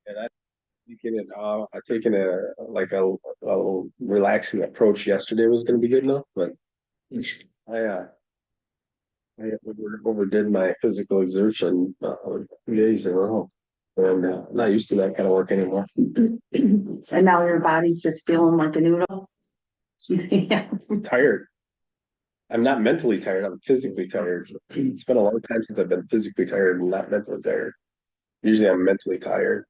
And I've taken a relaxing approach yesterday was going to be good enough, but I overdid my physical exertion 2 days in a row, and not used to that kind of work anymore. And now your body's just feeling like a noodle. Yeah. I'm tired. I'm not mentally tired. I'm physically tired. It's been a long time since I've been physically tired and not mentally tired. Usually, I'm mentally tired.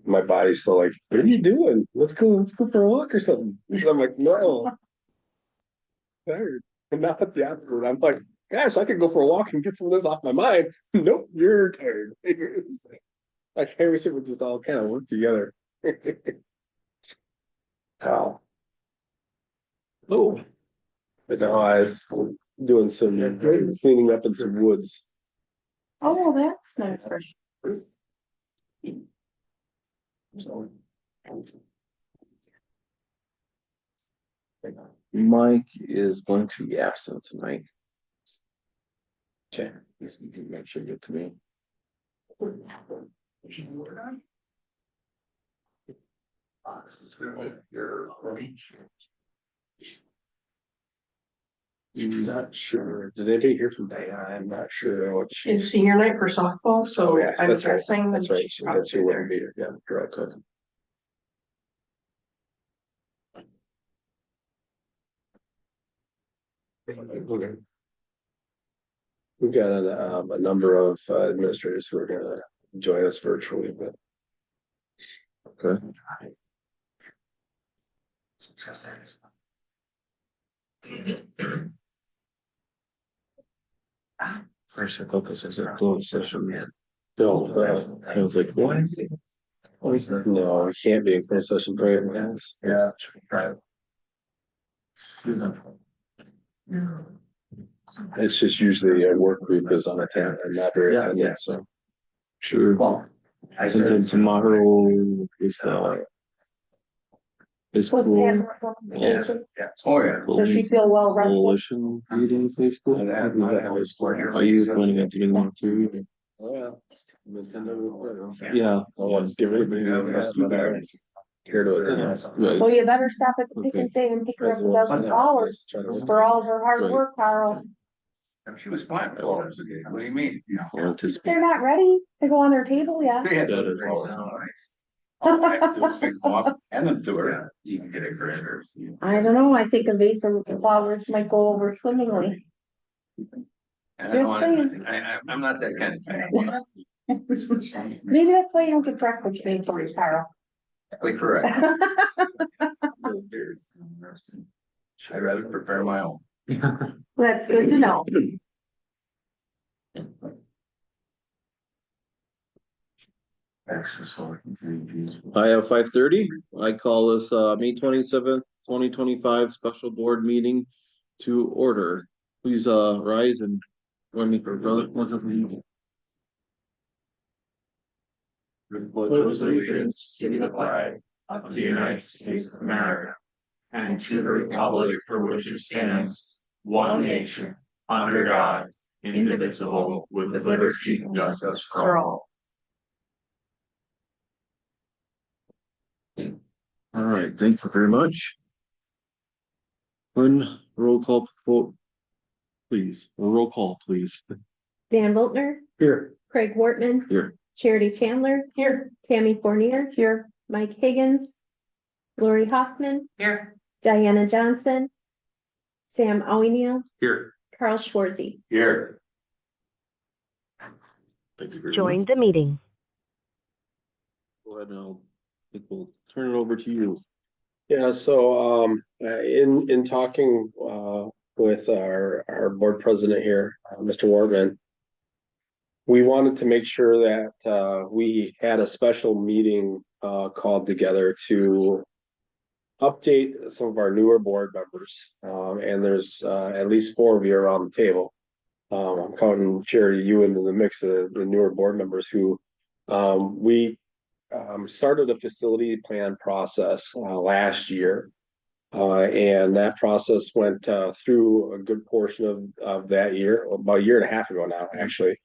My body's still like, "What are you doing? Let's go for a walk or something." And I'm like, "No, I'm tired." And now it's the opposite. I'm like, "Gosh, I could go for a walk and get some of this off my mind." Nope, you're tired. Like, I wish it would just all kind of work together. Wow. Oh, but no, I was doing some cleaning up in some woods. Oh, that's nice for sure. So, Mike is going to be absent tonight. okay. He's that should get to me. I'm not sure. Did anybody hear from Diana? I'm not sure what she. It's senior night for softball, so yes, I'm that's right. guessing That's that right. She said she wouldn't be here. Yeah, correct. Okay. We've got a number of administrators who are going to join us virtually, but Okay. First, I thought this was a closed session, man. no, I was like, what? no, we can't be in closed session for it. Yeah. It's just usually a work group is on attendance and not very attendant, so. Sure. And then tomorrow is school. Yeah. Oh, yeah. Does she feel well rested? Coalition meeting in Facebook. Are you going to get one too? Oh, yeah. Yeah. Let's give everybody here to attend. Right. Well, you better stop at the pick and say and pick her up a dozen flowers for all of her hard Right. work, Carl. She was fine. What do you mean? I'll anticipate. They're not ready to go on their table yet. They had That those is very awesome. nice. All I have to do is pick them up and then do it. You can get it for her. I don't know, I think a vase of flowers might go over swimmingly. And I don't want, I'm not that kind of guy. Maybe that's why you don't get breakfast made for you, Carl. Exactly correct. I'd rather prepare my own. That's good to know. I have 5:30. I call this May 27th, 2025 special board meeting to order. Please rise and join me for brother. Pledge allegiance to the flag of the United States of America and to the republic for which it stands, one nation, under God, indivisible, with liberty and justice for all. All right, thank you very much. One roll call vote, please. A roll call, please. Dan Voltner, Here. Craig Wortman, Here. Charity Chandler, here, Tammy Fournier, here, Mike Higgins, Lori Hoffman, Here. Diana Johnson, Sam Oweniel, Here. Carl Schwarzy. Here. Thank you very Join much. the meeting. Go ahead now. I think we'll turn it over to you. Yeah, so in talking with our board president here, Mr. Warman, we wanted to make sure that we had a special meeting called together to update some of our newer board members. And there's at least 4 of you around the table. I'm counting Charity, you into the mix of the newer board members who we started a facility plan process last year. And that process went through a good portion of that year, about a year and a half ago now, actually.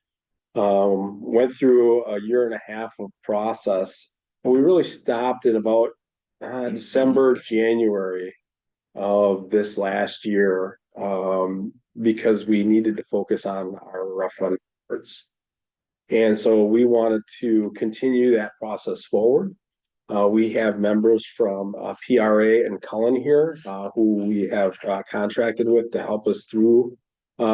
Went through a year and a half of process. And we really stopped in about December, January of this last year, because we needed to focus on our rough run efforts. And so we wanted to continue that process forward. We have members from PRA and Cullen here, who we have contracted with to help us through the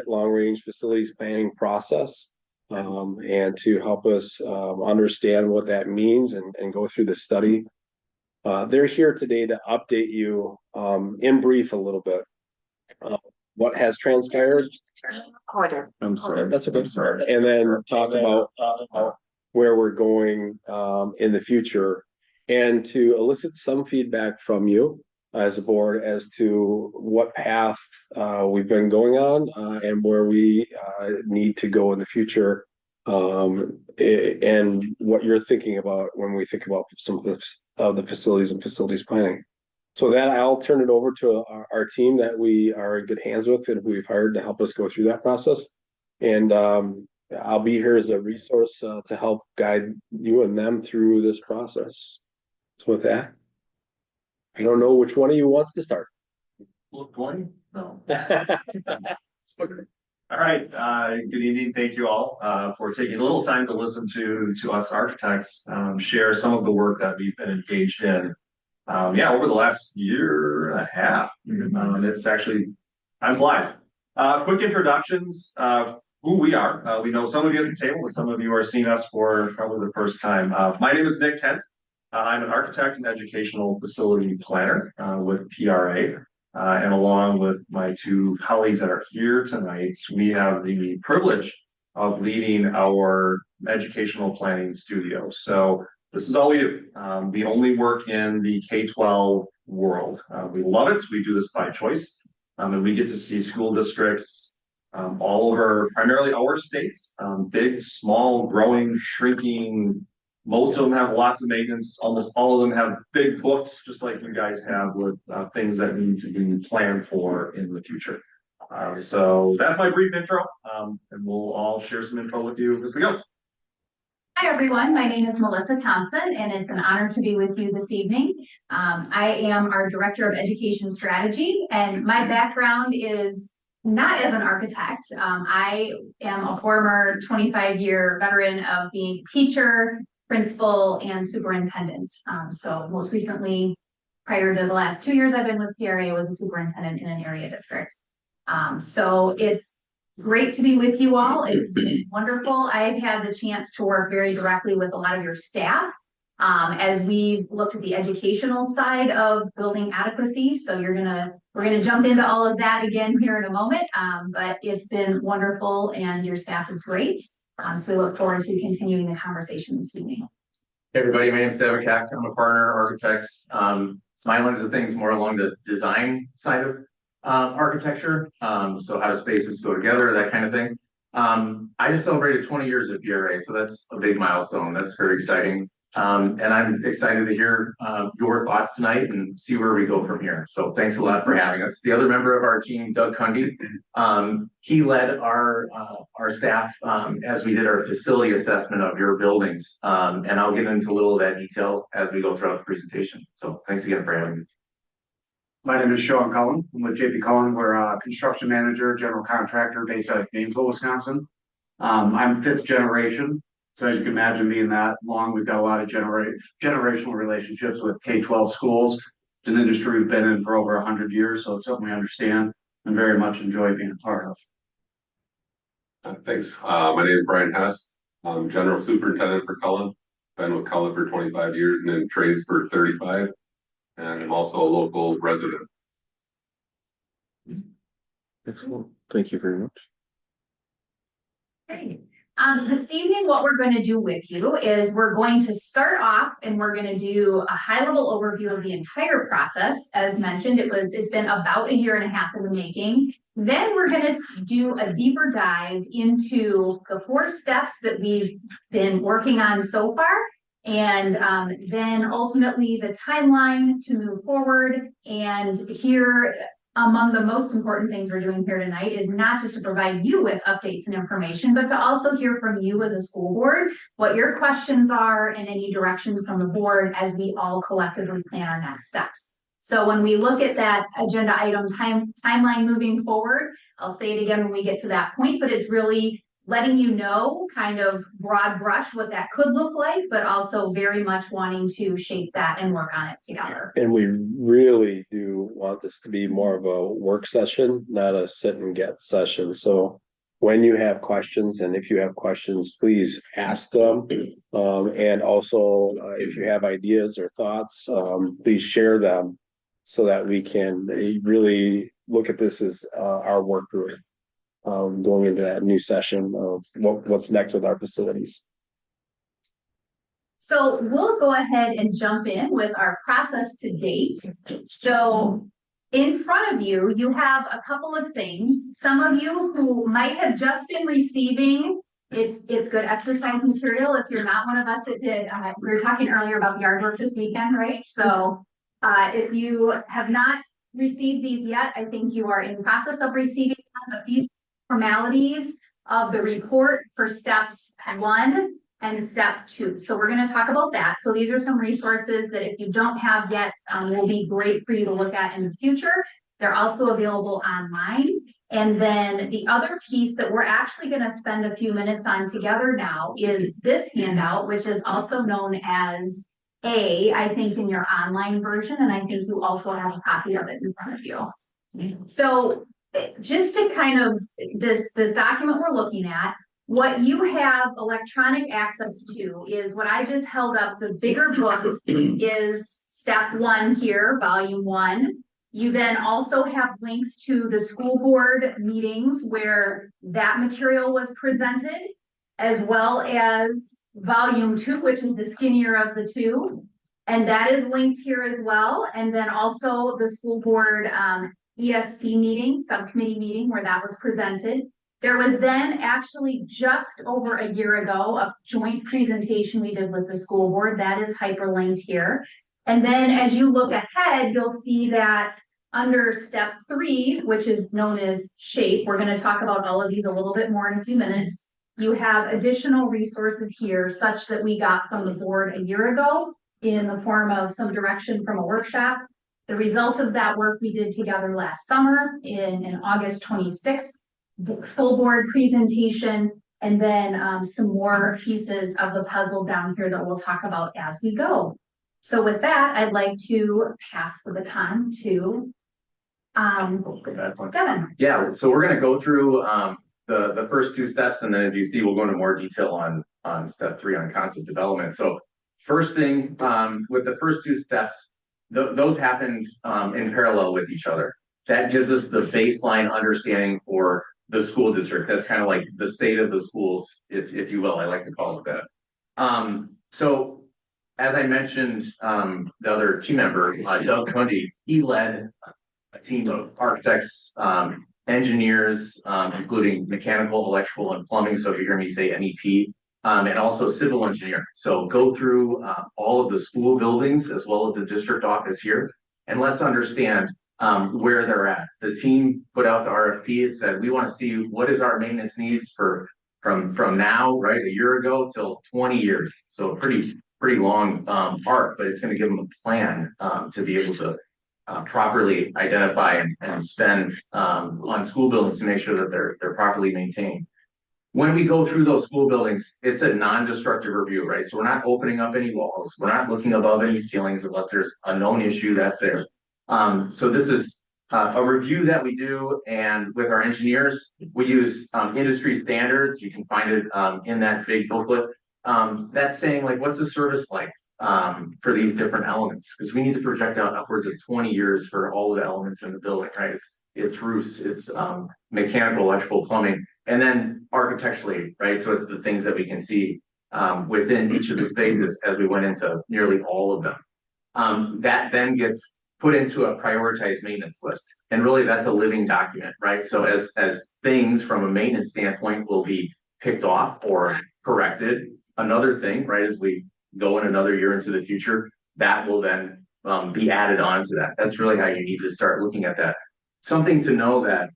long range facilities planning process, and to help us understand what that means and go through the study. They're here today to update you in brief a little bit what has transpired. I'm sorry. That's okay. And then talk about where we're going in the future, and to elicit some feedback from you as a board as to what path we've been going on, and where we need to go in the future, and what you're thinking about when we think about some of the facilities and facilities planning. So that I'll turn it over to our team that we are in good hands with and who we've hired to help us go through that process. And I'll be here as a resource to help guide you and them through this process. So with that, I don't know which one of you wants to start. Look, one? No. All right, good evening. Thank you all for taking a little time to listen to us architects share some of the work that we've been engaged in. Over the last year and a half. It's actually, I'm glad. Quick introductions, who we are. We know some of you at the table, but some of you are seeing us for probably the first time. My name is Nick Kent. I'm an architect and educational facility planner with PRA. And along with my two colleagues that are here tonight, we have the privilege of leading our educational planning studio. So this is all we do. We only work in the K-12 world. We love it. We do this by choice. And we get to see school districts all over, primarily our states, big, small, growing, shrinking. Most of them have lots of maintenance. Almost all of them have big books, just like you guys have, with things that need to be planned for in the future. So that's my brief intro, and we'll all share some info with you as we go. Hi, everyone. My name is Melissa Thompson, and it's an honor to be with you this evening. I am our Director of Education Strategy, and my background is not as an architect. I am a former 25-year veteran of being a teacher, principal, and superintendent. So most recently, prior to the last 2 years I've been with PRA, I was a superintendent in an area district. So it's great to be with you all. It's been wonderful. I've had the chance to work very directly with a lot of your staff as we looked at the educational side of building adequacy. So we're gonna jump into all of that again here in a moment. But it's been wonderful, and your staff is great. So we look forward to continuing the conversation this evening. Hey everybody, my name is Devin Kack. I'm a partner architect. My lens of things more along the design side of architecture. So how do spaces go together, that kind of thing. I just celebrated 20 years at PRA, so that's a big milestone. That's very exciting. And I'm excited to hear your thoughts tonight and see where we go from here. So thanks a lot for having us. The other member of our team, Doug Cundy, he led our staff as we did our facility assessment of your buildings. And I'll get into a little of that detail as we go throughout the presentation. So thanks again for having me. My name is Sean Cullen. I'm with JP Cullen. We're a construction manager, general contractor based out of Gainesville, Wisconsin. I'm fifth generation. So as you can imagine, being that long, we've got a lot of generational relationships with K-12 schools. It's an industry we've been in for over 100 years, so it's something we understand and very much enjoy being a part of. Thanks. My name is Brian Hess. I'm general superintendent for Cullen. Been with Cullen for 25 years and in trades for 35. And I'm also a local resident. Excellent. Thank you very much. Great. This evening, what we're going to do with you is we're going to start off and we're going to do a high-level overview of the entire process. As mentioned, it's been about a year and a half in the making. Then we're going to do a deeper dive into the 4 steps that we've been working on so far. And then ultimately the timeline to move forward, and hear among the most important things we're doing here tonight is not just to provide you with updates and information, but to also hear from you as a school board, what your questions are and any directions from the board as we all collectively plan our next steps. So when we look at that agenda item timeline moving forward, I'll say it again when we get to that point, but it's really letting you know kind of broad brush what that could look like, but also very much wanting to shape that and work on it together. And we really do want this to be more of a work session, not a sit and get session. So when you have questions, and if you have questions, please ask them. And also, if you have ideas or thoughts, please share them so that we can really look at this as our work group. Going into that new session of what's next with our facilities. So we'll go ahead and jump in with our process to date. So in front of you, you have a couple of things. Some of you who might have just been receiving, it's good exercise material. If you're not one of us that did, we were talking earlier about yard work this weekend, right? So if you have not received these yet, I think you are in process of receiving them, but these formalities of the report for steps 1 and step 2. So we're going to talk about that. So these are some resources that if you don't have yet, will be great for you to look at in the future. They're also available online. And then the other piece that we're actually going to spend a few minutes on together now is this handout, which is also known as I think in your online version, and I think you also have a copy of it in front of you. So just to kind of this document we're looking at, what you have electronic access to is what I just held up. The bigger book is step 1 here, volume 1. You then also have links to the school board meetings where that material was presented, as well as volume 2, which is the skinnier of the two. And that is linked here as well. And then also the school board ESC meeting, subcommittee meeting where that was presented. There was then actually just over a year ago, a joint presentation we did with the school board that is hyperlinked here. And then as you look ahead, you'll see that under step 3, which is known as shape, we're going to talk about all of these a little bit more in a few minutes. You have additional resources here such that we got from the board a year ago in the form of some direction from a workshop. The result of that work we did together last summer in August 26th, full board presentation, and then some more pieces of the puzzle down here that we'll talk about as we go. So with that, I'd like to pass the baton to Devin. Yeah, so we're going to go through the first 2 steps, and then as you see, we'll go into more detail on step 3 on concept development. So first thing, with the first 2 steps, those happened in parallel with each other. That gives us the baseline understanding for the school district. That's kind of like the state of the schools, if you will. I like to call it that. So as I mentioned, the other team member, Doug Kunde, he led a team of architects, engineers, including mechanical, electrical, and plumbing. So if you hear me say MEP, and also civil engineer. So go through all of the school buildings as well as the district office here, and let's understand where they're at. The team put out the RFP. It said we want to see what is our maintenance needs from now, right, a year ago till 20 years. So a pretty long arc, but it's going to give them a plan to be able to properly identify and spend on school buildings to make sure that they're properly maintained. When we go through those school buildings, it's a non-destructive review, right? So we're not opening up any walls. We're not looking above any ceilings unless there's a known issue that's there. So this is a review that we do, and with our engineers, we use industry standards. You can find it in that big booklet. That's saying, like, what's the service like for these different elements? Because we need to project out upwards of 20 years for all of the elements in the building, right? It's roofs, it's mechanical, electrical, plumbing, and then architecturally, right? So it's the things that we can see within each of the spaces as we went into nearly all of them. That then gets put into a prioritized maintenance list. And really that's a living document, right? So as things from a maintenance standpoint will be picked off or corrected, another thing, right, as we go in another year into the future, that will then be added on to that. That's really how you need to start looking at that. something to know that,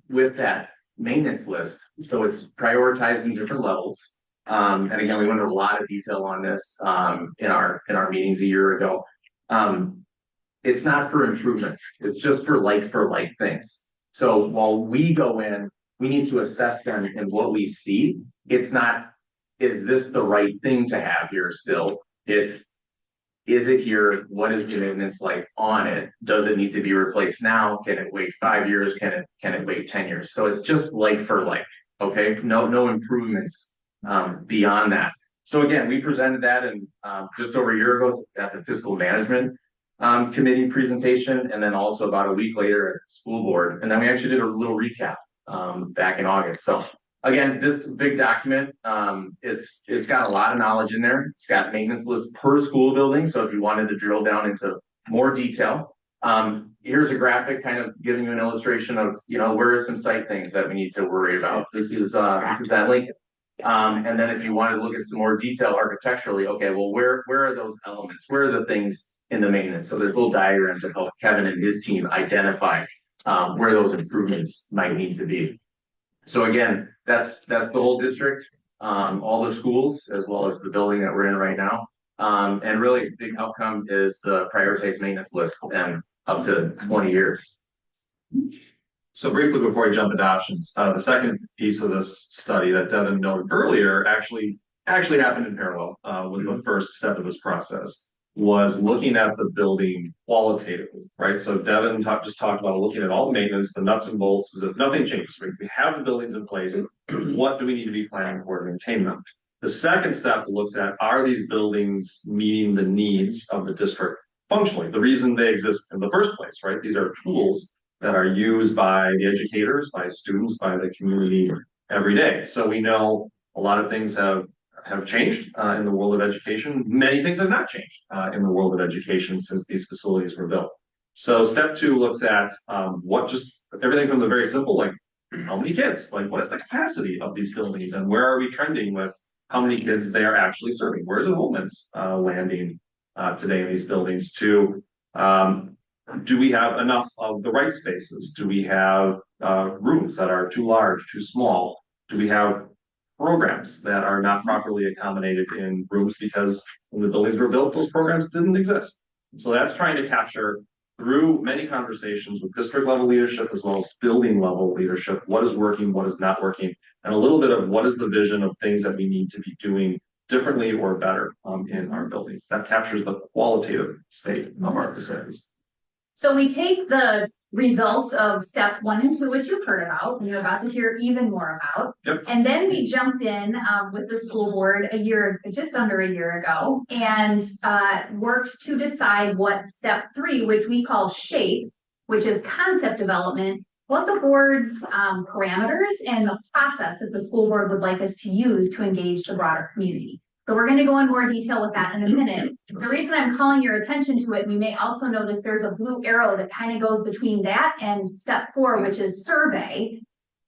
with that maintenance list, so it's prioritized in different levels. And again, we went into a lot of detail on this, in our meetings a year ago. It's not for improvements, it's just for like things. So while we go in, we need to assess them in what we see. It's not, is this the right thing to have here still? It's, is it here? What is the maintenance like on it? Does it need to be replaced now? Can it wait 5 years? Can it wait 10 years? So it's just like for like, okay, no improvements beyond that. So again, we presented that in just over a year ago at the fiscal management committee presentation, and then also about a week later at the school board. And then we actually did a little recap back in August. So again, this big document, it's got a lot of knowledge in there. It's got maintenance lists per school building. So if you wanted to drill down into more detail, here's a graphic kind of giving you an illustration of, where are some site things that we need to worry about. This is at Lincoln. And then if you wanted to look at some more detail architecturally, okay, well, where are those elements? Where are the things in the maintenance? So there's little diagrams that help Kevin and his team identify where those improvements might need to be. So again, that's the whole district, all the schools, as well as the building that we're in right now. And really big outcome is the prioritized maintenance list and up to 20 years. So briefly before we jump into options, the second piece of this study that Devin noted earlier actually happened in parallel with the first step of this process, was looking at the building qualitatively, right? So Devin just talked about looking at all the maintenance, the nuts and bolts, as if nothing changes. We have the buildings in place. What do we need to be planning for to maintain them? The second step looks at, are these buildings meeting the needs of the district functionally? The reason they exist in the first place, right? These are tools that are used by the educators, by students, by the community every day. So we know a lot of things have changed in the world of education. Many things have not changed in the world of education since these facilities were built. So step 2 looks at everything from the very simple, like how many kids, like what is the capacity of these buildings, and where are we trending with how many kids they are actually serving? Where's enrollments landing today in these buildings? To do we have enough of the right spaces? Do we have rooms that are too large, too small? Do we have programs that are not properly accommodated in rooms because when the buildings were built, those programs didn't exist? So that's trying to capture, through many conversations with district level leadership as well as building level leadership, what is working, what is not working, and a little bit of what is the vision of things that we need to be doing differently or better in our buildings. That captures the qualitative state of our facilities. So we take the results of steps 1 and 2, which you've heard about, and you're about to hear even more about. Yep. And then we jumped in with the school board just under a year ago, and worked to decide what step 3, which we call SHAPE, which is concept development, what the board's parameters and the process that the school board would like us to use to engage the broader community. So we're going to go in more detail with that in a minute. The reason I'm calling your attention to it, and you may also notice there's a blue arrow that kind of goes between that and step 4, which is survey.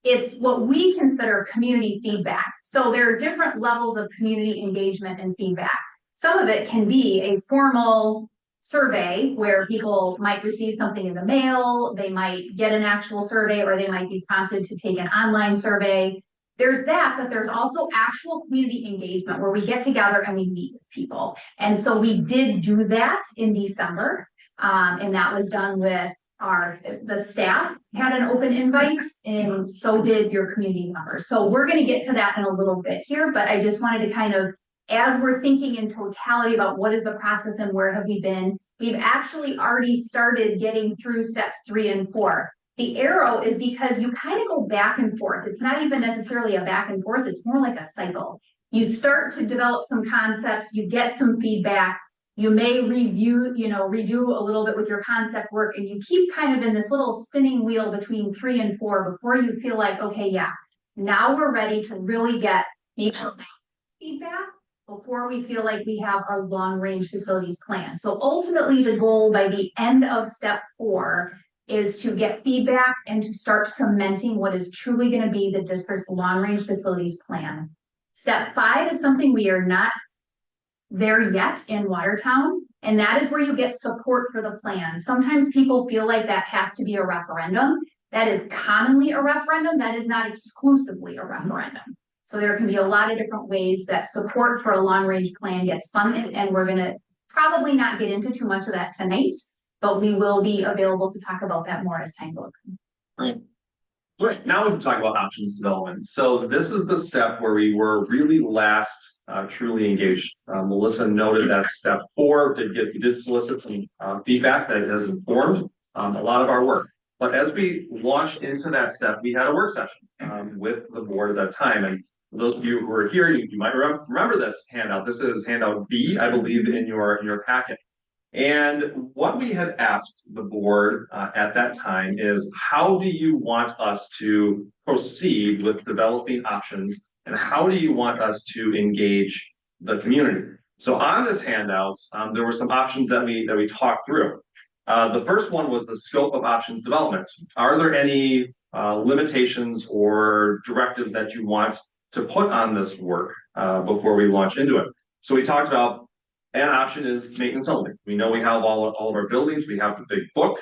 It's what we consider community feedback. So there are different levels of community engagement and feedback. Some of it can be a formal survey where people might receive something in the mail, they might get an actual survey, or they might be prompted to take an online survey. There's that, but there's also actual community engagement where we get together and we meet with people. And so we did do that in December. And that was done with the staff had an open invite, and so did your community members. So we're going to get to that in a little bit here, but I just wanted to kind of, as we're thinking in totality about what is the process and where have we been, we've actually already started getting through steps 3 and 4. The arrow is because you kind of go back and forth. It's not even necessarily a back and forth. It's more like a cycle. You start to develop some concepts, you get some feedback, you may redo a little bit with your concept work, and you keep kind of in this little spinning wheel between 3 and 4 before you feel like, okay, yeah, now we're ready to really get feedback before we feel like we have our long range facilities plan. So ultimately the goal by the end of step 4 is to get feedback and to start cementing what is truly going to be the district's long-range facilities plan. Step 5 is something we are not there yet in Watertown. And that is where you get support for the plan. Sometimes people feel like that has to be a referendum. That is commonly a referendum. That is not exclusively a referendum. So there can be a lot of different ways that support for a long range plan gets funded, and we're gonna probably not get into too much of that tonight, but we will be available to talk about that more as time goes on. Right, now we can talk about options development. So this is the step where we were really last truly engaged. Melissa noted that step 4 we did solicit some feedback that has informed a lot of our work. But as we launched into that step, we had a work session with the board at that time. And for those of you who are here, you might remember this handout. This is handout B, I believe, in your packet. And what we had asked the board at that time is, how do you want us to proceed with developing options, and how do you want us to engage the community? So on this handout, there were some options that we talked through. The first one was the scope of options development. Are there any limitations or directives that you want to put on this work before we launch into it? So we talked about an option is maintenance only. We know we have all of our buildings, we have the big book.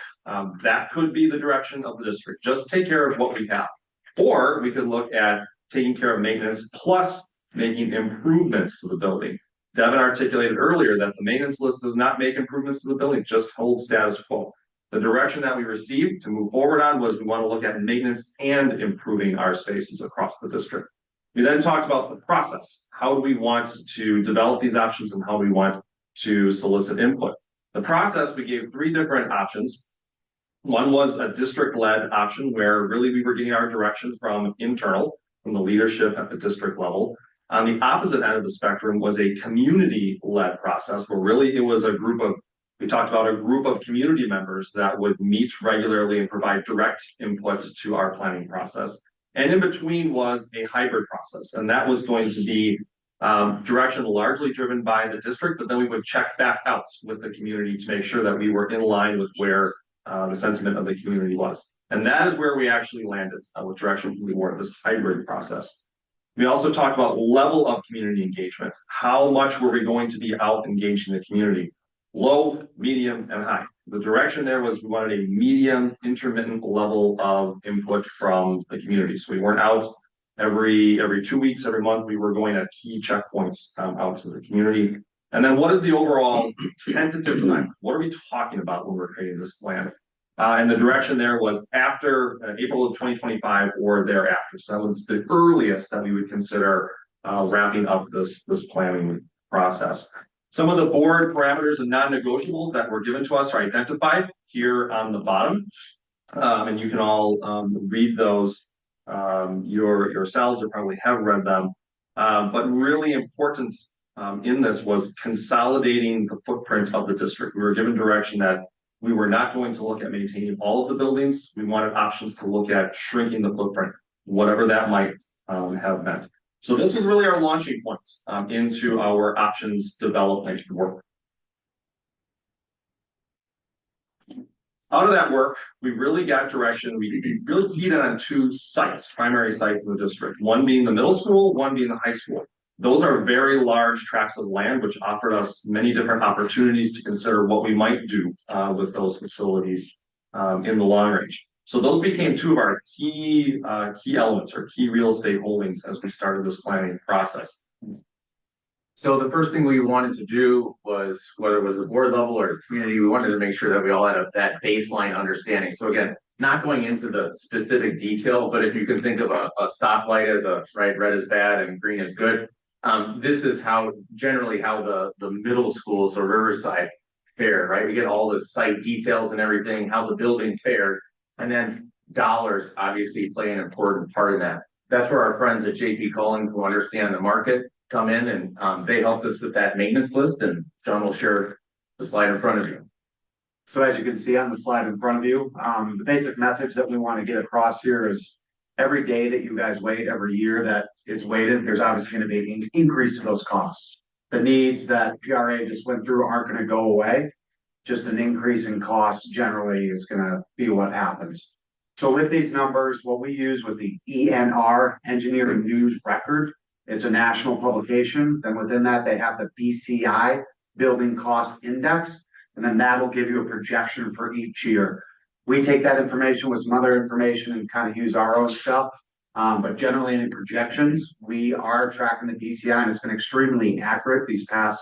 That could be the direction of the district. Just take care of what we have. Or we could look at taking care of maintenance plus making improvements to the building. Devin articulated earlier that the maintenance list does not make improvements to the building, just hold status quo. The direction that we received to move forward on was we want to look at maintenance and improving our spaces across the district. We then talked about the process. How do we want to develop these options, and how do we want to solicit input? The process, we gave 3 different options. One was a district-led option where really we were getting our direction from internal, from the leadership at the district level. On the opposite end of the spectrum was a community-led process where really it was we talked about a group of community members that would meet regularly and provide direct input to our planning process. And in between was a hybrid process, and that was going to be direction largely driven by the district, but then we would check back out with the community to make sure that we were in line with where the sentiment of the community was. And that is where we actually landed with direction from the board, this hybrid process. We also talked about level of community engagement. How much were we going to be out engaging the community? Low, medium, and high. The direction there was we wanted a medium, intermittent level of input from the community. So we weren't out every 2 weeks, every month. We were going at key checkpoints out to the community. And then what is the overall tentative time? What are we talking about when we're creating this plan? And the direction there was after April of 2025 or thereafter. So that was the earliest that we would consider wrapping up this planning process. Some of the board parameters and non-negotiables that were given to us are identified here on the bottom. And you can all read those yourselves, or probably have read them. But really important in this was consolidating the footprint of the district. We were given direction that we were not going to look at maintaining all of the buildings. We wanted options to look at shrinking the footprint, whatever that might have meant. So this was really our launching point into our options development work. Out of that work, we really got direction. We really keyed in on 2 sites, primary sites in the district, one being the middle school, one being the high school. Those are very large tracts of land, which offered us many different opportunities to consider what we might do with those facilities in the long range. So those became 2 of our key elements, or key real estate holdings, as we started this planning process. So the first thing we wanted to do was, whether it was a board level or a community, we wanted to make sure that we all had that baseline understanding. So again, not going into the specific detail, but if you can think of a stoplight as red is bad and green is good. This is generally how the middle schools or Riverside fare, right? We get all the site details and everything, how the building fared, and then dollars obviously play an important part in that. That's where our friends at JP Cullen, who understand the market, come in, and they helped us with that maintenance list, and John will share the slide in front of you. So as you can see on the slide in front of you, the basic message that we want to get across here is every day that you guys wait, every year that is waited, there's obviously going to be an increase to those costs. The needs that PRA just went through aren't going to go away. Just an increase in cost generally is going to be what happens. So with these numbers, what we used was the ENR, Engineering News Record. It's a national publication. Then within that, they have the BCI, building cost index. And then that'll give you a projection for each year. We take that information with some other information and kind of use our own stuff. But generally in projections, we are tracking the DCI and it's been extremely accurate these past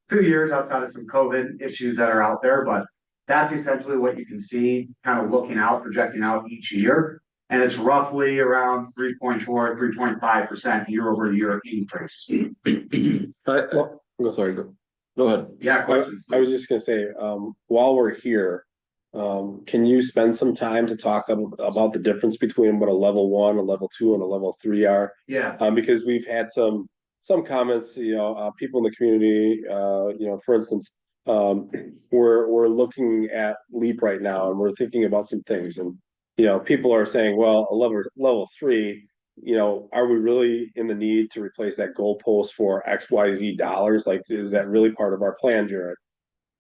few years outside of some COVID issues that are out there. But that's essentially what you can see kind of looking out, projecting out each year. And it's roughly around 3.4, 3.5% year over year increase. Sorry, go ahead. Yeah, questions. I was just gonna say, while we're here, can you spend some time to talk about the difference between what a level 1, a level 2, and a level 3 are? Yeah, Because we've had some comments, people in the community, for instance, we're looking at LEAP right now and we're thinking about some things, and people are saying, well, a level 3, are we really in the need to replace that goalpost for XYZ dollars? Like, is that really part of our plan, Jared?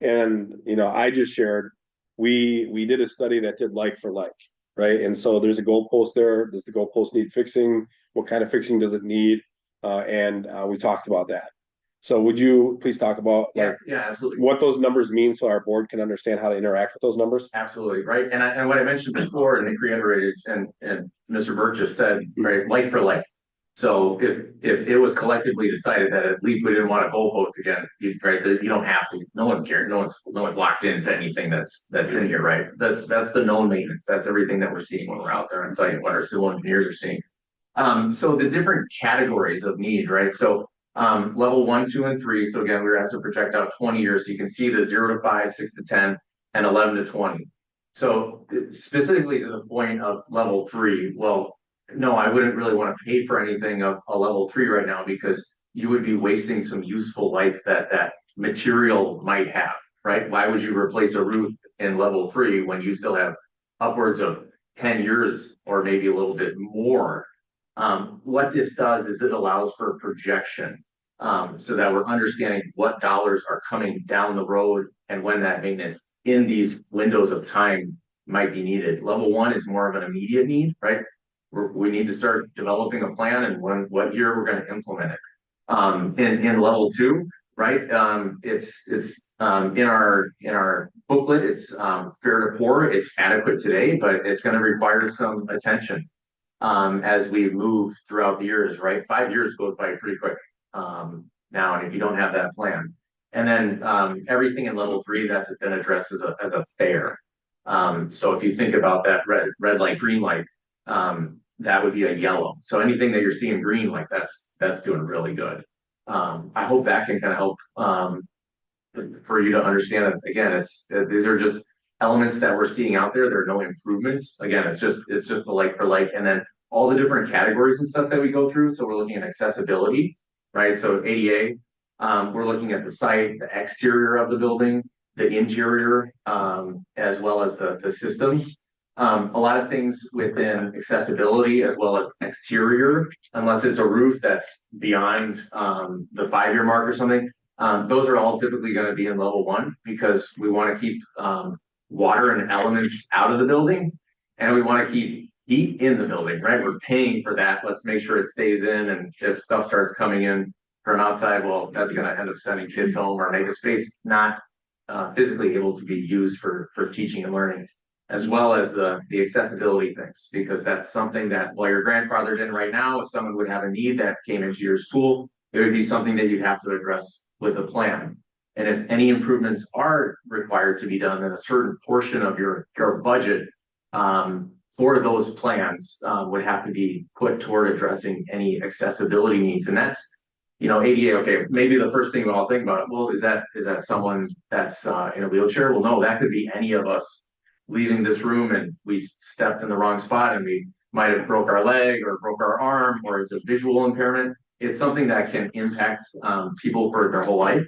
And I just shared, we did a study that did like for like, right? And so there's a goalpost there. Does the goalpost need fixing? What kind of fixing does it need? And we talked about that. So would you please talk about yeah, absolutely. what those numbers mean so our board can understand how to interact with those numbers? Absolutely, right. And what I mentioned before, and Nick reiterated, and Mr. Burke just said, right, like for like. So if it was collectively decided that at least we didn't want a goalpost again, right, you don't have to. No one's caring. No one's locked into anything that's in here, right? That's the known maintenance. That's everything that we're seeing when we're out there on site, what our civil engineers are seeing. So the different categories of need, right? So level 1, 2, and 3. So again, we were asked to project out 20 years. So you can see the 0 to 5, 6 to 10, and 11 to 20. So specifically to the point of level 3, well, no, I wouldn't really want to pay for anything of a level 3 right now, because you would be wasting some useful life that material might have, right? Why would you replace a roof in level 3 when you still have upwards of 10 years or maybe a little bit more? What this does is it allows for projection, so that we're understanding what dollars are coming down the road and when that maintenance in these windows of time might be needed. Level 1 is more of an immediate need, right? We need to start developing a plan and what year we're going to implement it. In level 2, right? It's in our booklet. It's fair to poor. It's adequate today, but it's going to require some attention as we move throughout the years, right? 5 years goes by pretty quick now, and if you don't have that plan. And then everything in level 3 that's been addressed as a fair. So if you think about that red light, green light, that would be a yellow. So anything that you're seeing green, like that's doing really good. I hope that can kind of help for you to understand that. Again, these are just elements that we're seeing out there. There are no improvements. Again, it's just the like for like, and then all the different categories and stuff that we go through. So we're looking at accessibility, right? So ADA, we're looking at the site, the exterior of the building, the interior, as well as the systems. A lot of things within accessibility as well as exterior, unless it's a roof that's beyond the 5-year mark or something. Those are all typically going to be in level 1, because we want to keep water and elements out of the building, and we want to keep heat in the building, right? We're paying for that. Let's make sure it stays in, and if stuff starts coming in from outside, well, that's going to end up sending kids home or make a space not physically able to be used for teaching and learning, as well as the accessibility things, because that's something that while your grandfathered in right now, if someone would have a need that came into your school, it would be something that you'd have to address with a plan. And if any improvements are required to be done, then a certain portion of your budget for those plans would have to be put toward addressing any accessibility needs. And that's, ADA, okay, maybe the first thing we all think about, well, is that someone that's in a wheelchair? Well, no, that could be any of us leaving this room and we stepped in the wrong spot and we might have broke our leg or broke our arm, or it's a visual impairment. It's something that can impact people for their whole life,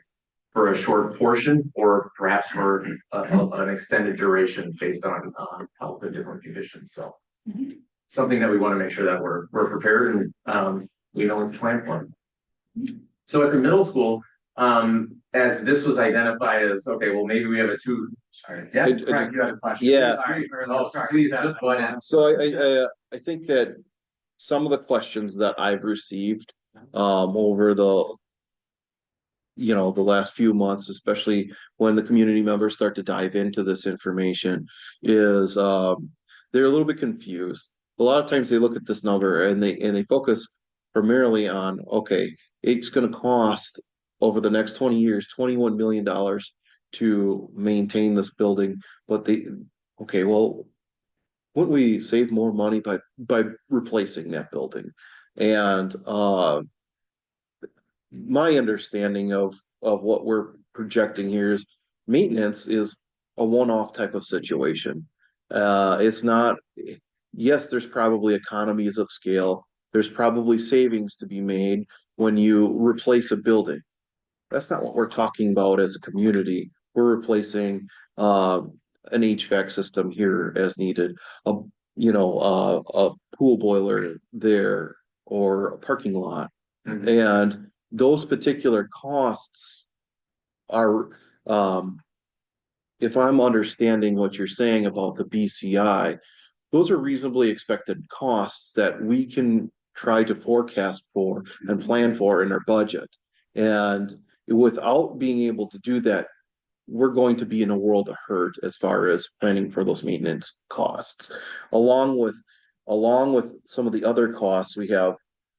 for a short portion, or perhaps for an extended duration based on health and different conditions. So something that we want to make sure that we're prepared and we know what to plan for. So at the middle school, as this was identified as, okay, well, maybe we have a two. Sorry, yeah, Frank, you had a question. Yeah. Sorry, please just go ahead. So I think that some of the questions that I've received over the the last few months, especially when the community members start to dive into this information, is they're a little bit confused. A lot of times they look at this number and they focus primarily on, okay, it's going to cost over the next 20 years, $21 million to maintain this building. But okay, well, wouldn't we save more money by replacing that building? And my understanding of what we're projecting here is maintenance is a one-off type of situation. It's not, yes, there's probably economies of scale. There's probably savings to be made when you replace a building. That's not what we're talking about as a community. We're replacing an HVAC system here as needed, a pool boiler there or a parking lot. And those particular costs are, if I'm understanding what you're saying about the BCI, those are reasonably expected costs that we can try to forecast for and plan for in our budget. And without being able to do that, we're going to be in a world of hurt as far as planning for those maintenance costs. Along with some of the other costs, we have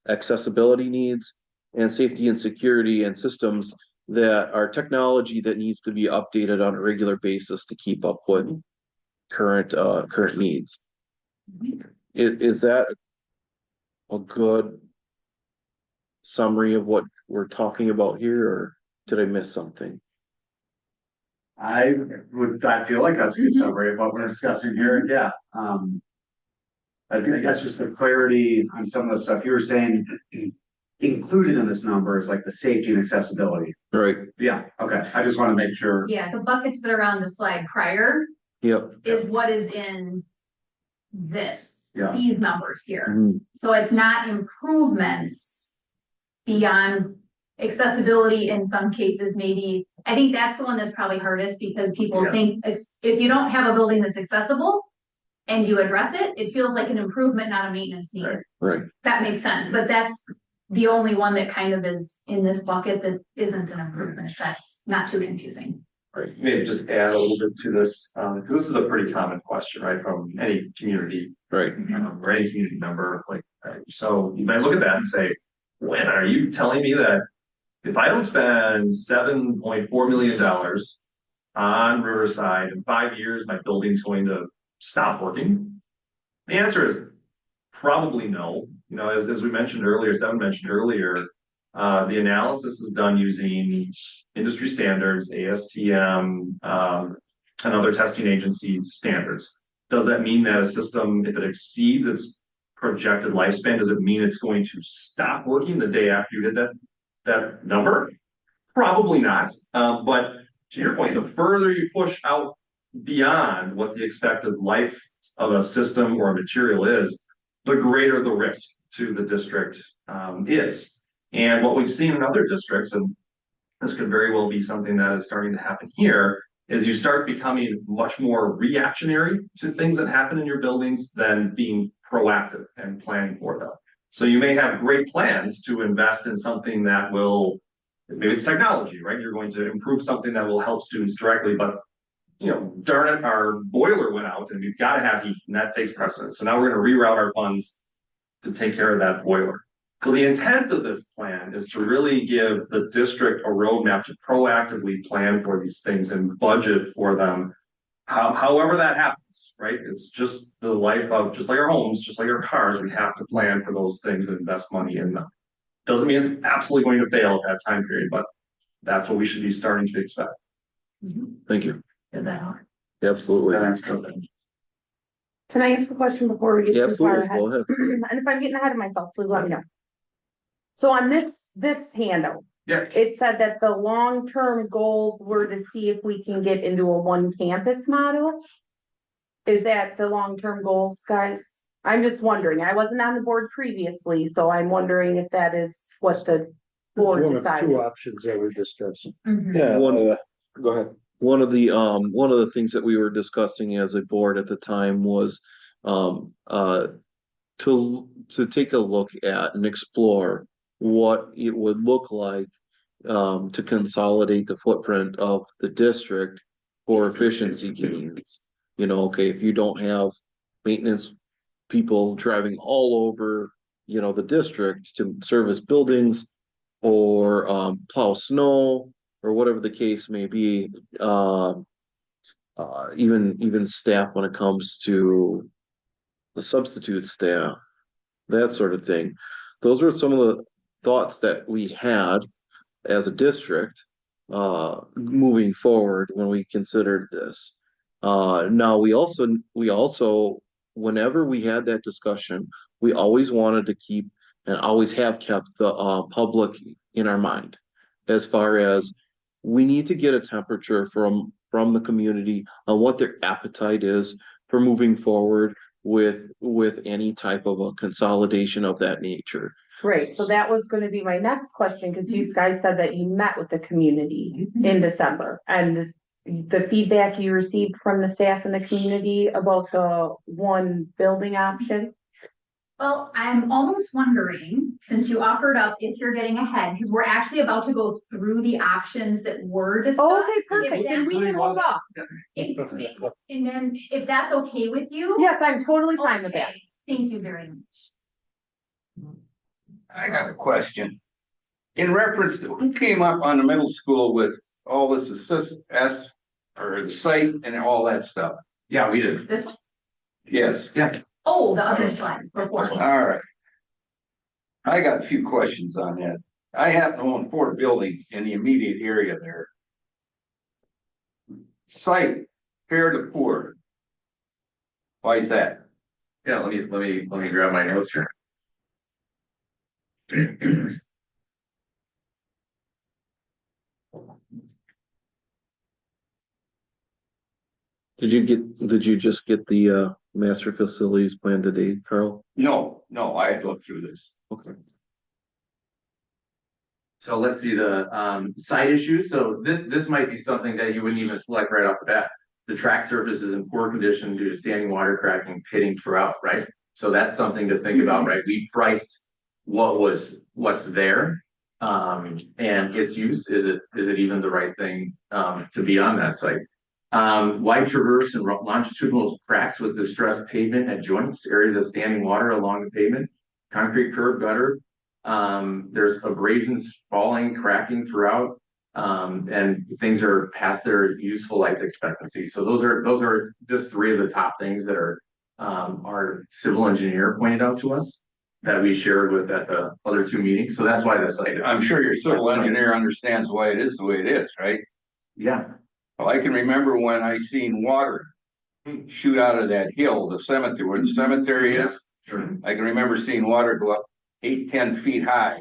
accessibility needs and safety and security and systems that are technology that needs to be updated on a regular basis to keep up with current needs. Is that a good summary of what we're talking about here, or did I miss something? I feel like that's a good summary of what we're discussing here, yeah. I think that's just the clarity on some of the stuff you were saying. Included in this number is like the safety and accessibility. Right. Yeah, okay, I just want to make sure. Yeah, the buckets that are on the slide prior Yep. is what is in this, Yeah. these numbers here. Mhm. So it's not improvements beyond accessibility in some cases, maybe. I think that's the one that's probably hardest because people Yeah. think if you don't have a building that's accessible and you address it, it feels like an improvement, not a maintenance need. Right. That makes sense, but that's the only one that kind of is in this bucket that isn't an improvement. That's not too confusing. Right, maybe just add a little bit to this, because this is a pretty common question, right, from any community, Right. or any community member, like, so you might look at that and say, when are you telling me that if I don't spend $7.4 million on Riverside in 5 years, my building's going to stop working? The answer is probably no. As we mentioned earlier, as Devin mentioned earlier, the analysis is done using industry standards, ASTM, and other testing agency standards. Does that mean that a system, if it exceeds its projected lifespan, does it mean it's going to stop working the day after you hit that number? Probably not. But to your point, the further you push out beyond what the expected life of a system or a material is, the greater the risk to the district is. And what we've seen in other districts, and this could very well be something that is starting to happen here, is you start becoming much more reactionary to things that happen in your buildings than being proactive and planning for them. So you may have great plans to invest in something that will, maybe it's technology, right? You're going to improve something that will help students directly, but darn it, our boiler went out and we've got to have heat, and that takes precedence. So now we're going to reroute our funds to take care of that boiler. So the intent of this plan is to really give the district a roadmap to proactively plan for these things and budget for them. However that happens, right? It's just the life of, just like our homes, just like our cars, we have to plan for those things and invest money in them. Doesn't mean it's absolutely going to fail at that time period, but that's what we should be starting to expect. Thank you. Is that hard? Absolutely. Can I ask a question before we get Yeah, too far absolutely. ahead? Go ahead. And if I'm getting ahead of myself, please let me know. So on this handout, Yeah. it said that the long-term goals were to see if we can get into a one campus model. Is that the long-term goals, guys? I'm just wondering. I wasn't on the board previously, so I'm wondering if that is what the board One of decided. two options that we're discussing. Yeah, One- go ahead. One of the things that we were discussing as a board at the time was to take a look at and explore what it would look like to consolidate the footprint of the district for efficiency gains. You know, okay, if you don't have maintenance people driving all over, you know, the district to service buildings or plow snow or whatever the case may be, even staff when it comes to the substitute staff, that sort of thing. Those are some of the thoughts that we had as a district moving forward when we considered this. Now we also whenever we had that discussion, we always wanted to keep and always have kept the public in our mind as far as we need to get a temperature from the community on what their appetite is for moving forward with any type of a consolidation of that nature. Great, so that was gonna be my next question, because you guys said that you met with the community in December, and the feedback you received from the staff in the community about the one building option? Well, I'm almost wondering, since you offered up, if you're getting ahead, because we're actually about to go through the options that were discussed. Okay, perfect, then we can hold off. And then if that's okay with you? Yes, I'm totally fine with that. Okay, thank you very much. I got a question. In reference to who came up on the middle school with all this or the site and all that stuff? Yeah, we did. This one? Yes. Yeah. Oh, the other slide before. All right. I got a few questions on that. I happen to own 4 buildings in the immediate area there. Site, fair to poor. Why is that? Yeah, let me grab my notes here. Did you just get the master facilities plan today, Carl? No, I had to look through this. Okay. So let's see the site issues. So this might be something that you wouldn't even select right off the bat. The track surface is in poor condition due to standing water, cracking, pitting throughout, right? So that's something to think about, right? We priced what's there and its use. Is it even the right thing to be on that site? Wide traverse and longitudinal cracks with distressed pavement at joints, areas of standing water along the pavement, concrete curb gutter. There's abrasions falling, cracking throughout, and things are past their useful life expectancy. So those are just 3 of the top things that are our civil engineer pointed out to us that we shared with at the other 2 meetings. So that's why the site. I'm sure your civil engineer understands why it is the way it is, right? Yeah. Well, I can remember when I seen water shoot out of that hill, the cemetery, where the cemetery is. Sure. I can remember seeing water go up 8-10 feet high.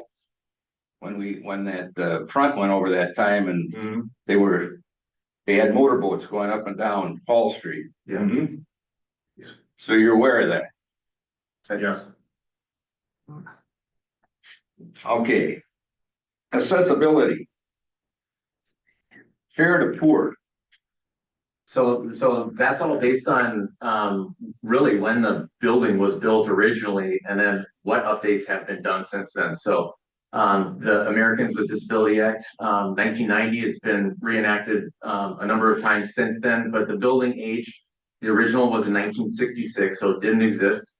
When that front went over that time, and they had motorboats going up and down Hall Street. Yeah. So you're aware of that? Yes. Okay. Accessibility. Fair to poor. So that's all based on really when the building was built originally, and then what updates have been done since then. So the Americans with Disability Act, 1990, it's been reenacted a number of times since then, but the building age, the original was in 1966, so it didn't exist.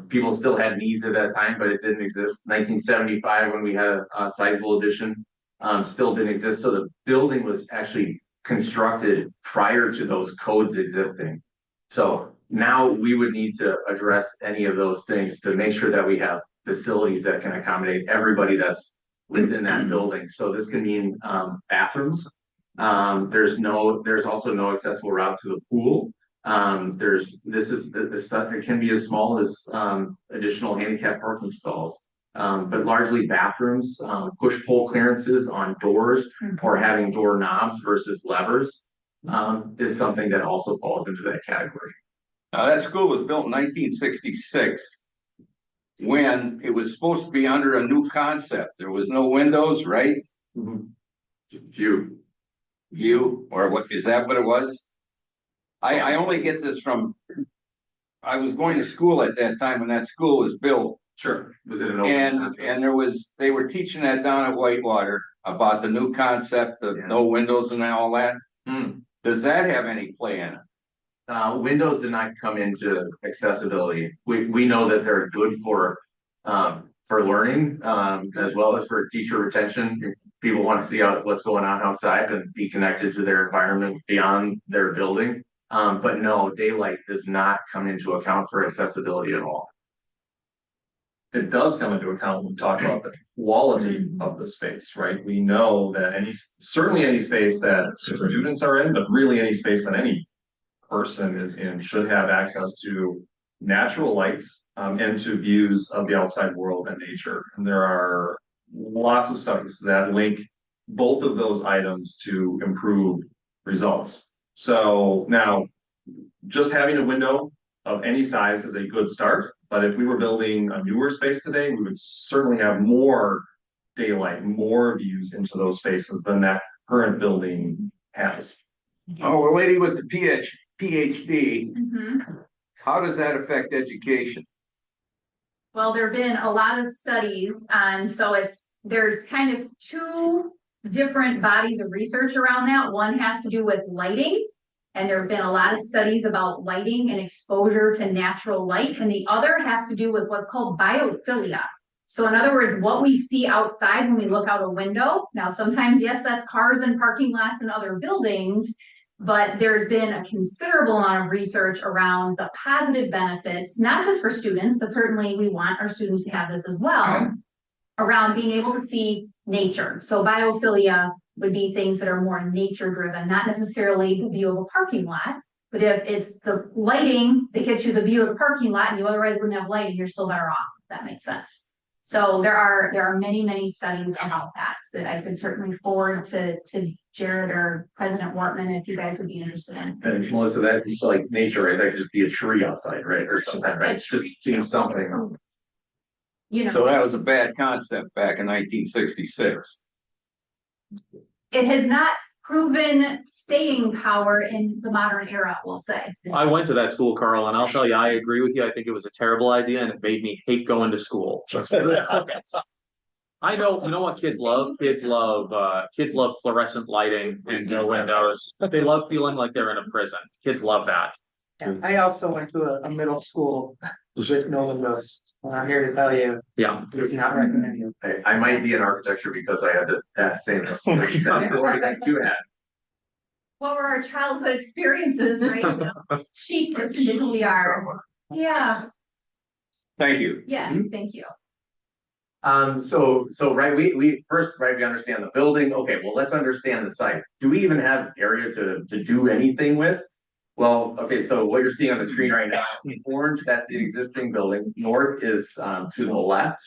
People still had needs at that time, but it didn't exist. 1975, when we had a sizable addition, still didn't exist. So the building was actually constructed prior to those codes existing. So now we would need to address any of those things to make sure that we have facilities that can accommodate everybody that's lived in that building. So this can mean bathrooms. There's also no accessible route to the pool. It can be as small as additional handicap parking stalls. But largely bathrooms, push-pull clearances on doors or having door knobs versus levers is something that also falls into that category. Now, that school was built in 1966 when it was supposed to be under a new concept. There was no windows, right? View. Or what, is that what it was? I only get this from, I was going to school at that time when that school was built. Sure. Was it an open? And they were teaching that down at Whitewater about the new concept of Yeah. no windows and all that. Hmm. Does that have any play in it? Windows did not come into accessibility. We know that they're good for learning, as well as for teacher retention. People want to see what's going on outside and be connected to their environment beyond their building. But no, daylight does not come into account for accessibility at all. It does come into account when we talk about the quality of the space, right? We know that certainly any space that students are in, but really any space that any person is in should have access to natural light, and to views of the outside world and nature. And there are lots of studies that link both of those items to improve results. So now, just having a window of any size is a good start. But if we were building a newer space today, we would certainly have more daylight, more views into those spaces than that current building has. Oh, a lady with the PhD, Mhm. how does that affect education? Well, there have been a lot of studies on, so there's kind of two different bodies of research around that. One has to do with lighting, and there have been a lot of studies about lighting and exposure to natural light, and the other has to do with what's called biophilia. So in other words, what we see outside when we look out a window. Now, sometimes, yes, that's cars and parking lots and other buildings, but there's been a considerable amount of research around the positive benefits, not just for students, but certainly we want our students to have this as well, around being able to see nature. So biophilia would be things that are more nature driven, not necessarily the view of a parking lot, but if it's the lighting that gets you the view of the parking lot and you otherwise wouldn't have lighting, you're still better off, if that makes sense. So there are many studies about that I could certainly forward to Jared or President Wortman if you guys would be interested in. And Melissa, that like nature, right? That could just be a tree outside, right? Or something, right? It's just seeing something. You know, So that was a bad concept back in 1966. it has not proven staying power in the modern era, we'll say. I went to that school, Carl, and I'll tell you, I agree with you. I think it was a terrible idea and it made me hate going to school. I know, you know what kids love? Kids love fluorescent lighting and no windows. They love feeling like they're in a prison. Kids love that. Yeah, I also went to a middle school with no windows. And I'm here to tell you, Yeah. it was not recommended. I might be in architecture because I had that same story that you had. What were our childhood experiences, right? Sheep is who we are. Yeah, Thank you. yeah, thank you. So right, we first, right, we understand the building. Okay, well, let's understand the site. Do we even have area to do anything with? Well, okay, so what you're seeing on the screen right now, orange, that's the existing building. North is to the left.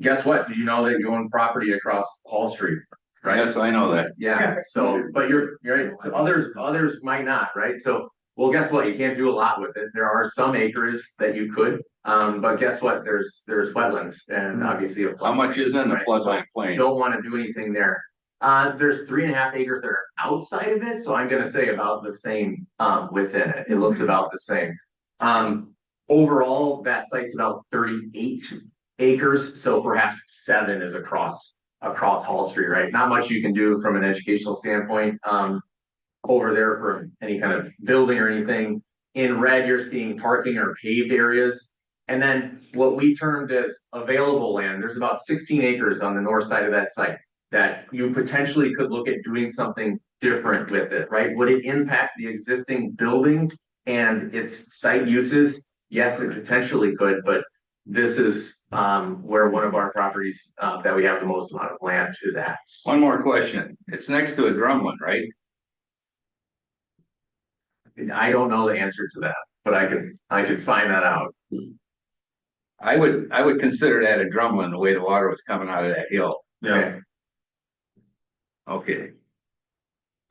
Guess what? Did you know that you own property across Hall Street? Right? Yes, I know that. Yeah, so, but you're right, so others might not, right? So, well, guess what? You can't do a lot with it. There are some acreage that you could, but guess what? There's wetlands and obviously. How much is in the floodplain plain? Don't want to do anything there. There's 3.5 acres that are outside of it, so I'm gonna say about the same, within it. It looks about the same. Overall, that site's about 38 acres, so perhaps 7 is across Hall Street, right? Not much you can do from an educational standpoint, over there for any kind of building or anything. In red, you're seeing parking or paved areas. And then what we termed as available land, there's about 16 acres on the north side of that site that you potentially could look at doing something different with it, right? Would it impact the existing building and its site uses? Yes, it potentially could, but this is where one of our properties that we have the most amount of land is at. One more question. It's next to a drumlin, right? I don't know the answer to that, but I could find that out. I would consider that a drumlin, the way the water was coming out of that hill. Yeah. Okay.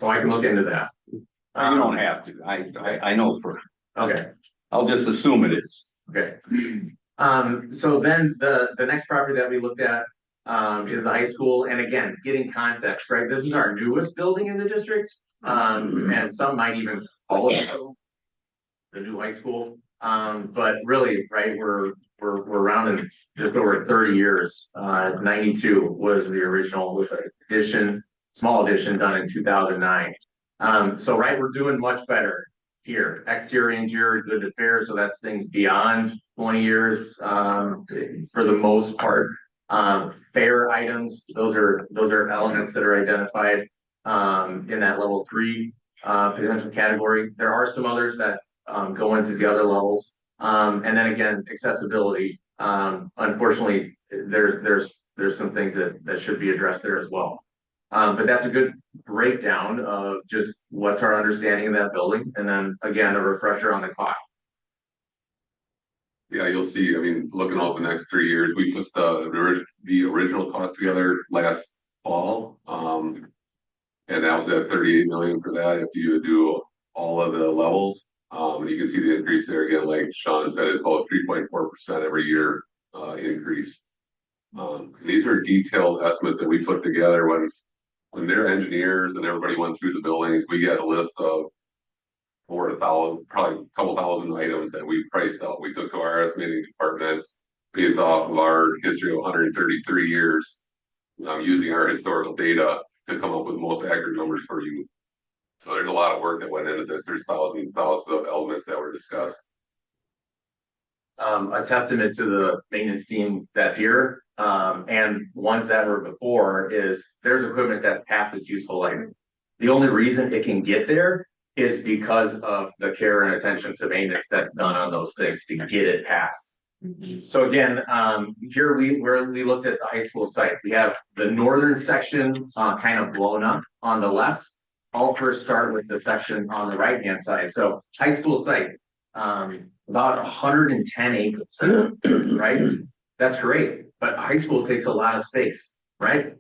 So I can look into that. You don't have to. I know for, Okay. I'll just assume it is. Okay. So then the next property that we looked at is the high school, and again, getting context, right? This is our newest building in the district. And some might even call it the new high school. But really, right, we're rounding just over 30 years. 92 was the original addition, small addition done in 2009. So right, we're doing much better here. Exterior, interior, good to fair. So that's things beyond 20 years, for the most part. Fair items, those are elements that are identified, in that level 3, potential category. There are some others that, go into the other levels. And then again, accessibility. Unfortunately, there's some things that should be addressed there as well. But that's a good breakdown of just what's our understanding of that building, and then again, a refresher on the cost. Yeah, you'll see, I mean, looking over the next 3 years, we put the original cost together last fall. And that was at 38 million for that, if you do all of the levels. And you can see the increase there again, like Sean said, it's about 3.4% every year, increase. These are detailed estimates that we put together when their engineers and everybody went through the buildings. We got a list of over 1,000, probably a couple thousand items that we priced out. We took to our estimating department based off of our history of 133 years, using our historical data to come up with the most accurate numbers for you. So there's a lot of work that went into this. There's thousands of elements that were discussed. A testament to the maintenance team that's here, and ones that were before, is there's equipment that's past its useful life. The only reason it can get there is because of the care and attention to maintenance that's done on those things to get it past. So again, here we looked at the high school site. We have the northern section kind of blown up on the left. I'll first start with the section on the right hand side. So high school site, about 110 acres, right? That's great, but high school takes a lot of space, right?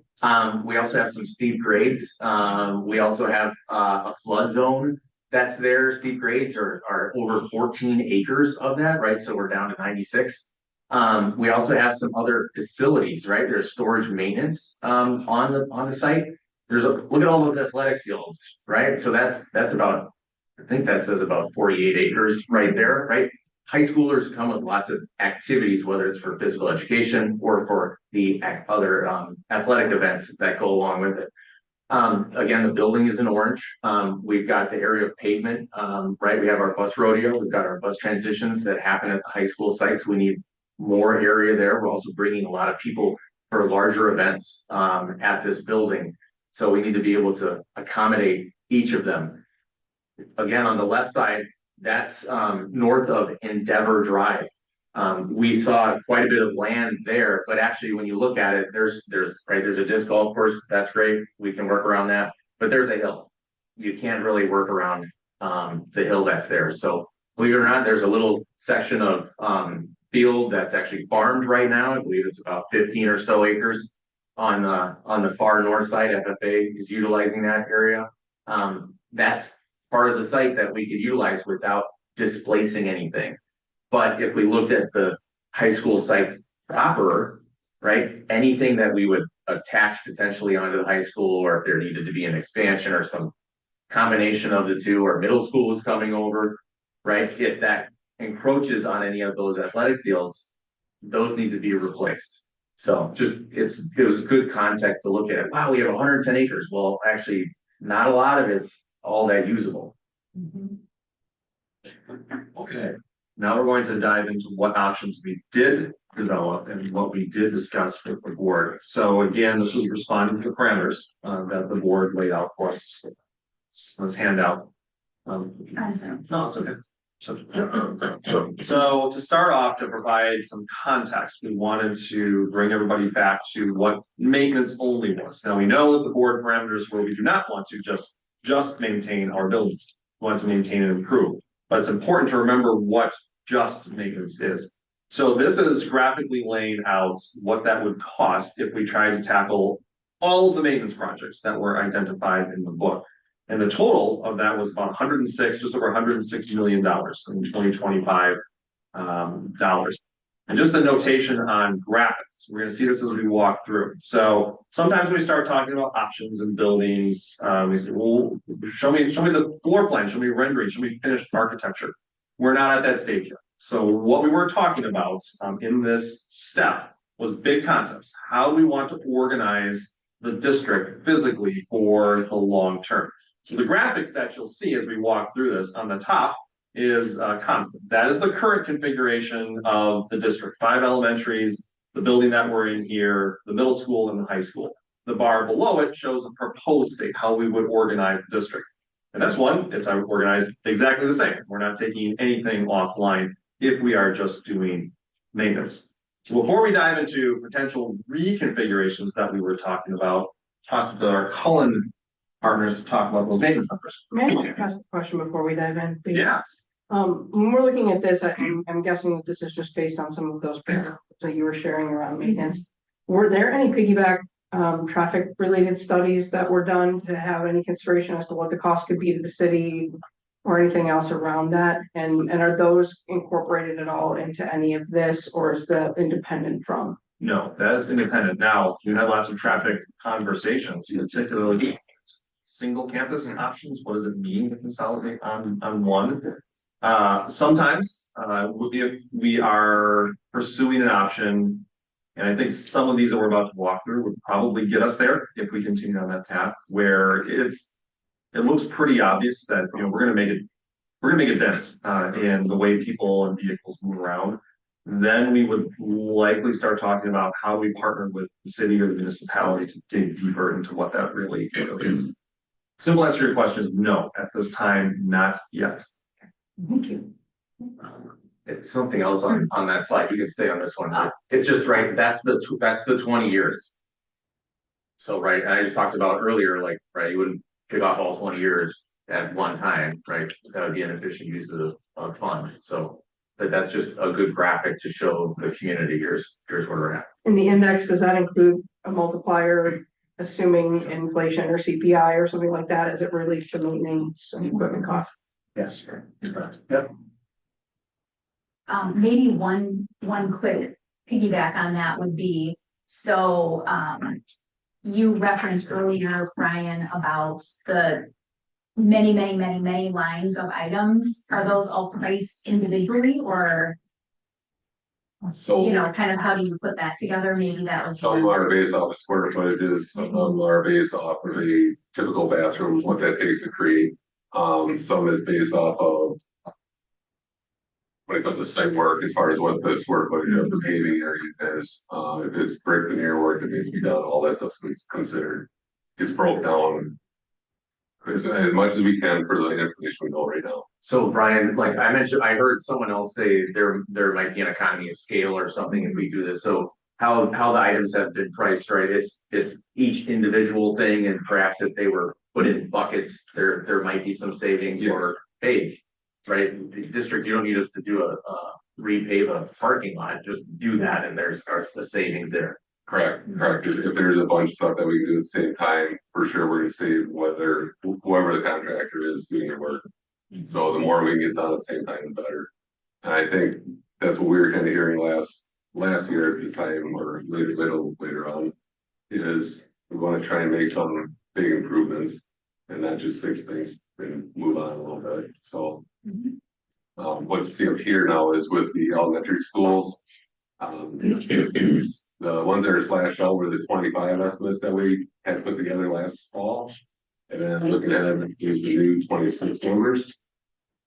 We also have some steep grades. We also have a flood zone that's there. Steep grades are over 14 acres of that, right? So we're down to 96. We also have some other facilities, right? There's storage maintenance on the site. Look at all those athletic fields, right? So that's about, I think that says about 48 acres right there, right? High schoolers come with lots of activities, whether it's for physical education or for the other athletic events that go along with it. Again, the building is in orange. We've got the area of pavement, right? We have our bus rodeo. We've got our bus transitions that happen at the high school sites. We need more area there. We're also bringing a lot of people for larger events at this building. So we need to be able to accommodate each of them. Again, on the left side, that's north of Endeavor Drive. We saw quite a bit of land there, but actually when you look at it, there's a disc golf course. That's great. We can work around that, but there's a hill. You can't really work around the hill that's there. So believe it or not, there's a little section of field that's actually farmed right now. I believe it's about 15 or so acres on the far north side. FFA is utilizing that area. That's part of the site that we could utilize without displacing anything. But if we looked at the high school site proper, right, anything that we would attach potentially onto the high school, or if there needed to be an expansion or some combination of the two, or middle school was coming over, right, if that encroaches on any of those athletic fields, those need to be replaced. So it was good context to look at it. Wow, we have 110 acres. Well, actually, not a lot of it's all that usable. Okay, now we're going to dive into what options we did develop and what we did discuss with the board. So again, this is responding to the parameters that the board laid out for us. Let's hand out. No, it's okay. So to start off, to provide some context, we wanted to bring everybody back to what maintenance only was. Now we know that the board parameters where we do not want to just maintain our buildings, we want to maintain and improve. But it's important to remember what just maintenance is. So this is graphically laying out what that would cost if we tried to tackle all of the maintenance projects that were identified in the book. And the total of that was about just over $106 million in 2025 dollars. And just the notation on graphics, we're going to see this as we walk through. So sometimes when we start talking about options and buildings, we say, well, show me the floor plan, show me rendering, show me finished architecture. We're not at that stage yet. So what we were talking about in this step was big concepts. How do we want to organize the district physically for the long term? So the graphics that you'll see as we walk through this on the top is constant. That is the current configuration of the district. 5 elementaries, the building that we're in here, the middle school and the high school. The bar below it shows a proposed state, how we would organize the district. And this one, it's organized exactly the same. We're not taking anything offline if we are just doing maintenance. So before we dive into potential reconfigurations that we were talking about, toss it to our Cullen partners to talk about those maintenance numbers. May I ask a question before we dive in? Please? Yeah. When we're looking at this, I'm guessing that this is just based on some of those parameters that you were sharing around maintenance. Were there any piggyback traffic related studies that were done to have any consideration as to what the cost could be to the city or anything else around that? And are those incorporated at all into any of this, or is that independent from? No, that is independent. Now, you had lots of traffic conversations, particularly single campus options. What does it mean to consolidate on one? Sometimes we are pursuing an option, and I think some of these that we're about to walk through would probably get us there if we continue on that path, where it looks pretty obvious that we're gonna make a dent in the way people and vehicles move around. Then we would likely start talking about how we partner with the city or the municipality to dig deeper into what that really is. Simple answer to your question is no, at this time, not yet. Thank you. It's something else on that slide. You can stay on this one. It's just right. That's the 20 years. So, right. And I just talked about earlier, like, right, you wouldn't pick off all 20 years at one time, right? That would be an efficient use of funds. So, but that's just a good graphic to show the community. Here's where we're at. In the index, does that include a multiplier, assuming inflation or CPI or something like that, as it relates to maintenance and equipment costs? Yes. Yep. Maybe one quick piggyback on that would be, so you referenced earlier, Brian, about the many lines of items. Are those all priced individually, or So kind of how do you put that together? Maybe that was some are based off of square footages, some of them are based off of a typical bathroom, what that takes to create. Some is based off of when it comes to site work, as far as what the square footage of the paving area is. If it's brick veneer work that needs to be done, all that stuff's considered. It's broke down as much as we can for the information we know right now. So Brian, like I mentioned, I heard someone else say there might be an economy of scale or something if we do this. So how the items have been priced, right? It's each individual thing, and perhaps if they were put in buckets, there might be some savings. Yes. Or hey, right, the district, you don't need us to do a repave a parking lot, just do that, and there's the savings there. Correct. If there's a bunch of stuff that we can do at the same time, for sure, we're gonna save whoever the contractor is doing the work. So the more we can get done at the same time, the better. And I think that's what we were kind of hearing last year at this time, or later on, is we want to try and make some big improvements and not just fix things and move on a little bit. So what you see up here now is with the elementary schools. The ones that are slashed out were the 25 estimates that we had put together last fall. And then looking at it, is the new 26 numbers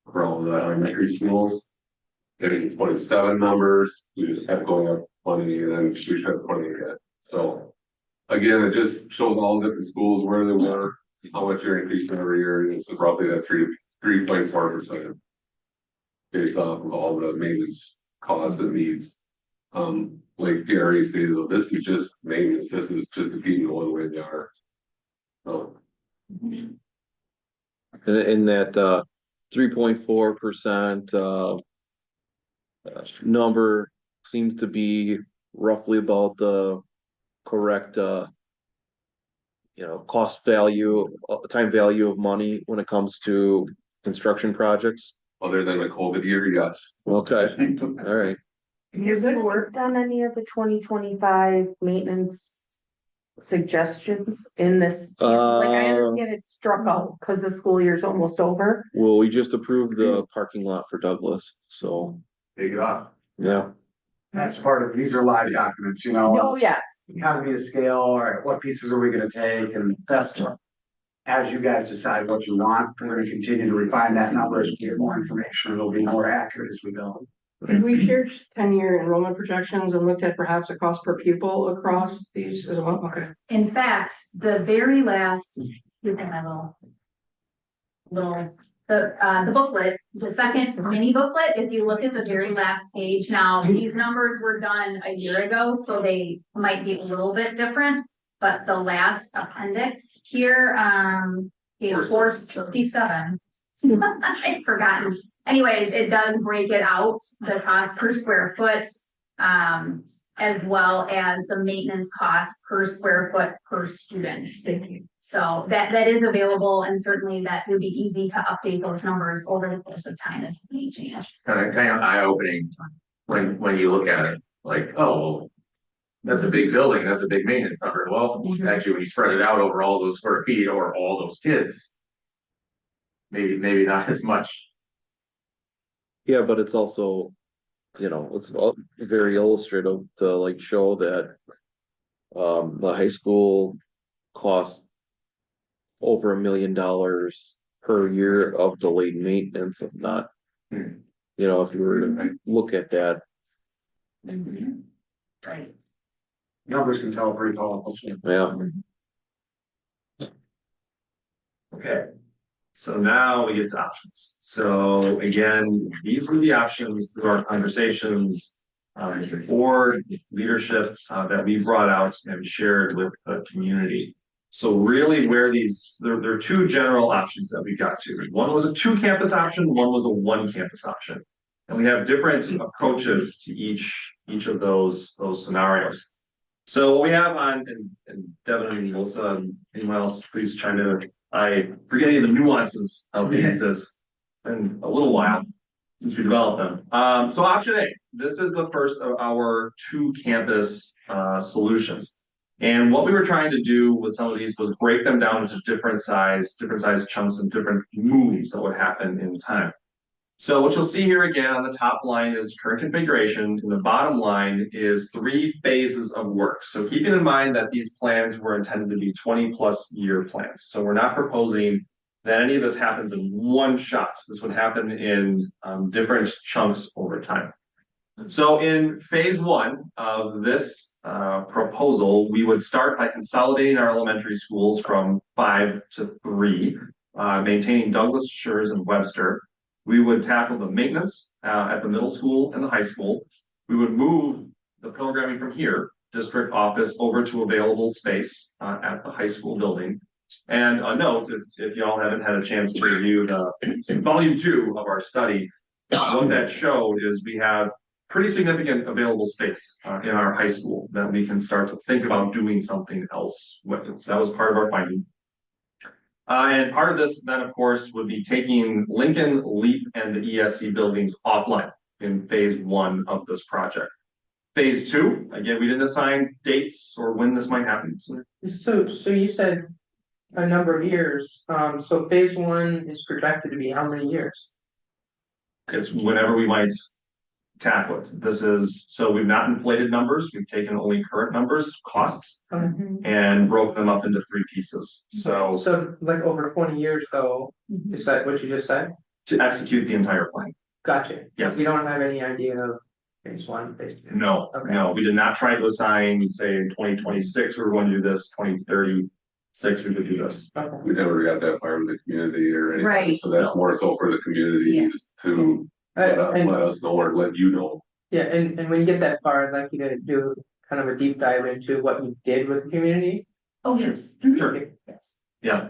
for all the elementary schools. Getting 27 numbers, we just kept going up 20, and then we should have 20 again. So again, it just shows all different schools where they were, how much they're increasing every year. It's roughly that 3.4% based off of all the maintenance costs and needs. Like Gary stated, this is just maintenance. This is just to keep going the way they are. So. In that 3.4% number seems to be roughly about the correct cost value, time value of money when it comes to construction projects. Other than the COVID year, yes. Okay, all right. Has it worked on any of the 2025 maintenance suggestions in this? Like, I understand it's struck out because the school year's almost over. Well, we just approved the parking lot for Douglas, so take it off. Yeah. That's part of, these are live documents, you know. Oh, yes. Economy of scale, all right, what pieces are we gonna take, and that's what. As you guys decide what you want, we're gonna continue to refine that number as we get more information, it'll be more accurate as we go. Have we shared 10-year enrollment projections and looked at perhaps a cost per pupil across these as well? Okay. In fact, the very last, look at my the booklet, the second mini booklet, if you look at the very last page, now, these numbers were done a year ago, so they might be a little bit different. But the last appendix here, page 467. I'd forgotten. Anyways, it does break it out, the cost per square foot, as well as the maintenance cost per square foot per student. Thank you. So that is available, and certainly that would be easy to update those numbers over the course of time as they change. Kind of eye-opening when you look at it, like, oh, well, that's a big building, that's a big maintenance number. Well, actually, when you spread it out over all those square feet or all those kids, maybe not as much. Yeah, but it's also, you know, it's very illustrative to like show that the high school costs over $1 million per year of delayed maintenance, if not, you know, if you were to look at that. Right. Numbers can tell a pretty powerful story. Yeah. Okay, so now we get to options. So again, these were the options through our conversations, the board, leadership, that we brought out and shared with the community. So really where there are two general options that we got to. One was a 2-campus option, one was a 1-campus option. And we have different approaches to each of those scenarios. So what we have on, and Devin and Melissa, and anyone else, please chime in. I forget any of the nuances of these. It's been a little while since we developed them. So option A, this is the first of our 2-campus solutions. And what we were trying to do with some of these was break them down into different size chunks and different moves that would happen in time. So what you'll see here again on the top line is current configuration, and the bottom line is 3 phases of work. So keeping in mind that these plans were intended to be 20+ year plans. So we're not proposing that any of this happens in one shot. This would happen in different chunks over time. So in phase 1 of this proposal, we would start by consolidating our elementary schools from 5 to 3, maintaining Douglas, Schurz, and Webster. We would tackle the maintenance at the middle school and the high school. We would move the programming from here, district office, over to available space at the high school building. And a note, if y'all haven't had a chance to review the volume 2 of our study, what that showed is we have pretty significant available space in our high school that we can start to think about doing something else with. So that was part of our finding. And part of this then, of course, would be taking Lincoln, LEAP, and the ESC buildings offline in phase 1 of this project. Phase 2, again, we didn't assign dates or when this might happen. So you said a number of years. So phase 1 is projected to be how many years? It's whenever we might tackle it. This is, so we've not inflated numbers. We've taken only current numbers, costs, and broken them up into 3 pieces. So like over 20 years though, is that what you just said? to execute the entire plan. Gotcha. Yes. We don't have any idea of phase 1, phase 2. No, Okay. no, we did not try to assign, say, in 2026, we were going to do this, 2036, we would do this. Okay. We never got that far with the community or anything, Right. so that's more so for the community Yeah. just to let us know or let you know. Yeah, and when you get that far, I'd like you to do kind of a deep dive into what you did with the community. Oh, yes. Sure. Yes. Yeah.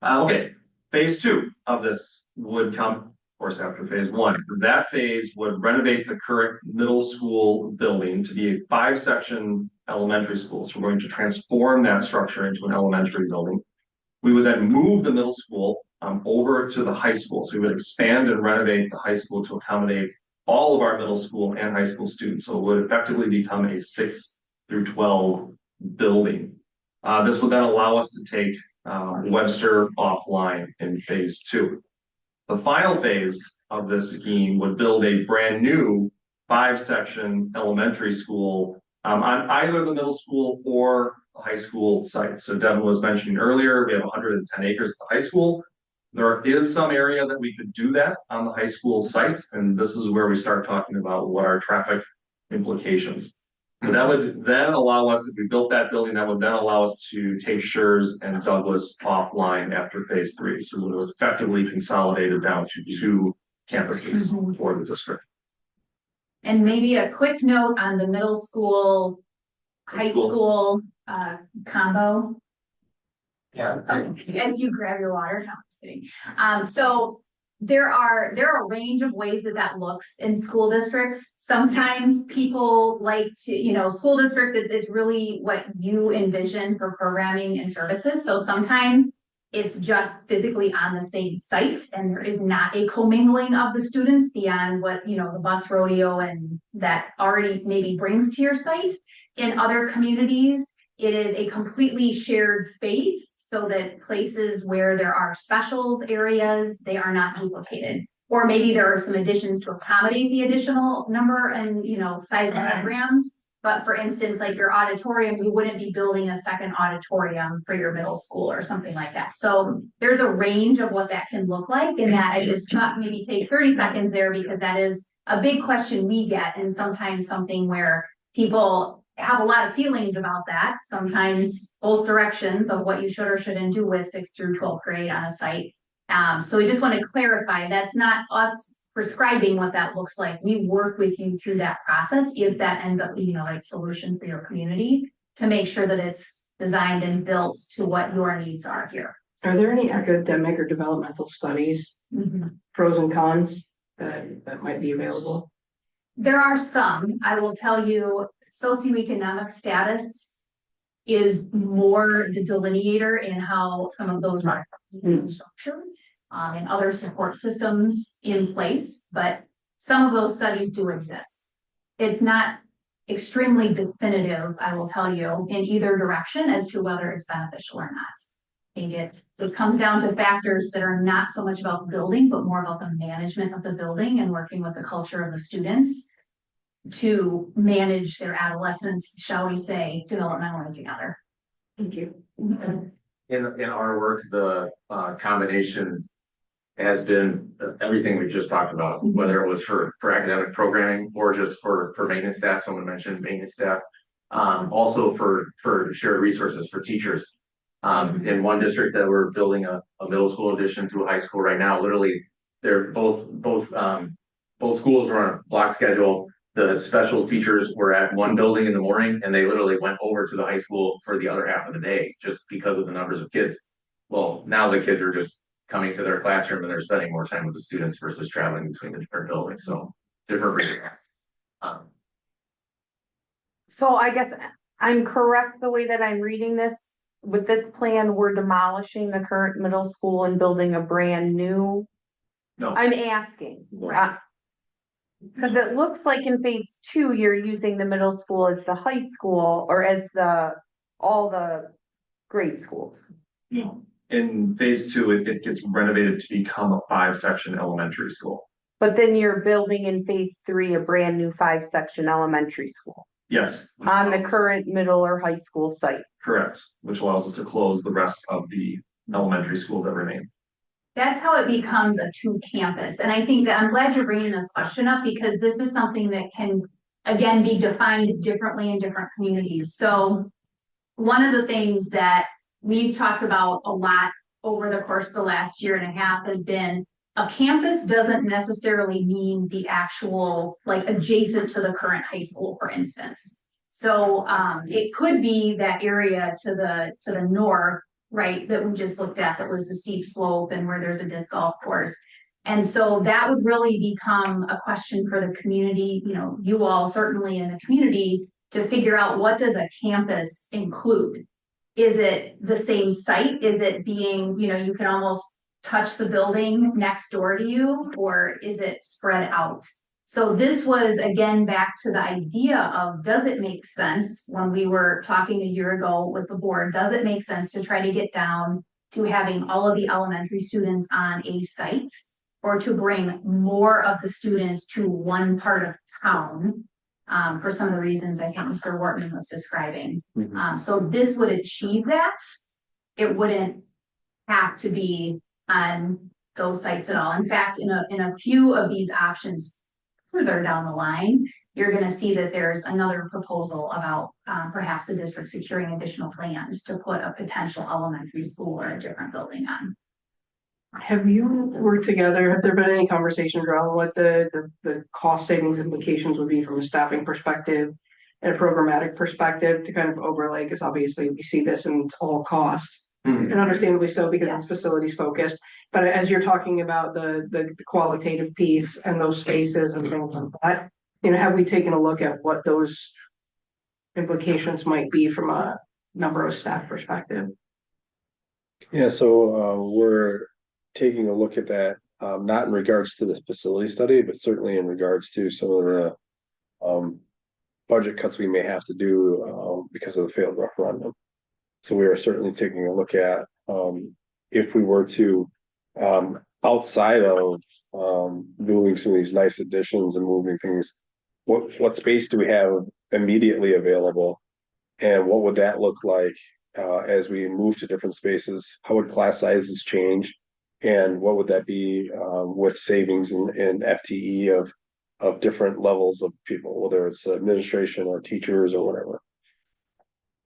Okay, phase 2 of this would come, of course, after phase 1. That phase would renovate the current middle school building to be a 5-section elementary school. So we're going to transform that structure into an elementary building. We would then move the middle school over to the high school. So we would expand and renovate the high school to accommodate all of our middle school and high school students. So it would effectively become a 6 through 12 building. This would then allow us to take Webster offline in phase 2. The final phase of this scheme would build a brand new 5-section elementary school on either the middle school or high school site. So Devin was mentioning earlier, we have 110 acres at the high school. There is some area that we could do that on the high school sites, and this is where we start talking about what are traffic implications. And that would then allow us, if we built that building, that would then allow us to take Schurz and Douglas offline after phase 3. So we would have effectively consolidated down to 2 campuses for the district. And maybe a quick note on the middle school, high school, combo. Yeah. As you grab your water, no, I'm just kidding. So there are a range of ways that looks in school districts. Sometimes people like to, school districts, it's really what you envision for programming and services. So sometimes it's just physically on the same site and there is not a commingling of the students beyond what, the bus rodeo and that already maybe brings to your site. In other communities, it is a completely shared space so that places where there are specials areas, they are not duplicated. Or maybe there are some additions to accommodate the additional number and, size of programs. But for instance, like your auditorium, you wouldn't be building a second auditorium for your middle school or something like that. So there's a range of what that can look like. And that I just thought maybe take 30 seconds there because that is a big question we get and sometimes something where people have a lot of feelings about that. Sometimes both directions of what you should or shouldn't do with 6th through 12th grade on a site. So we just want to clarify that's not us prescribing what that looks like. We work with you through that process if that ends up being the right solution for your community to make sure that it's designed and built to what your needs are here. Are there any academic or developmental studies, pros and cons that might be available? There are some. I will tell you, socioeconomic status is more the delineator in how some of those are structured and other support systems in place, but some of those studies do exist. It's not extremely definitive, I will tell you, in either direction as to whether it's beneficial or not. I think it comes down to factors that are not so much about the building, but more about the management of the building and working with the culture of the students to manage their adolescence, shall we say, developmentally together. Thank you. In our work, the combination has been everything we just talked about, whether it was for academic programming or just for maintenance staff. Someone mentioned maintenance staff, also for shared resources for teachers. In one district that we're building a middle school addition to a high school right now, literally they're both schools are on a block schedule. The special teachers were at one building in the morning and they literally went over to the high school for the other half of the day just because of the numbers of kids. Well, now the kids are just coming to their classroom and they're spending more time with the students versus traveling between the different buildings. So different reasons. So I guess I'm correct the way that I'm reading this. With this plan, we're demolishing the current middle school and building a brand new. No. I'm asking. Because it looks like in phase 2, you're using the middle school as the high school or as all the grade schools. In phase 2, it gets renovated to become a 5-section elementary school. But then you're building in phase 3 a brand new 5-section elementary school. Yes. On the current middle or high school site. Correct, which allows us to close the rest of the elementary school that remain. That's how it becomes a true campus. And I think that I'm glad you're bringing this question up because this is something that can, again, be defined differently in different communities. So one of the things that we've talked about a lot over the course of the last year and a half has been a campus doesn't necessarily mean the actual, like adjacent to the current high school, for instance. So it could be that area to the north, right, that we just looked at, that was the steep slope and where there's a disc golf course. And so that would really become a question for the community, you all certainly in the community to figure out what does a campus include? Is it the same site? Is it being, you can almost touch the building next door to you, or is it spread out? So this was, again, back to the idea of, does it make sense when we were talking a year ago with the board, does it make sense to try to get down to having all of the elementary students on a site or to bring more of the students to one part of town. For some of the reasons I think Mr. Wortman was describing. So this would achieve that. It wouldn't have to be on those sites at all. In fact, in a few of these options further down the line, you're gonna see that there's another proposal about perhaps the district securing additional plans to put a potential elementary school or a different building on. Have you worked together? Have there been any conversations around what the cost savings implications would be from a staffing perspective and a programmatic perspective to kind of overlay? Because obviously we see this and it's all costs. And understandably so, because it's facilities focused. But as you're talking about the qualitative piece and those spaces and things like that, you know, have we taken a look at what those implications might be from a number of staff perspective? Yeah, so we're taking a look at that, not in regards to the facility study, but certainly in regards to some of the budget cuts we may have to do because of the failed referendum. So we are certainly taking a look at if we were to outside of doing some of these nice additions and moving things, what space do we have immediately available, and what would that look like as we move to different spaces? How would class sizes change? And what would that be with savings in FTE of different levels of people, whether it's administration or teachers or whatever.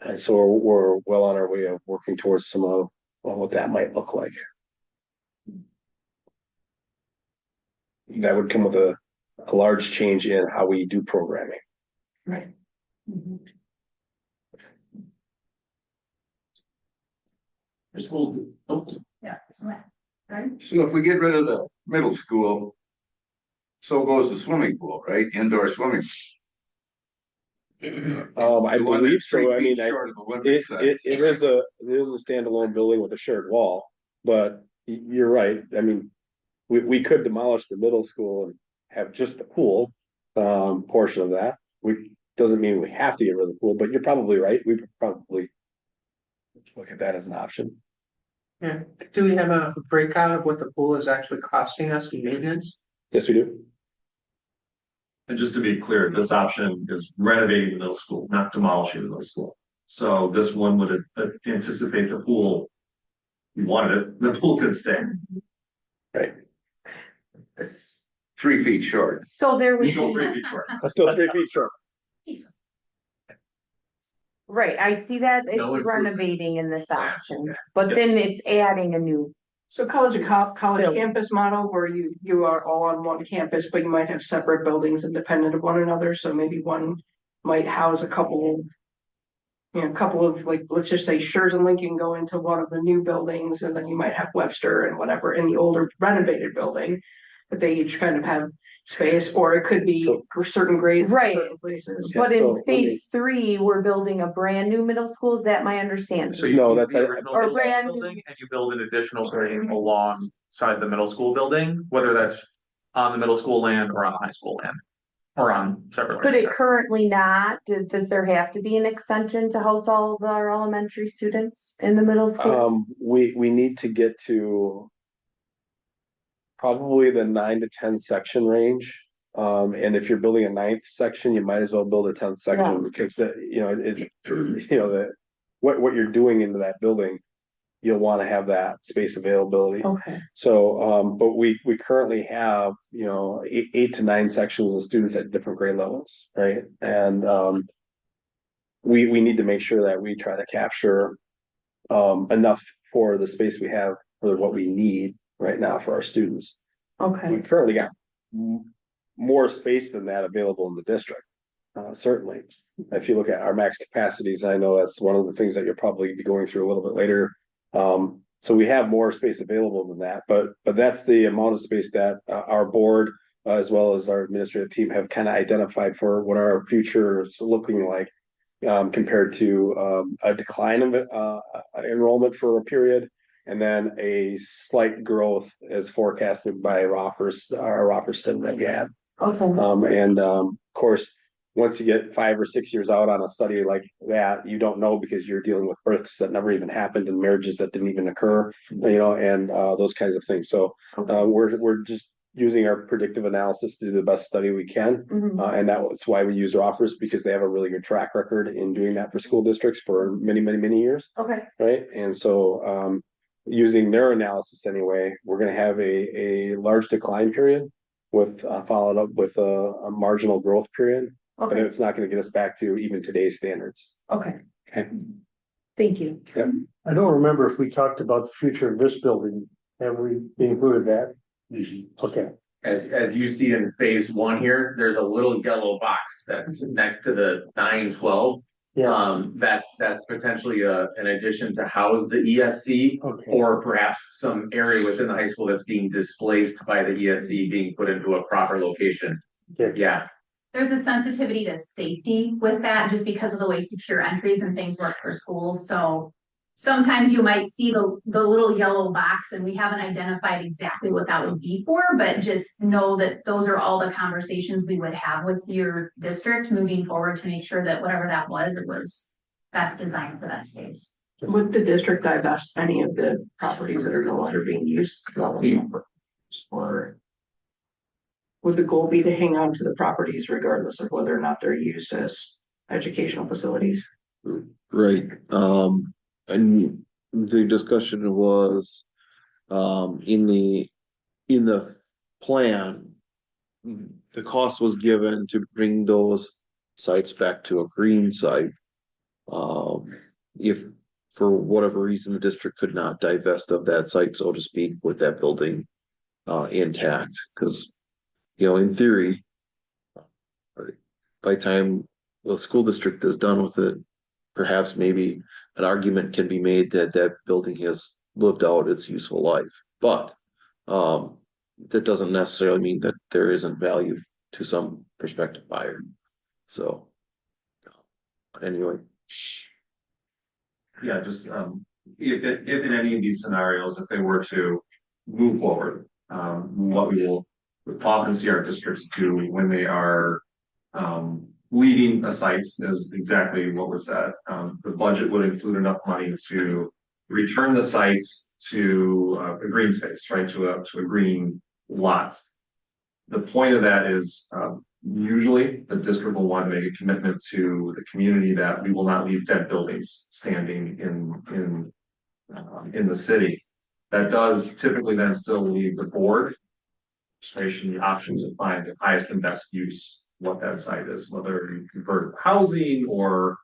And so we're well on our way of working towards some of what that might look like. That would come with a large change in how we do programming. Right. Yeah. So if we get rid of the middle school, so goes the swimming pool, right? Indoor swimming. I The one believe that's 3 so. I feet mean, short of the Olympic size. it is a standalone building with a shared wall, but you're right. I mean, we could demolish the middle school and have just the pool portion of that. Doesn't mean we have to get rid of the pool, but you're probably right. We would probably look at that as an option. Yeah, do we have a breakout of what the pool is actually costing us in maintenance? Yes, we do. And just to be clear, this option is renovating the middle school, not demolishing the middle school. So this one would anticipate the pool. We wanted it, the pool could stay. Right. 3 feet short. So there would Still be, 3 feet short. Still 3 feet short. right, I see that it's No improvement. renovating in this option, but then it's adding a new. So college Building. campus model where you are all on one campus, but you might have separate buildings independent of one another. So maybe one might house a couple of like, let's just say Schurz and Lincoln go into one of the new buildings, and then you might have Webster and whatever in the older renovated building. But they each kind of have space, or it could be So- for certain grades, in Right. certain places. Yeah, But so in let me- phase 3, we're building a brand new middle school, is that my understanding? So you No, keep that's the a- original Or middle school brand new- building and you build an additional building alongside the middle school building, whether that's on the middle school land or on the high school land. Or on separate. Could land. it currently not? Does there have to be an extension to house all of our elementary students in the middle school? We need to get to probably the 9 to 10 section range. And if you're building a 9th section, you might as well build a 10th section Yeah. because what you're doing into that building, you'll want to have that space availability. Okay, So, but we currently have, 8 to 9 sections of students at different grade levels, right? And we need to make sure that we try to capture enough for the space we have for what we need right now for our students. We okay, currently got more space than that available in the district. Certainly, if you look at our max capacities, I know that's one of the things that you'll probably be going through a little bit later. So we have more space available than that, but that's the amount of space that our board, as well as our administrative team, have kind of identified for what our future is looking like, compared to a decline of enrollment for a period, and then a slight growth as forecasted by Rofferston that we had. okay. And of course, once you get 5 or 6 years out on a study like that, you don't know because you're dealing with births that never even happened and marriages that didn't even occur, and those kinds of things. So we're just using our predictive analysis to do the best study we can. And that's why we use offers, because they have a really good track record in doing that for school districts for many, many, many years. Okay. Right. And so using their analysis anyway, we're going to have a large decline period with followed up with a marginal growth period. But Okay. it's not going to get us back to even today's standards. Okay. Okay. Thank you. I don't remember if we talked about the future of this building. Have we included that? Okay. As you see in phase one here, there's a little yellow box that's next to the 912. Yeah, That's potentially an addition to house the ESC, okay. or perhaps some area within the high school that's being displaced by the ESC being put into a proper location. Okay. Yeah, There's a sensitivity to safety with that, just because of the way secure entries and things work for schools, so. Sometimes you might see the little yellow box, and we haven't identified exactly what that would be for, but just know that those are all the conversations we would have with your district moving forward to make sure that whatever that was, it was best designed for that space. Would the district divest any of the properties that are no longer being used? Or would the goal be to hang on to the properties regardless of whether or not they're used as educational facilities? Right, and the discussion was, in the plan, the cost was given to bring those sites back to a green site. If for whatever reason the district could not divest of that site, so to speak, with that building intact, because in theory, by the time the school district is done with it, perhaps maybe an argument can be made that that building has lived out its useful life, but that doesn't necessarily mean that there isn't value to some prospective buyer. So anyway. Yeah, just, if in any of these scenarios, if they were to move forward, what we will often see our districts do when they are, leaving a site is exactly what was said. The budget would include enough money to return the sites to a green space, right? To a green lot. The point of that is, usually the district will want to make a commitment to the community that we will not leave dead buildings standing in the city. That does typically then still leave the board the option to find the highest and best use what that site is, whether you convert housing or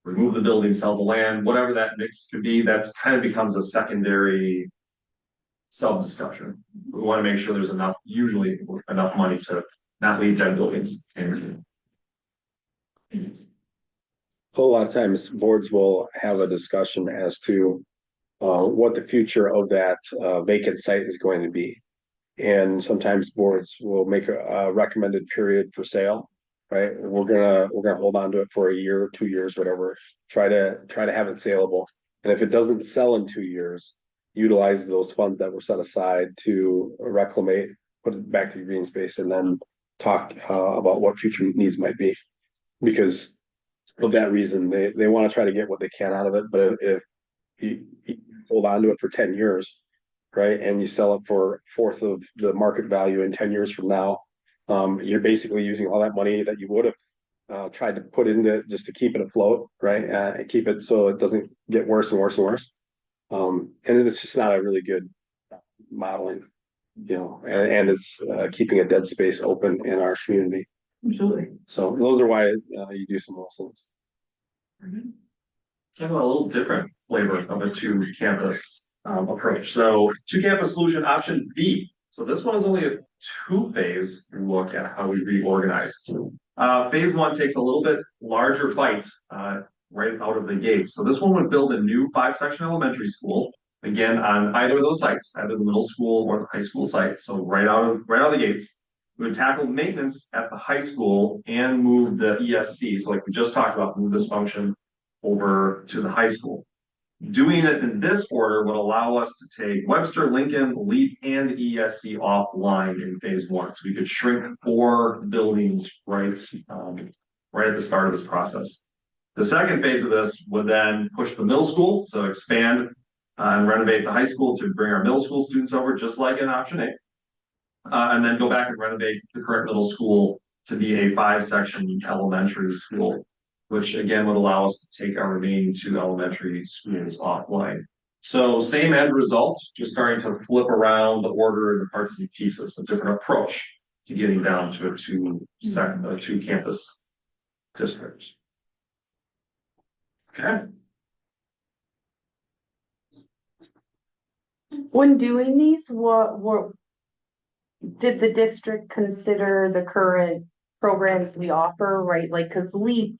remove the building, sell the land, whatever that mix could be. That's kind of becomes a secondary sub discussion. We want to make sure there's usually enough money to not leave dead buildings. A lot of times boards will have a discussion as to what the future of that vacant site is going to be. And sometimes boards will make a recommended period for sale, right? We're gonna hold on to it for a year, 2 years, whatever. Try to have it saleable. And if it doesn't sell in 2 years, utilize those funds that were set aside to reclimate, put it back to the green space, and then talk about what future needs might be. Because of that reason, they want to try to get what they can out of it. But if you hold on to it for 10 years, right, and you sell it for a fourth of the market value in 10 years from now, you're basically using all that money that you would have tried to put into just to keep it afloat, right, and keep it so it doesn't get worse and worse and worse. And it's just not a really good modeling, and it's keeping a dead space open in our community. Absolutely. So those are why you do some of those things. Kind of a little different flavor of a two-campus approach. So two-campus solution option B. So this one is only a two-phase look at how we reorganize. Phase one takes a little bit larger bite right out of the gates. So this one would build a new 5-section elementary school, again, on either of those sites, either the middle school or the high school site. So right out of the gates. We would tackle maintenance at the high school and move the ESC. So like we just talked about, move this function over to the high school. Doing it in this order would allow us to take Webster, Lincoln, LEAP, and ESC offline in phase one. So we could shrink 4 buildings right right at the start of this process. The second phase of this would then push the middle school, so expand and renovate the high school to bring our middle school students over, just like in option A. And then go back and renovate the current middle school to be a 5-section elementary school, which again would allow us to take our remaining 2 elementary schools offline. So same end result, just starting to flip around the order and the parts and pieces, a different approach to getting down to a 2 campus district. Okay. When doing these, what did the district consider the current programs we offer, right? Like, cause LEAP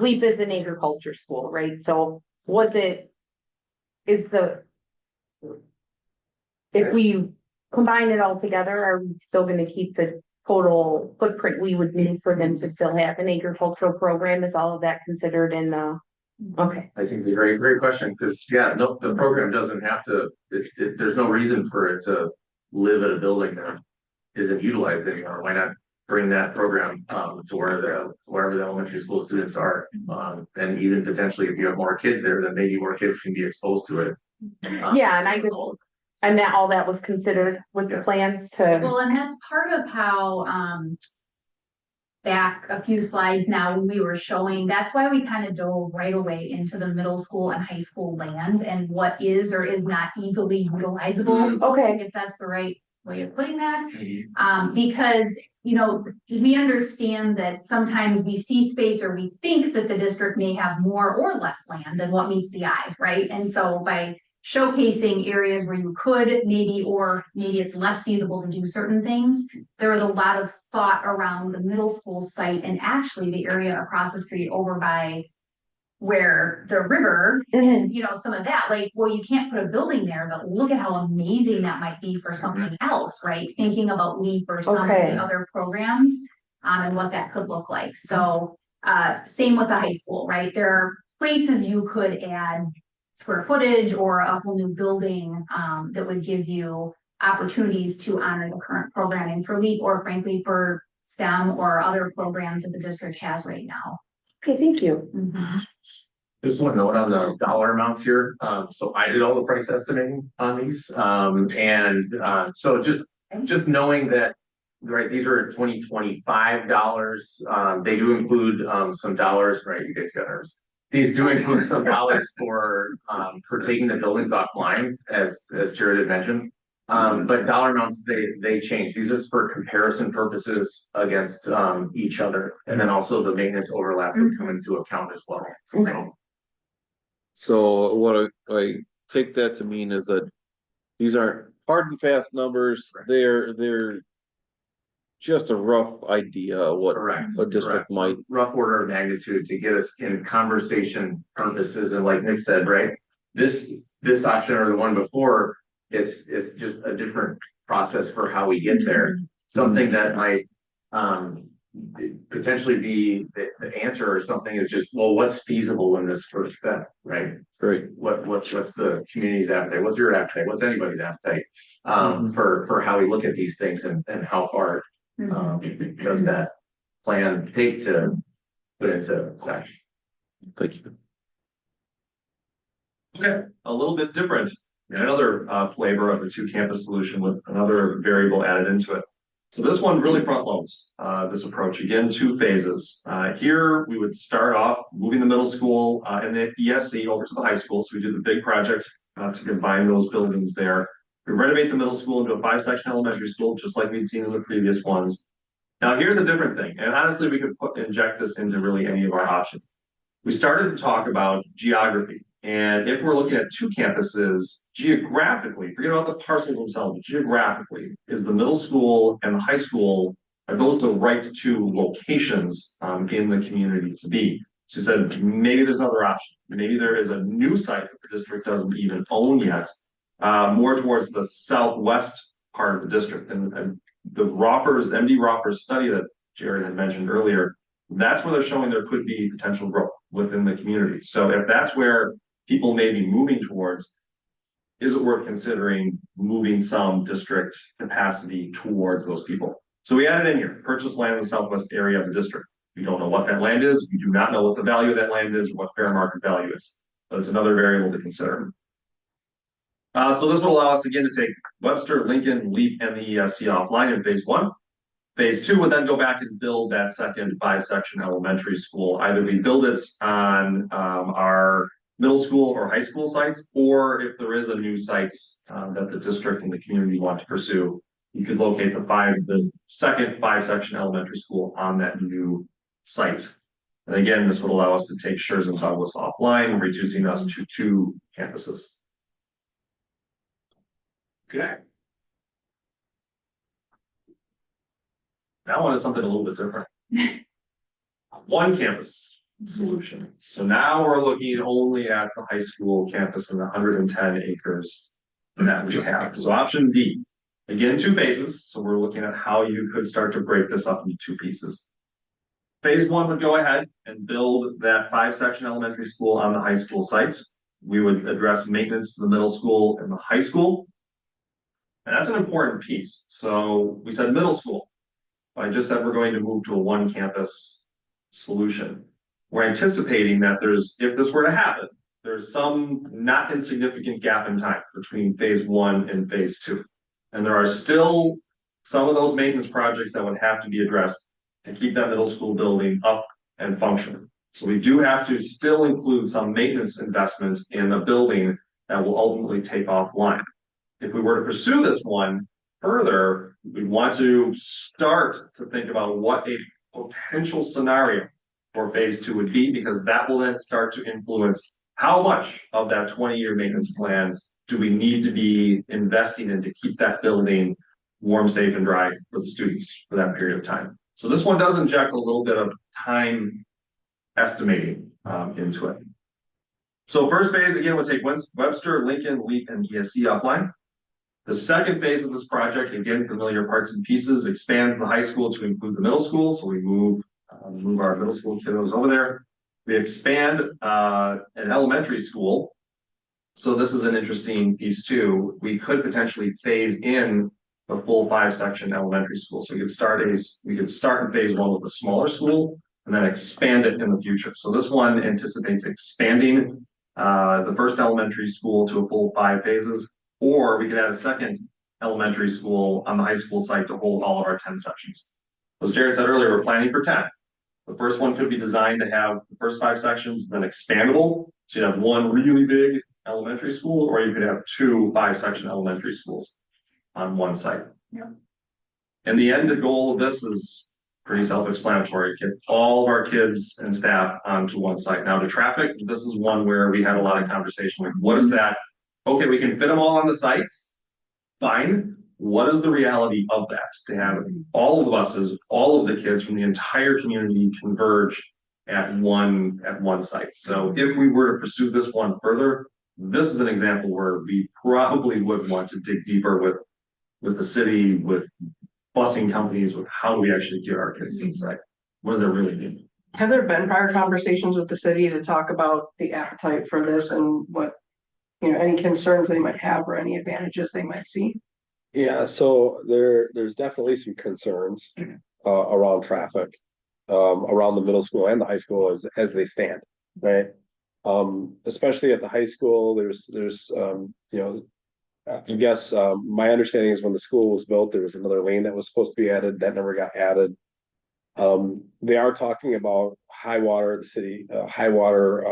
is an agriculture school, right? So if we combine it all together, are we still gonna keep the total footprint we would need for them to still have an agricultural program? Is all of that considered in the, okay. I think it's a great question, because no, the program doesn't have to, there's no reason for it to live at a building that isn't utilized anymore. Why not bring that program to wherever the elementary school students are? And even potentially if you have more kids there, then maybe more kids can be exposed to it. Yeah, and that all that was considered with the plans to. Well, and that's part of how, back a few slides now, when we were showing, that's why we kind of dove right away into the middle school and high school land and what is or is not easily utilizable. Okay. If that's the right way of putting that. Because, you know, we understand that sometimes we see space or we think that the district may have more or less land than what meets the eye, right? And so by showcasing areas where you could maybe, or maybe it's less feasible to do certain things, there was a lot of thought around the middle school site and actually the area across the street over by where the river and, you know, some of that, like, well, you can't put a building there, but look at how amazing that might be for something else, right? Thinking about LEAP or some of the other programs, and what that could look like. So, same with the high school, right? There are places you could add square footage or a whole new building, that would give you opportunities to honor the current programming for LEAP or frankly for STEM or other programs that the district has right now. Okay, thank you. Just one note on the dollar amounts here. So I did all the price estimating on these. So just knowing that, right, these are 2025 dollars. They do include some dollars, right? You guys got ours. These do include some dollars for taking the buildings offline, as Jared had mentioned. But dollar amounts, they change. These are just for comparison purposes against each other. And then also the maintenance overlap would come into account as well. Okay. So what I take that to mean is that these aren't hard and fast numbers. They're just a rough idea of what a district might. Rough order of magnitude to get us in conversation purposes. And like Nick said, right, this option or the one before, it's just a different process for how we get there. Something that might potentially be the answer or something is just, well, what's feasible in this first step, right? Right. What's the community's appetite? What's your appetite? What's anybody's appetite for how we look at these things and how far does that plan take to put into action? Thank you. Okay, a little bit different. Another flavor of the 2 campus solution with another variable added into it. So this one really front loads this approach. Again, 2 phases. Here we would start off moving the middle school and the ESC over to the high school. So we do the big project to combine those buildings there. We renovate the middle school into a 5-section elementary school, just like we'd seen in the previous ones. Now here's a different thing, and honestly, we could inject this into really any of our options. We started to talk about geography. And if we're looking at 2 campuses, geographically, forget about the parcels themselves, geographically, is the middle school and the high school, are those the right 2 locations in the community to be? She said, maybe there's another option. Maybe there is a new site that the district doesn't even own yet, more towards the southwest part of the district. And the MD Roffers study that Jared had mentioned earlier, that's where they're showing there could be potential growth within the community. So if that's where people may be moving towards, is it worth considering moving some district capacity towards those people? So we added in here, purchase land in the southwest area of the district. We don't know what that land is. We do not know what the value of that land is or what fair market value is. But it's another variable to consider. So this would allow us again to take Webster, Lincoln, Leap, and the ESC offline in phase one. Phase two would then go back and build that second 5-section elementary school. Either we build it on our middle school or high school sites, or if there is a new site that the district and the community want to pursue, you could locate the second 5-section elementary school on that new site. And again, this would allow us to take Schurz and Douglas offline, reducing us to 2 campuses. Okay. Now I want something a little bit different. One campus solution. So now we're looking only at the high school campus and the 110 acres that we have. So option D, again, 2 phases. So we're looking at how you could start to break this up into 2 pieces. Phase 1 would go ahead and build that 5-section elementary school on the high school site. We would address maintenance to the middle school and the high school. And that's an important piece. So we said middle school. I just said we're going to move to a 1 campus solution. We're anticipating that if this were to happen, there's some not insignificant gap in time between phase 1 and phase 2. And there are still some of those maintenance projects that would have to be addressed to keep that middle school building up and functioning. So we do have to still include some maintenance investment in a building that will ultimately take offline. If we were to pursue this one further, we want to start to think about what a potential scenario for phase 2 would be, because that will then start to influence how much of that 20-year maintenance plan do we need to be investing in to keep that building warm, safe, and dry for the students for that period of time. So this one does inject a little bit of time estimating into it. So first phase, again, would take Webster, Lincoln, Leap, and ESC offline. The second phase of this project, again, familiar parts and pieces, expands the high school to include the middle school. So we move our middle school kiddos over there. We expand an elementary school. So this is an interesting piece too. We could potentially phase in the full 5-section elementary school. So we could start in phase 1 with a smaller school and then expand it in the future. So this one anticipates expanding the first elementary school to a full 5 phases. Or we could add a second elementary school on the high school site to hold all of our 10 sections. As Jared said earlier, we're planning for 10. The first one could be designed to have the first 5 sections, then expandable. So you'd have 1 really big elementary school, or you could have 2 5-section elementary schools on 1 site. Yeah. And the end goal of this is pretty self-explanatory. Get all of our kids and staff onto 1 site. Now to traffic, this is one where we had a lot of conversation. Like, what is that? Okay, we can fit them all on the sites. Fine. What is the reality of that? To have all of the buses, all of the kids from the entire community converge at one site. So if we were to pursue this one further, this is an example where we probably would want to dig deeper with the city, with busing companies, with how do we actually get our kids to the site? What does that really mean? Have there been prior conversations with the city to talk about the appetite for this and what, any concerns they might have or any advantages they might see? Yeah, so there's definitely some concerns around traffic around the middle school and the high school as they stand, right? Especially at the high school, there's I guess my understanding is when the school was built, there was another lane that was supposed to be added that never got added. They are talking about high water, the city high water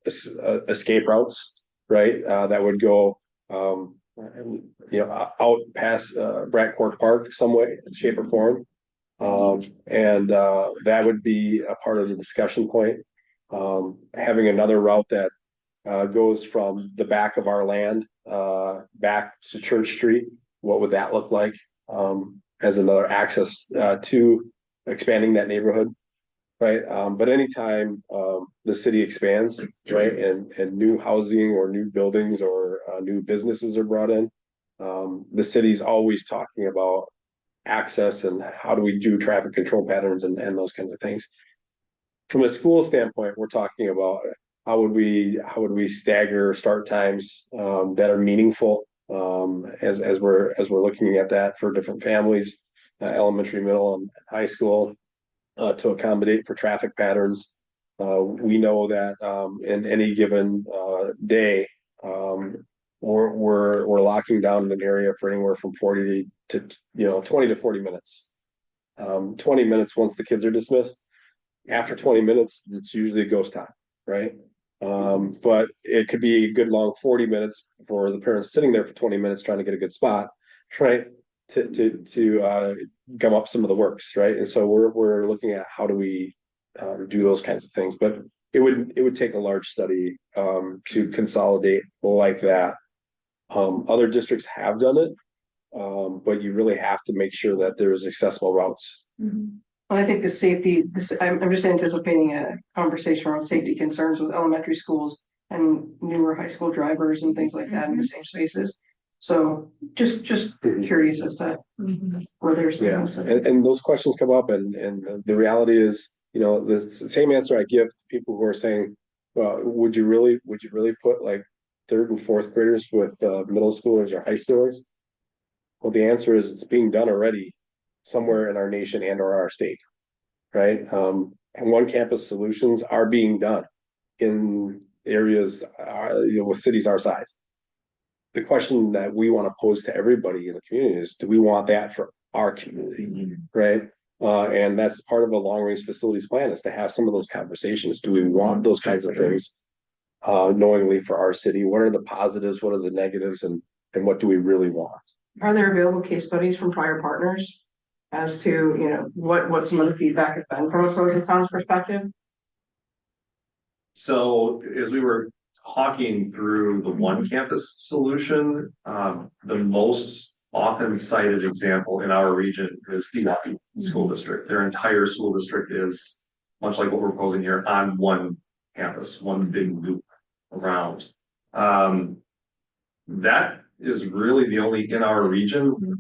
escape routes, right? That would go out past Brant Court Park some way, shape or form. And that would be a part of the discussion point. Having another route that goes from the back of our land back to Church Street, what would that look like as another access to expanding that neighborhood, right? But anytime the city expands, right, and new housing or new buildings or new businesses are brought in, the city's always talking about access and how do we do traffic control patterns and those kinds of things. From a school standpoint, we're talking about how would we stagger start times that are meaningful as we're looking at that for different families, elementary, middle, and high school. to accommodate for traffic patterns. We know that, in any given, day, we're locking down an area for anywhere from 40 to 20 to 40 minutes. 20 minutes once the kids are dismissed. After 20 minutes, it's usually a ghost time, right? But it could be a good long 40 minutes for the parents sitting there for 20 minutes trying to get a good spot, right? To gum up some of the works, right? And so we're looking at how do we do those kinds of things, but it would take a large study to consolidate like that. Other districts have done it, but you really have to make sure that there's accessible routes. And I think the safety, I'm just anticipating a conversation around safety concerns with elementary schools and newer high school drivers and things like that in the same spaces. So just curious as to where there's things. And those questions come up, and the reality is, the same answer I give to people who are saying, well, would you really put like third and fourth graders with middle schoolers or high schoolers? Well, the answer is it's being done already somewhere in our nation and or our state, right? And one campus solutions are being done in areas, with cities our size. The question that we want to pose to everybody in the community is, do we want that for our community, right? And that's part of a long-range facilities plan, is to have some of those conversations. Do we want those kinds of things knowingly for our city? What are the positives? What are the negatives? And what do we really want? Are there available case studies from prior partners as to, what some of the feedback has been from a pros and cons perspective? So as we were talking through the one campus solution, the most often cited example in our region is Pewaukee School District. Their entire school district is, much like what we're proposing here, on one campus, one big loop around. That is really the only in our region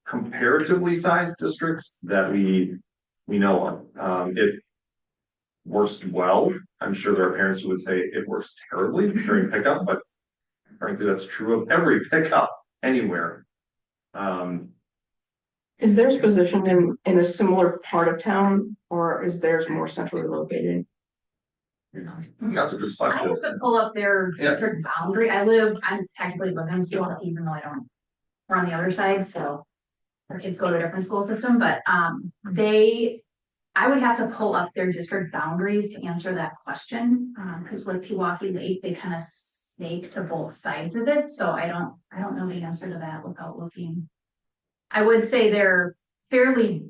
comparatively sized districts that we know of. It works well. I'm sure there are parents who would say it works terribly during pickup, but frankly, that's true of every pickup anywhere. Is theirs positioned in a similar part of town, or is theirs more centrally located? That's a good I question. have to pull up their district boundary. I'm technically living in Pewaukee, even though we're on the other side, so our kids go to a different school system, but I would have to pull up their district boundaries to answer that question. Because with Pewaukee Lake, they kind of snake to both sides of it. So I don't know the answer to that without looking. I would say they're fairly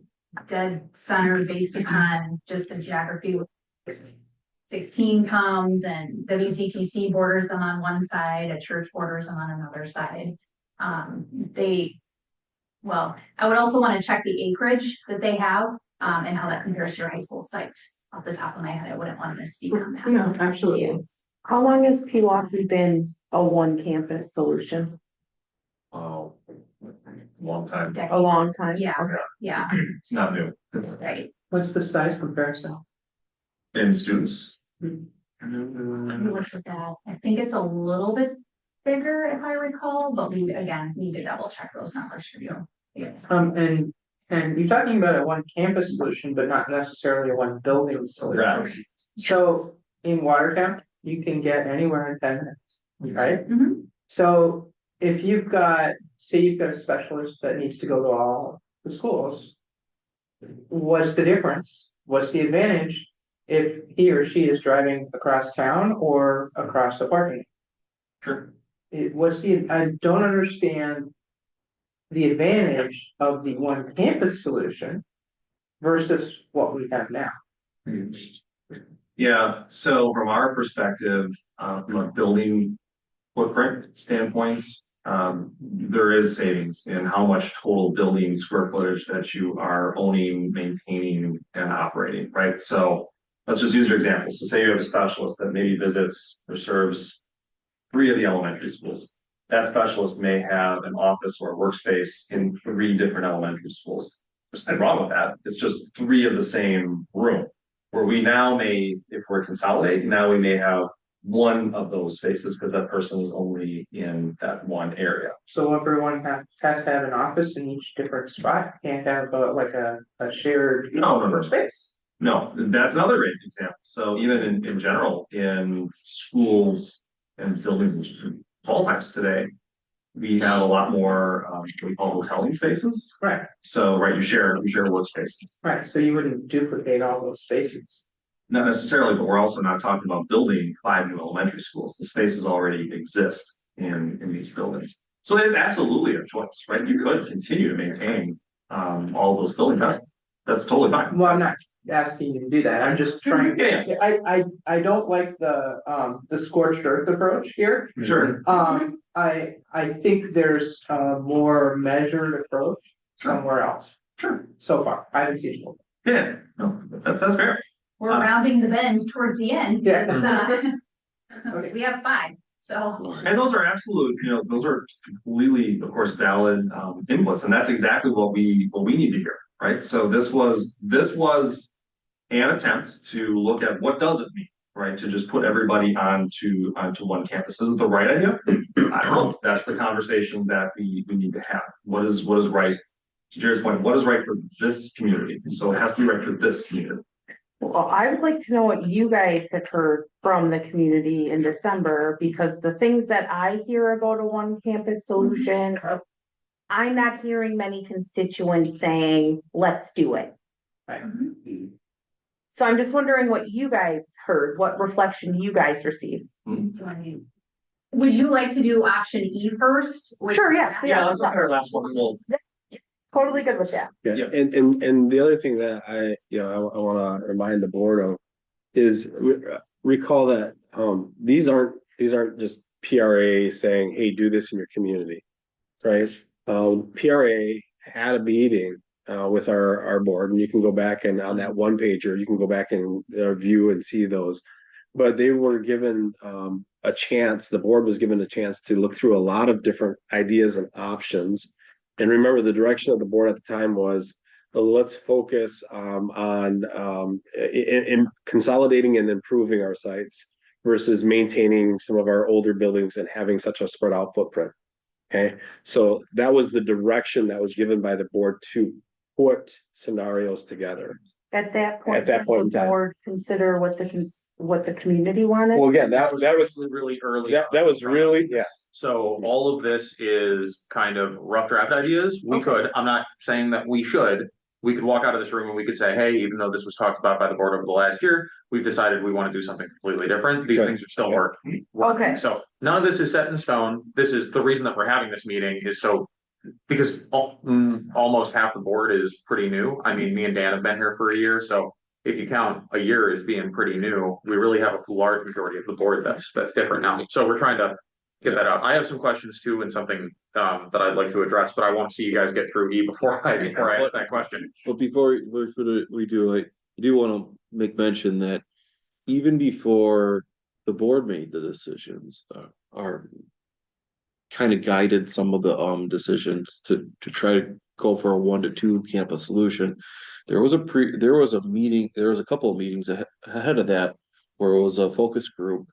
dead center based upon just the geography. 16 comes and WCTC borders them on one side, a church borders them on another side. I would also want to check the acreage that they have. And how that compares to your high school site. Off the top of my head, I wouldn't want to misspeak on that. No, absolutely. How long has Pewaukee been a one campus solution? Oh, long time. A long time? Yeah, yeah, It's not new. right. What's the size comparison? In students. Let me look at that. I think it's a little bit bigger if I recall, but we again need to double check those numbers for you. Yeah. And you're talking about a one campus solution, but not necessarily a one building solution. Right. So in Watertown, you can get anywhere in 10 minutes, right? Mhm. So if you've got a specialist that needs to go to all the schools, what's the difference? What's the advantage if he or she is driving across town or across the parking? Sure. I don't understand the advantage of the one campus solution versus what we have now. Yeah, so from our perspective, from a building footprint standpoints, there is savings in how much total building square footage that you are owning, maintaining, and operating, right? So let's just use your example. So say you have a specialist that maybe visits or serves 3 of the elementary schools. That specialist may have an office or a workspace in 3 different elementary schools. There's nothing wrong with that. It's just 3 of the same room. Where we now may, if we're consolidating, now we may have one of those spaces because that person is only in that one area. So everyone has to have an office in each different spot, can't have like a shared. No. Space. No, that's another great example. So even in general, in schools and buildings and all types today, we have a lot more, what we call hoteling spaces. Right, So, right, you share workspaces. right, so you wouldn't duplicate all those spaces. Not necessarily, but we're also not talking about building 5 new elementary schools. The spaces already exist in these buildings. So it's absolutely a choice, right? You could continue to maintain all those buildings. That's totally fine. Well, I'm not asking you to do that, I'm just trying. Yeah. I don't like the scorched earth approach here. Sure. I think there's a more measured approach somewhere else. Sure. So far, I haven't seen it. Yeah, no, that's fair. We're rounding the bend towards the end. Yeah. Okay, we have 5, so. And those are absolute, those are completely, of course, valid inputs, and that's exactly what we need to hear, right? So this was an attempt to look at what does it mean, right? To just put everybody onto one campus. Is it the right idea? I don't know. That's the conversation that we need to have. What is right? To Jared's point, what is right for this community? So it has to be right for this community. Well, I would like to know what you guys have heard from the community in December, because the things that I hear about a one campus solution, I'm not hearing many constituents saying, let's do it. Right. So I'm just wondering what you guys heard, what reflection you guys received. Would you like to do option E first? Sure, yes. Let's look at our last one. Totally good with that. Yeah, and the other thing that I wanna remind the board of is recall that, these aren't just PRA saying, hey, do this in your community, right? PRA had a meeting, with our board, and you can go back and on that one pager, you can go back and view and see those. But they were given, a chance, the board was given a chance to look through a lot of different ideas and options. And remember, the direction of the board at the time was, let's focus on in consolidating and improving our sites versus maintaining some of our older buildings and having such a spread out footprint. Okay, so that was the direction that was given by the board to put scenarios together. At that point. At that point in time. Board consider what the community wanted. Well, again, that was really early. that was really, yeah. So all of this is kind of rough draft ideas. We could, I'm not saying that we could walk out of this room and we could say, hey, even though this was talked about by the board over the last year, we've decided we want to do something completely different. These things are still working. Okay. So none of this is set in stone. This is the reason that we're having this meeting is because almost half the board is pretty new. I mean, me and Dan have been here for a year, so if you count a year as being pretty new, we really have a large majority of the board that's different now. So we're trying to get that out. I have some questions too, and something that I'd like to address, but I want to see you guys get through E before I ask that question. But before we do, I do want to make mention that even before the board made the decisions, our kind of guided some of the decisions to try to go for a 1 to 2 campus solution. There was a couple of meetings ahead of that where it was a focus group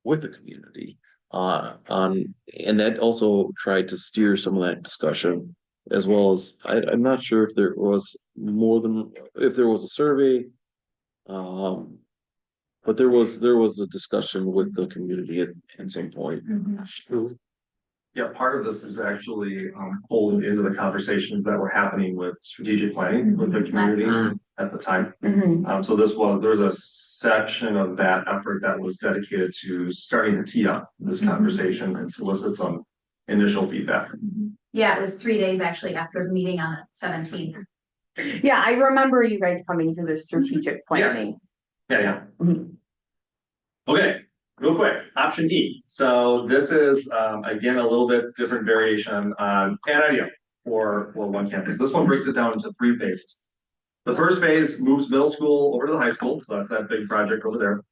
with the community and that also tried to steer some of that discussion, as well as I'm not sure if there was a survey, but there was a discussion with the community at some point. Yeah, part of this is actually pulled into the conversations that were happening with strategic planning with the community at the time. So there's a section of that effort that was dedicated to starting to tee up this conversation and solicit some initial feedback. Yeah, it was 3 days actually after the meeting on the 17th. Yeah, I remember you guys coming to the strategic planning. Yeah. Okay. Real quick, option E. So this is, again, a little bit different variation on an idea for one campus. This one breaks it down into 3 phases. The first phase moves middle school over to the high school. So that's that big project over there.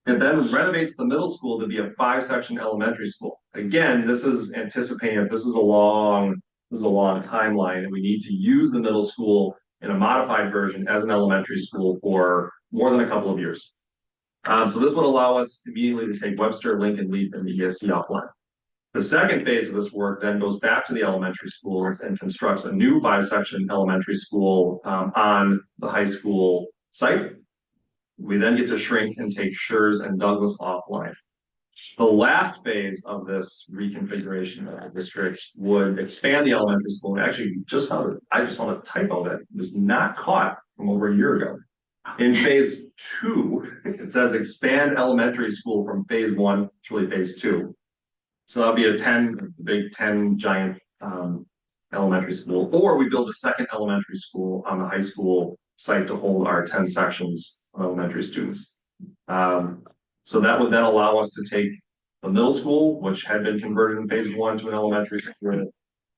And then renovates the middle school to be a 5-section elementary school. Again, this is anticipating that this is a long timeline, and we need to use the middle school in a modified version as an elementary school for more than a couple of years. So this would allow us immediately to take Webster, Lincoln, Leap, and the ESC offline. The second phase of this work then goes back to the elementary schools and constructs a new 5-section elementary school on the high school site. We then get to shrink and take Schurz and Douglas offline. The last phase of this reconfiguration of the district would expand the elementary school. And actually, I just found a typo that was not caught from over a year ago. In phase 2, it says expand elementary school from phase 1, it's really phase 2. So that'll be a big 10 giant elementary school, or we build a second elementary school on the high school site to hold our 10 sections of elementary students. So that would then allow us to take the middle school, which had been converted in phase 1 to an elementary school,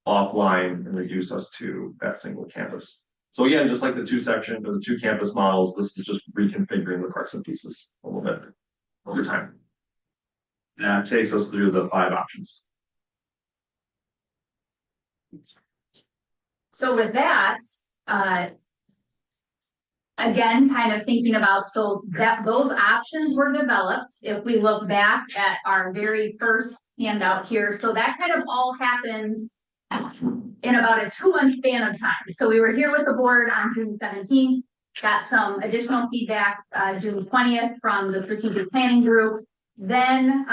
offline and reduce us to that single campus. So again, just like the 2-section or the 2 campus models, this is just reconfiguring the parts and pieces a little bit over time. That takes us through the 5 options. So with that, again, kind of thinking about, so that those options were developed, if we look back at our very first handout here, so that kind of all happened in about a 2-month span of time. So we were here with the board on June 17th, got some additional feedback June 20th from the strategic planning group, then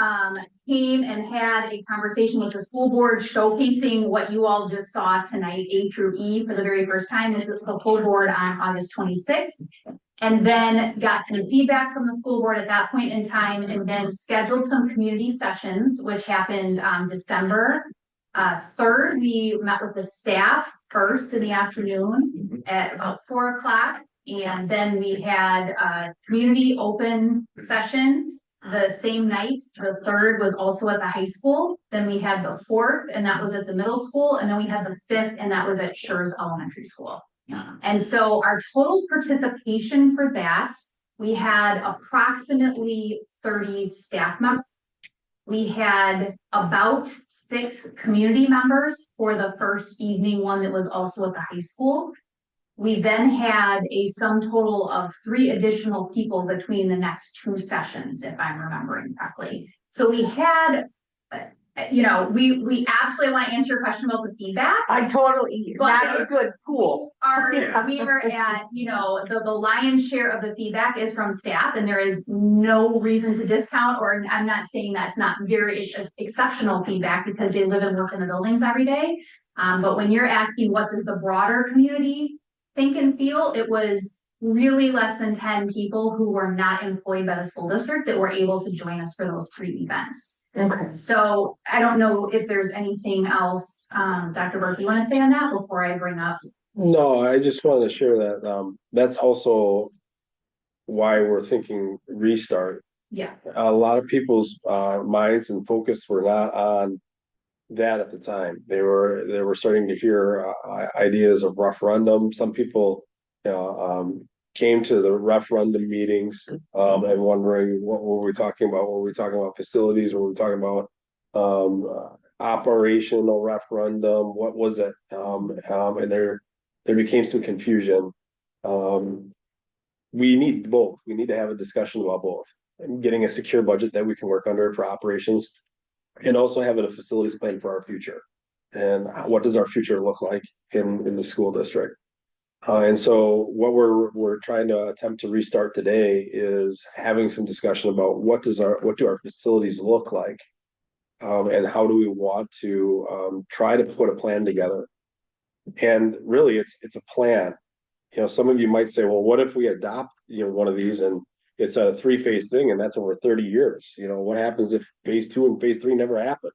came and had a conversation with the school board showcasing what you all just saw tonight, A through E, for the very first time with the full board on August 26th. And then got some feedback from the school board at that point in time, and then scheduled some community sessions, which happened on December 3rd. We met with the staff first in the afternoon at about 4 o'clock. And then we had a community open session the same night. The 3rd was also at the high school. Then we had the 4th, and that was at the middle school. And then we had the 5th, and that was at Schurz Elementary School. And so our total participation for that, we had approximately 30 staff members. We had about 6 community members for the first evening one that was also at the high school. We then had a sum total of 3 additional people between the next 2 sessions, if I'm remembering correctly. So we had, we absolutely want to answer your question about the feedback. I totally, not a good pool. We were at, the lion's share of the feedback is from staff, and there is no reason to discount, or I'm not saying that's not very exceptional feedback because they live and work in the buildings every day. But when you're asking what does the broader community think and feel, it was really less than 10 people who were not employed by the school district that were able to join us for those 3 events. Okay. So I don't know if there's anything else, Dr. Burke, you want to say on that before I bring up? No, I just wanted to share that that's also why we're thinking restart. Yeah. A lot of people's minds and focus were not on that at the time. They were starting to hear ideas of referendum. Some people came to the referendum meetings and wondering what were we talking about? Were we talking about facilities? Were we talking about operational referendum? What was it? And there became some confusion. We need both. We need to have a discussion about both. And getting a secure budget that we can work under for operations, and also having a facilities plan for our future. And what does our future look like in the school district? And so what we're trying to attempt to restart today is having some discussion about what do our facilities look like, and how do we want to try to put a plan together. And really, it's a plan. Some of you might say, well, what if we adopt one of these and it's a 3-phase thing, and that's over 30 years. What happens if phase 2 and phase 3 never happen,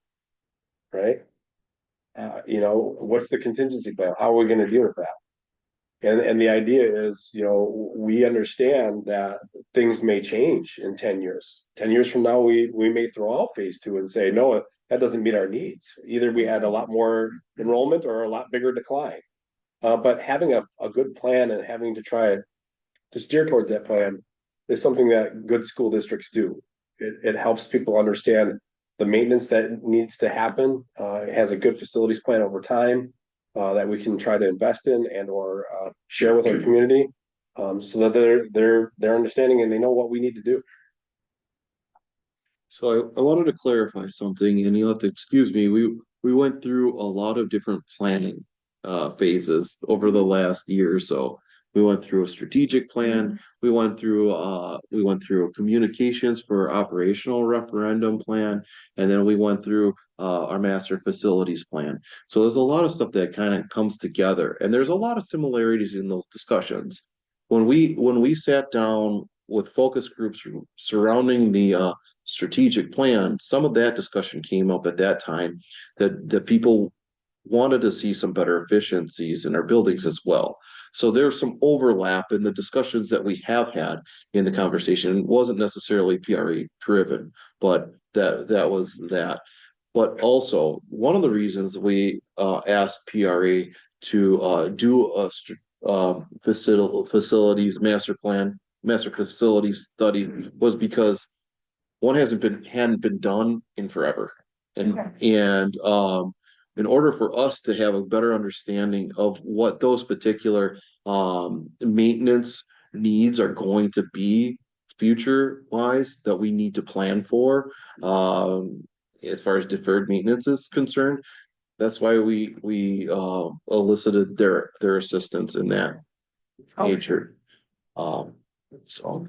right? What's the contingency plan? How are we going to deal with that? And the idea is, we understand that things may change in 10 years. 10 years from now, we may throw out phase 2 and say, no, that doesn't meet our needs. Either we had a lot more enrollment or a lot bigger decline. But having a good plan and having to try to steer towards that plan is something that good school districts do. It helps people understand the maintenance that needs to happen. It has a good facilities plan over time that we can try to invest in and or share with our community, so that they're understanding and they know what we need to do. So I wanted to clarify something, and you'll have to excuse me. We went through a lot of different planning phases over the last year or so. We went through a strategic plan. We went through a communications for operational referendum plan, and then we went through our master facilities plan. So there's a lot of stuff that kind of comes together, and there's a lot of similarities in those discussions. When we sat down with focus groups surrounding the strategic plan, some of that discussion came up at that time that people wanted to see some better efficiencies in our buildings as well. So there's some overlap in the discussions that we have had in the conversation. It wasn't necessarily PRE driven, but that was that. But also, one of the reasons we asked PRE to do a facilities master facilities study was because one hadn't been done in forever. And in order for us to have a better understanding of what those particular maintenance needs are going to be future wise that we need to plan for, as far as deferred maintenance is concerned, that's why we elicited their assistance in that nature. So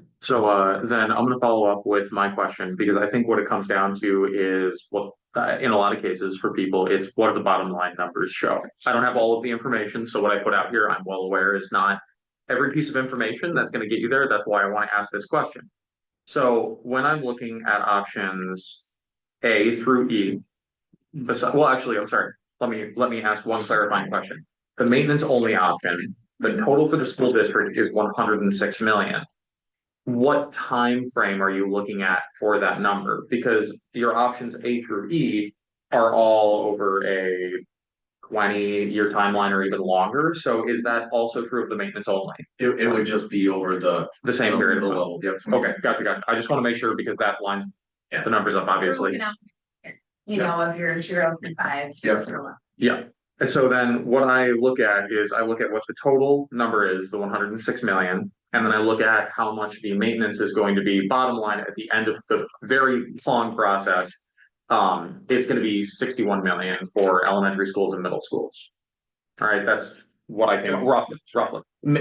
then I'm gonna follow up with my question, because I think what it comes down to is, well, in a lot of cases for people, it's what do the bottom line numbers show? I don't have all of the information, so what I put out here, I'm well aware, is not every piece of information that's gonna get you there. That's why I want to ask this question. So when I'm looking at options A through E, well, actually, I'm sorry. Let me ask one clarifying question. The maintenance only option, the total for the school district is 106 million. What time frame are you looking at for that number? Because your options A through E are all over a 20-year timeline or even longer. So is that also true of the maintenance only? It would just be over the same period the of level. Yep. Okay, gotcha. I just want to make sure, because that lines the numbers up, obviously. You know, of your 0 to 5. Yeah. And so then what I look at is I look at what the total number is, the 106 million, and then I look at how much the maintenance is going to be bottom line at the end of the very long process. It's going to be 61 million for elementary schools and middle schools. All right, that's what I came up roughly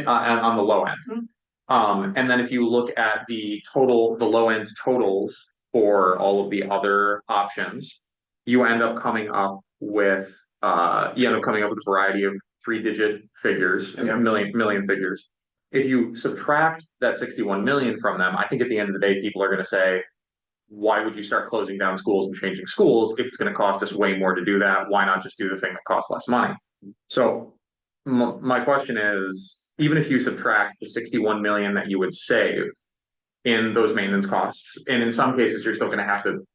on the low end. And then if you look at the low end totals for all of the other options, you end up coming up with a variety of 3-digit figures, million figures. If you subtract that 61 million from them, I think at the end of the day, people are going to say, why would you start closing down schools and changing schools if it's going to cost us way more to do that? Why not just do the thing that costs less money? So my question is, even if you subtract the 61 million that you would save in those maintenance costs, and in some cases, you're still going to have to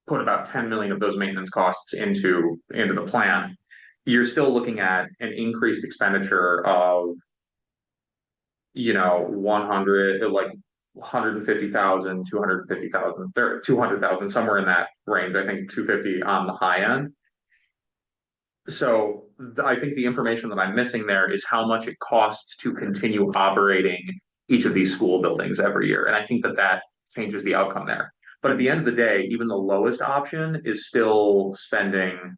put about 10 million of those maintenance costs into the plan, you're still looking at an increased expenditure of, 150,000, 250,000, 200,000, somewhere in that range. I think 250 on the high end. So I think the information that I'm missing there is how much it costs to continue operating each of these school buildings every year. And I think that changes the outcome there. But at the end of the day, even the lowest option is still spending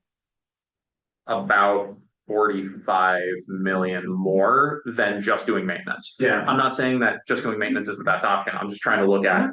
about 45 million more than just doing maintenance. Yeah. I'm not saying that just doing maintenance is the best option. I'm just trying to look at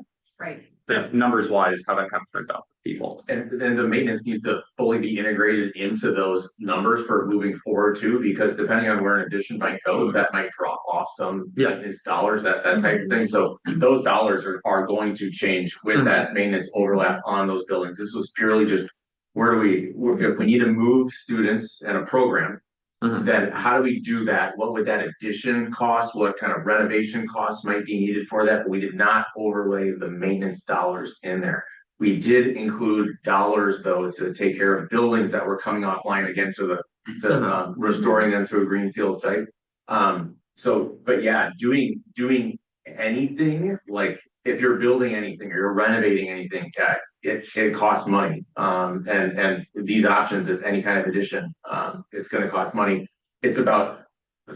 the numbers wise, how that kind of turns out for people. And then the maintenance needs to fully be integrated into those numbers for moving forward too, because depending on where an addition might go, that might drop off some maintenance dollars, that type of thing. So those dollars are going to change with that maintenance overlap on those buildings. This was purely just if we need to move students and a program, then how do we do that? What would that addition cost? What kind of renovation costs might be needed for that? But we did not overlay the maintenance dollars in there. We did include dollars though to take care of buildings that were coming offline again to restoring them to a greenfield site. But yeah, doing anything, like if you're building anything or you're renovating anything, it costs money. And these options, if any kind of addition, it's going to cost money. It's about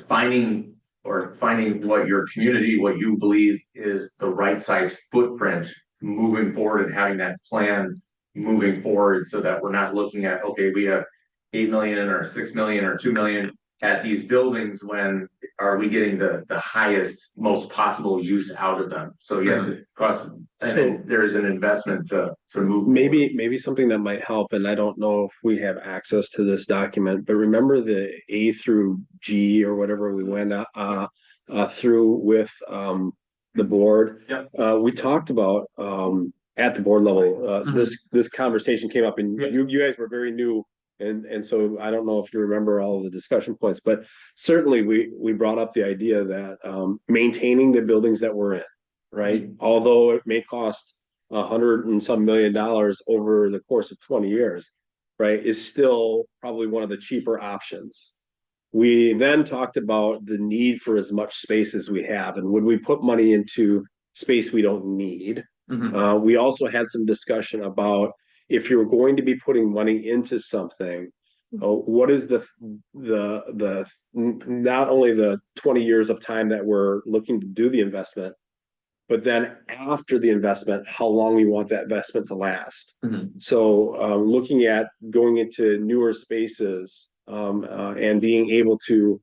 finding what your community, what you believe is the right size footprint moving forward and having that plan moving forward so that we're not looking at, okay, we have 8 million or 6 million or 2 million at these buildings, when are we getting the highest, most possible use out of them? So yes, it costs, and then there is an investment to move. Maybe something that might help, and I don't know if we have access to this document, but remember the A through G or whatever we went through with the board. Yep. We talked about at the board level, this conversation came up, and you guys were very new. And so I don't know if you remember all of the discussion points, but certainly we brought up the idea that maintaining the buildings that we're in, right? Although it may cost $100 and some million over the course of 20 years, right, is still probably one of the cheaper options. We then talked about the need for as much space as we have, and would we put money into space we don't need? We also had some discussion about, if you're going to be putting money into something, what is the not only the 20 years of time that we're looking to do the investment, but then after the investment, how long you want that investment to last. So looking at going into newer spaces and being able to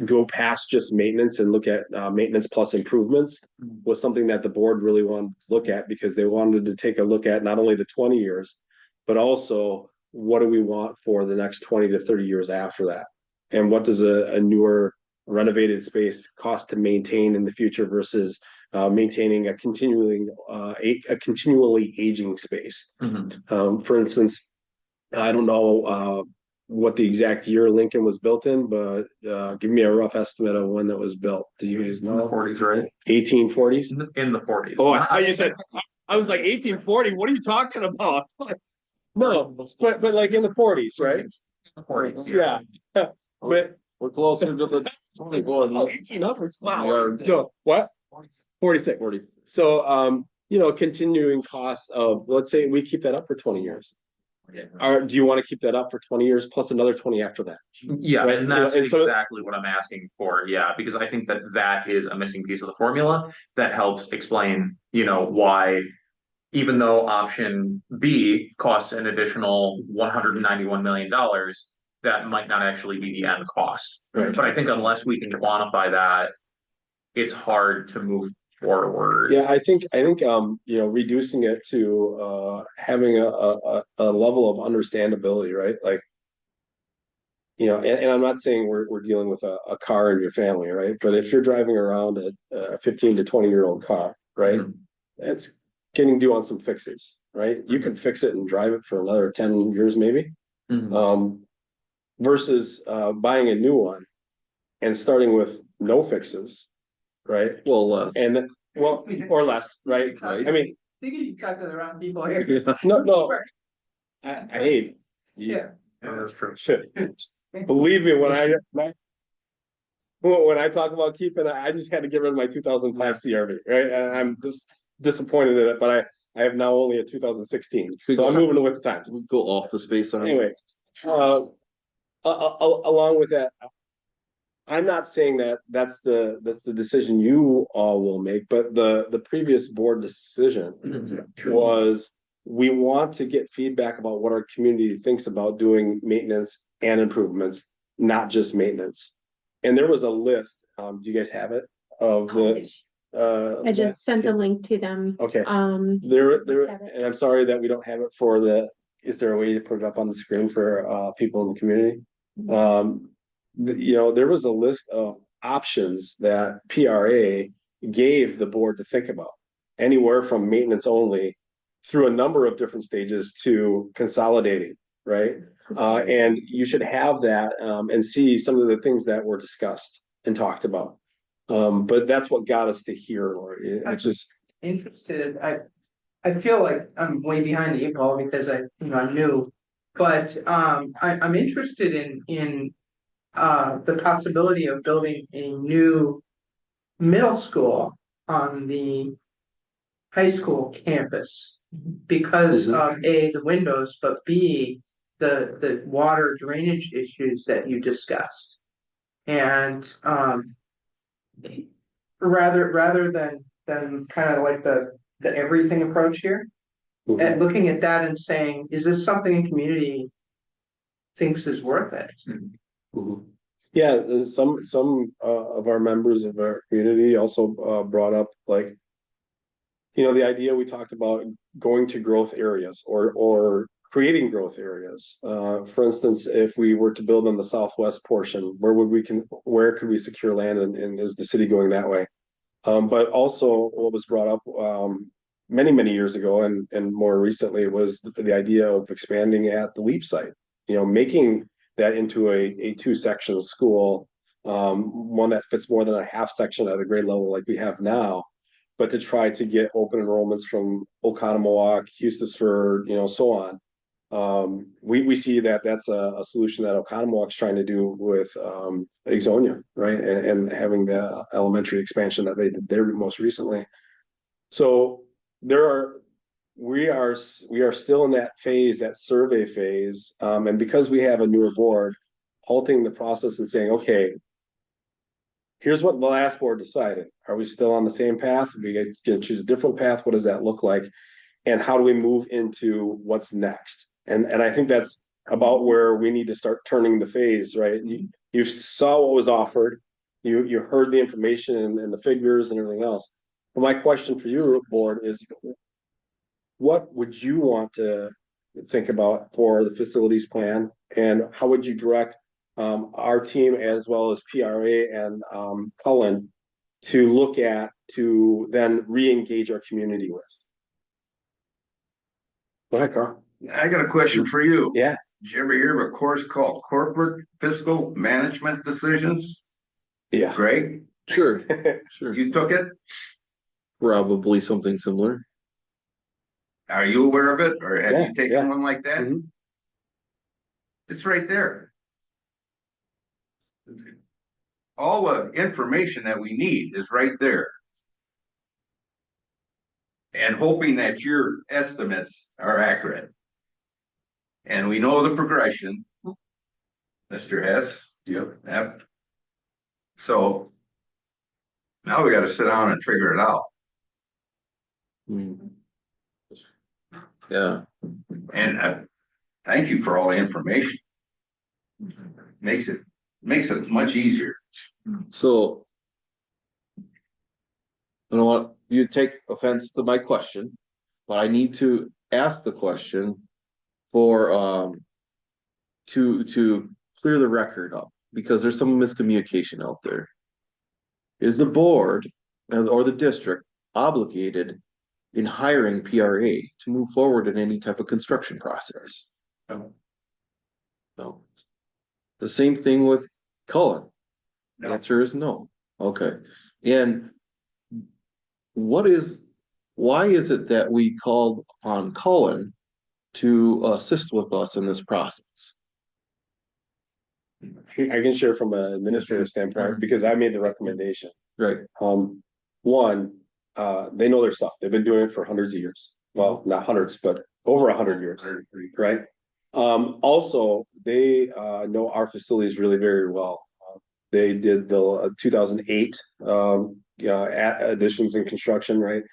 go past just maintenance and look at maintenance plus improvements was something that the board really wanted to look at, because they wanted to take a look at not only the 20 years, but also what do we want for the next 20 to 30 years after that? And what does a newer renovated space cost to maintain in the future versus maintaining a continually aging space? For instance, I don't know what the exact year Lincoln was built in, but give me a rough estimate of when that was built. Do you guys know? 40s, right? 1840s? In the 40s. Oh, I thought you said, I was like 1840. What are you talking about? No, but like in the 40s, right? 40s. Yeah. But We're closer to the 24. 1800s. Wow. No, what? 46. 40. So, continuing costs of, let's say we keep that up for 20 years. Or do you want to keep that up for 20 years plus another 20 after that? Yeah, Right. and that's And so- exactly what I'm asking for. Yeah, because I think that is a missing piece of the formula that helps explain, why, even though option B costs an additional $191 million, that might not actually be the end cost. Right. But I think unless we can quantify that, it's hard to move forward. Yeah, I think reducing it to having a level of understandability, right? Like, and I'm not saying we're dealing with a car in your family, right? But if you're driving around a 15 to 20-year-old car, right? It's getting due on some fixes, right? You can fix it and drive it for another 10 years, maybe. Versus buying a new one and starting with no fixes, right? Well, less. And then, or less, right? Right. I mean, I think you talk to the wrong people here. no. I hate. Yeah. That's true. Shit. Believe me, when I talk about keeping, I just had to get rid of my 2005 CRV, right? And I'm just disappointed in it, but I have now only a 2016, so I'm moving with the times. Go off the space. Anyway, along with that, I'm not saying that that's the decision you all will make, but the previous board decision was, we want to get feedback about what our community thinks about doing maintenance and improvements, not just maintenance. And there was a list. Do you guys have it of the? I just sent a link to them. Okay. There, and I'm sorry that we don't have it for the. Is there a way to put it up on the screen for people in the community? There was a list of options that PRA gave the board to think about, anywhere from maintenance only through a number of different stages to consolidating, right? And you should have that and see some of the things that were discussed and talked about. But that's what got us to here, Lori. It's just Interested. I feel like I'm way behind the eight ball because I'm new, but I'm interested in the possibility of building a new middle school on the high school campus because of A, the windows, but B, the water drainage issues that you discussed. And rather than than kind of like the everything approach here. And looking at that and saying, is this something a community thinks is worth it? Mhm. Yeah, there's some of our members of our community also brought up like, you know, the idea we talked about going to growth areas or creating growth areas. For instance, if we were to build on the southwest portion, where could we secure land and is the city going that way? But also what was brought up many years ago and more recently was the idea of expanding at the LEAP site, you know, making that into a two-section school, one that fits more than a half section at a grade level like we have now, but to try to get open enrollments from Oconomowoc, Eustisford, you know, so on. We see that that's a solution that Oconomowoc's trying to do with Ixonia, right? And having the elementary expansion that they did there most recently. So we are still in that phase, that survey phase. And because we have a newer board, halting the process and saying, okay, here's what the last board decided. Are we still on the same path? Are we going to choose a different path? What does that look like? And how do we move into what's next? And I think that's about where we need to start turning the phase, right? You saw what was offered, you heard the information and the figures and everything else. But my question for you, board, is what would you want to think about for the facilities plan, and how would you direct our team as well as PRA and Cullen to look at to then re-engage our community with? Go ahead, Carl. I got a question for you. Yeah. Did you ever hear of a course called Corporate Fiscal Management Decisions? Yeah. Greg? Sure, sure. You took it? Probably something similar. Are you aware of it, or have Yeah, you taken yeah. one like that? Mhm. It's right there. All the information that we need is right there. And hoping that your estimates are accurate. And we know the progression, Mr. Hess. Yep. So now we got to sit down and figure it out. Yeah. And thank you for all the information. Makes it much easier. So, you know what, you take offense to my question, but I need to ask the question for to clear the record up, because there's some miscommunication out there. Is the board or the district obligated in hiring PRA to move forward in any type of construction process? No. The same thing with Cullen. The answer is no. Okay. And why is it that we called on Cullen to assist with us in this process? I can share from an administrative standpoint because I made the recommendation. Right. One, they know their stuff. They've been doing it for hundreds of years. Well, not hundreds, but over 100 years, right? Also, they know our facilities really very well. They did the 2008 additions and construction, right?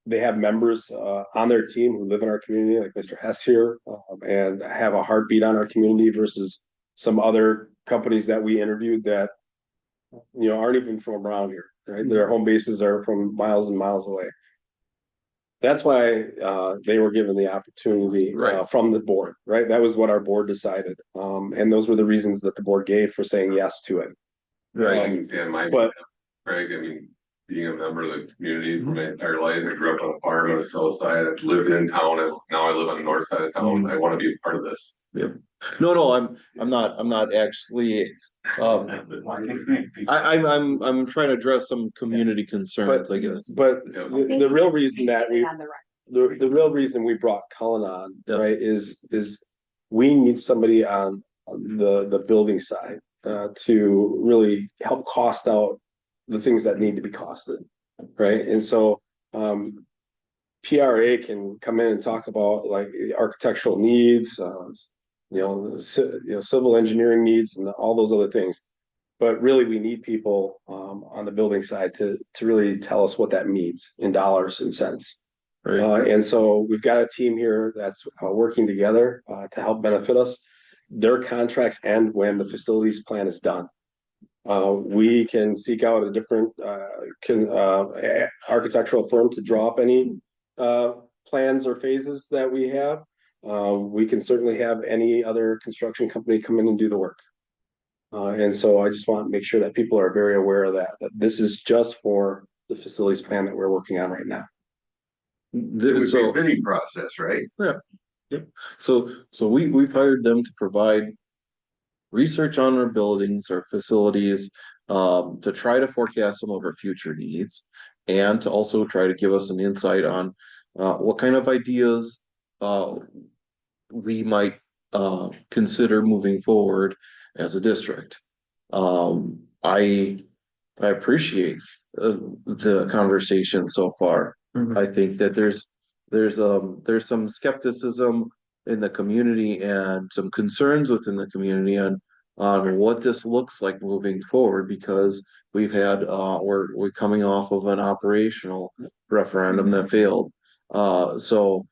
They have members on their team who live in our community, like Mr. Hess here, and have a heartbeat on our community versus some other companies that we interviewed that, you know, aren't even from around here, right? Their home bases are from miles and miles away. That's why they were given the opportunity from the board, right? That was what our board decided. And those were the reasons that the board gave for saying yes to it. Right. I can stand my, Craig, I mean, being a member of the community for my entire life, I grew up on a farm on the south side. I've lived in town, and now I live on the north side of town. I want to be a part of this. Yep. No, I'm not actually. I'm trying to address some community concerns, I guess. But the real reason that the real reason we brought Cullen on, right, is we need somebody on the building side to really help cost out the things that need to be costed, right? And so PRA can come in and talk about like architectural needs, civil engineering needs, and all those other things. but really we need people, on the building side to really tell us what that means in dollars and cents. And so we've got a team here that's working together, to help benefit us. Their contracts end when the facilities plan is done. We can seek out a different, architectural firm to draw up any, plans or phases that we have. We can certainly have any other construction company come in and do the work. And so I just want to make sure that people are very aware of that this is just for the facilities plan that we're working on right now. It was a bidding process, right? Yeah. So we've hired them to provide research on our buildings, our facilities, to try to forecast some of our future needs, and to also try to give us an insight on what kind of ideas we might consider moving forward as a district. I appreciate the conversation so far. I think that there's some skepticism in the community and some concerns within the community on what this looks like moving forward, because we've had we're coming off of an operational referendum that failed. So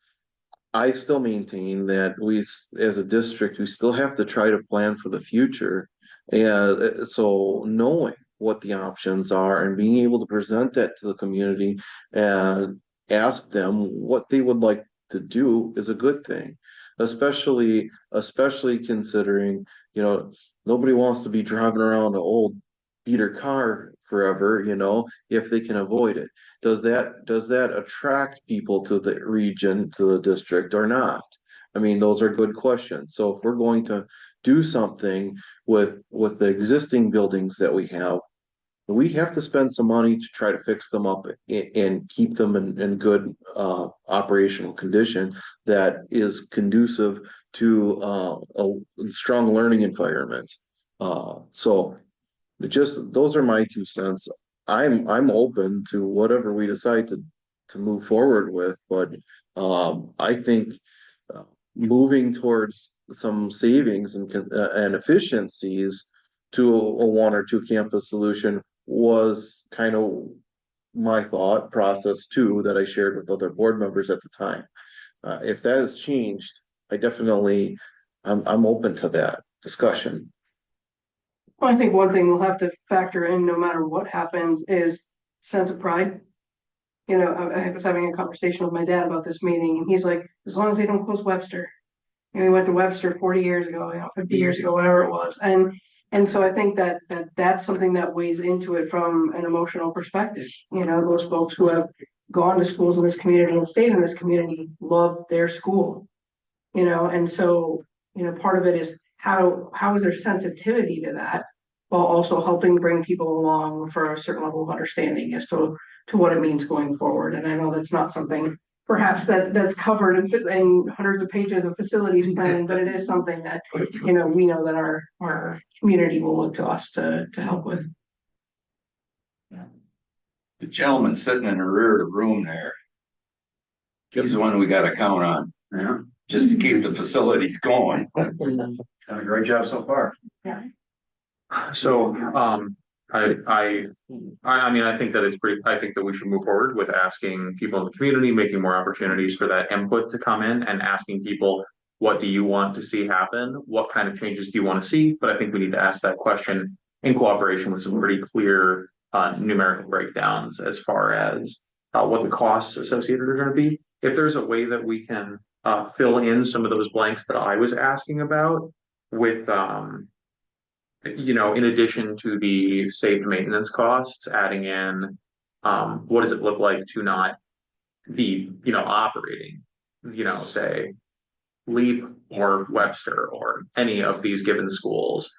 I still maintain that we, as a district, we still have to try to plan for the future. And so knowing what the options are and being able to present that to the community and ask them what they would like to do is a good thing, especially considering, nobody wants to be driving around an old beater car forever, if they can avoid it. Does that attract people to the region, to the district, or not? I mean, those are good questions. So if we're going to do something with the existing buildings that we have to spend some money to try to fix them up and keep them in good operational condition that is conducive to a strong learning environment. So those are my 2 cents. I'm open to whatever we decide to move forward with, but I think moving towards some savings and efficiencies to a 1 or 2 campus solution was kind of my thought process too, that I shared with other board members at the time. If that has changed, I'm open to that discussion. Well, I think one thing we'll have to factor in no matter what happens is sense of pride. I was having a conversation with my dad about this meeting, and he's like, as long as they don't close Webster. We went to Webster 40 years ago, 50 years ago, whatever it was. And so I think that's something that weighs into it from an emotional perspective. Those folks who have gone to schools in this community and stayed in this community love their school. And so, part of it is how is there sensitivity to that, while also helping bring people along for a certain level of understanding as to what it means going forward. And I know that's not something perhaps that's covered in hundreds of pages of facilities planning, but it is something that, we know that our community will look to us to help with. The gentleman sitting in the rear of the room there, he's the one we got to count on. Yeah. Just to keep the facilities going. Done a great job so far. Yeah. So, I think that I think that we should move forward with asking people in the community, making more opportunities for that input to come in, and asking people, what do you want to see happen? What kind of changes do you want to see? But I think we need to ask that question in cooperation with some pretty clear numerical breakdowns as far as what the costs associated are going to be. If there's a way that we can fill in some of those blanks that I was asking about with in addition to the saved maintenance costs, adding in, what does it look like to not be, operating, say Leap or Webster or any of these given schools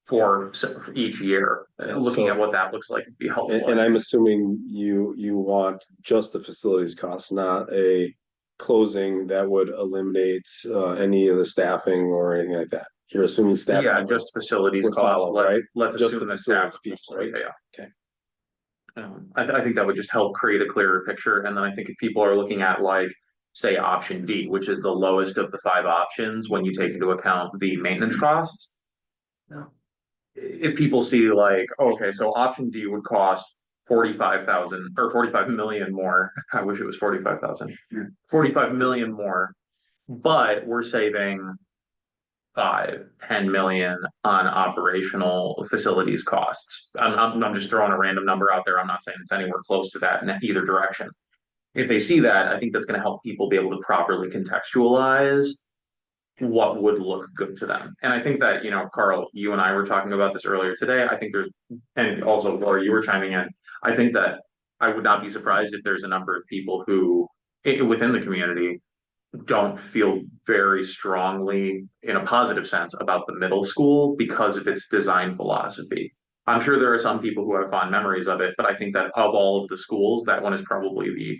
for each year, looking at what that looks like would be helpful. And I'm assuming you want just the facilities costs, not a closing that would eliminate any of the staffing or anything like that. You're assuming staff. Yeah, just facilities costs, right? Let's just assume the the staff piece, right? Yeah. Okay. I think that would just help create a clearer picture. And then I think if people are looking at, like, say, option D, which is the lowest of the 5 options when you take into account the maintenance costs, if people see like, okay, so option D would cost 45,000 or 45 million more. I wish it was 45,000. 45 million more, but we're saving 10 million on operational facilities costs. I'm just throwing a random number out there. I'm not saying it's anywhere close to that in either direction. If they see that, I think that's going to help people be able to properly contextualize what would look good to them. And I think that, you know, Carl, you and I were talking about this earlier today. I think there's, and also Laura, you were chiming in. I think that I would not be surprised if there's a number of people who within the community don't feel very strongly in a positive sense about the middle school because of its design philosophy. I'm sure there are some people who have fond memories of it, but I think that of all of the schools, that one is probably the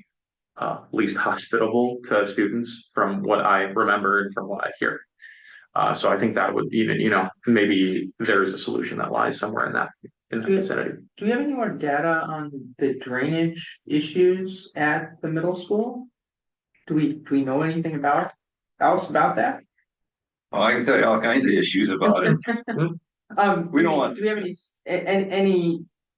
least hospitable to students from what I remember and from what I hear. So I think that would even, you know, maybe there's a solution that lies somewhere in that vicinity. Do we have any more data on the drainage issues at the middle school? Do we know anything else about that? Oh, I can tell you all kinds of issues about it. We don't want. Do we have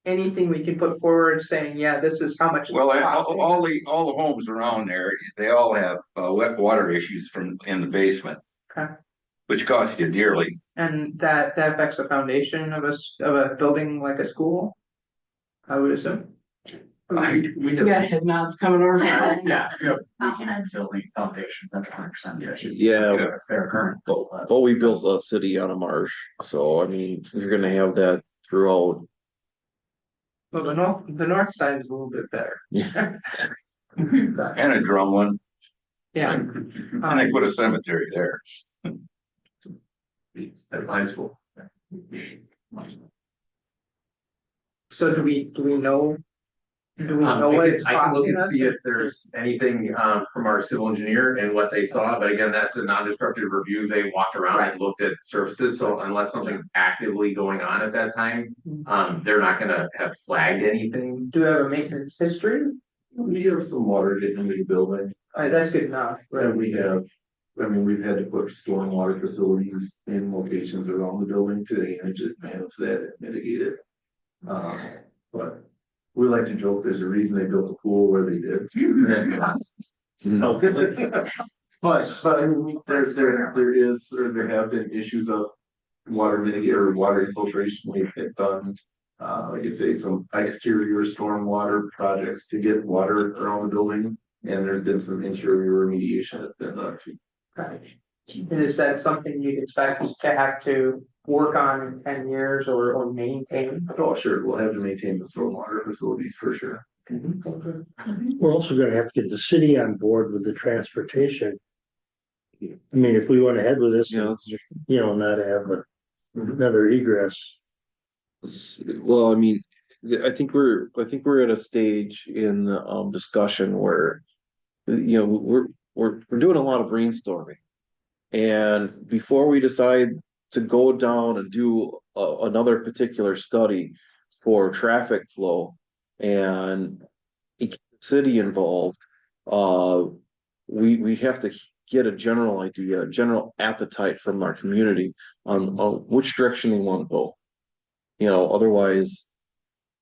anything we can put forward saying, yeah, this is how much? Well, all the homes around there, they all have wet water issues in the basement. Okay. Which costs you dearly. And that affects the foundation of a building like a school, I would assume. We got head nods coming over. Yeah, building foundation, that's 100% the issue. Yeah. It's their current. Well, we built a city on a marsh, so I mean, you're gonna have that throughout. Well, the north side is a little bit better. Yeah. And a drum one. Yeah. And they put a cemetery there. At high school. So do we know? Do we know what it's I can look costing and us? see if there's anything from our civil engineer and what they saw, but again, that's a non-destructive review. They walked around and looked at surfaces, so unless something's actively going on at that time, they're not gonna have flagged anything. Do we have a maintenance history? We have some water getting into the building. That's good enough. And we've had to put stormwater facilities in locations around the building to manage that and mitigate it. But we like to joke, there's a reason they built a pool where they did. So, but I mean, there have been issues of water mitigate or water infiltration. We've done, like I say, some exterior stormwater projects to get water around the building. And there's been some interior remediation that's been done too. And is that something you'd expect to have to work on in 10 years or maintain? Oh, sure, we'll have to maintain the stormwater facilities for sure. We're also gonna have to get the city on board with the transportation. I mean, if we went ahead with this, Yeah, you know, not have another egress. well, I mean, I think we're at a stage in the discussion where, you know, we're doing a lot of brainstorming. And before we decide to go down and do another particular study for traffic flow and get the city involved, we have to get a general idea, a general appetite from our community on which direction they want to go. You know, otherwise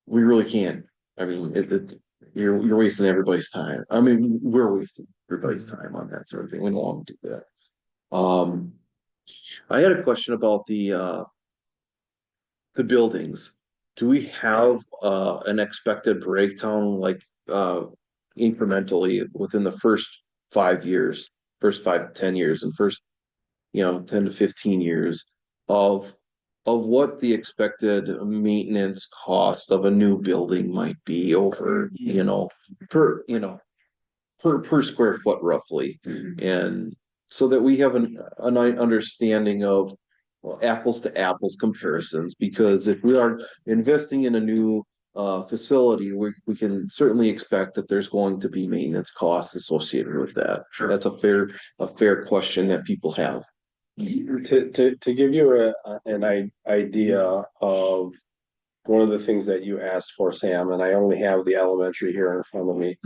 we really can't. I mean, you're wasting everybody's time. I mean, we're wasting everybody's time on that sort of thing. We don't want to do that. I had a question about the buildings. Do we have an expected breakdown, like incrementally within the first 5 years, first 5 to 10 years, and first, you know, 10 to 15 years of what the expected maintenance cost of a new building might be over, per square foot roughly, and so that we have an understanding of apples to apples comparisons, because if we are investing in a new facility, we can certainly expect that there's going to be maintenance costs associated with that. Sure. That's a fair question that people have. To give you an idea of one of the things that you asked for, Sam, and I only have the elementary here in front of me.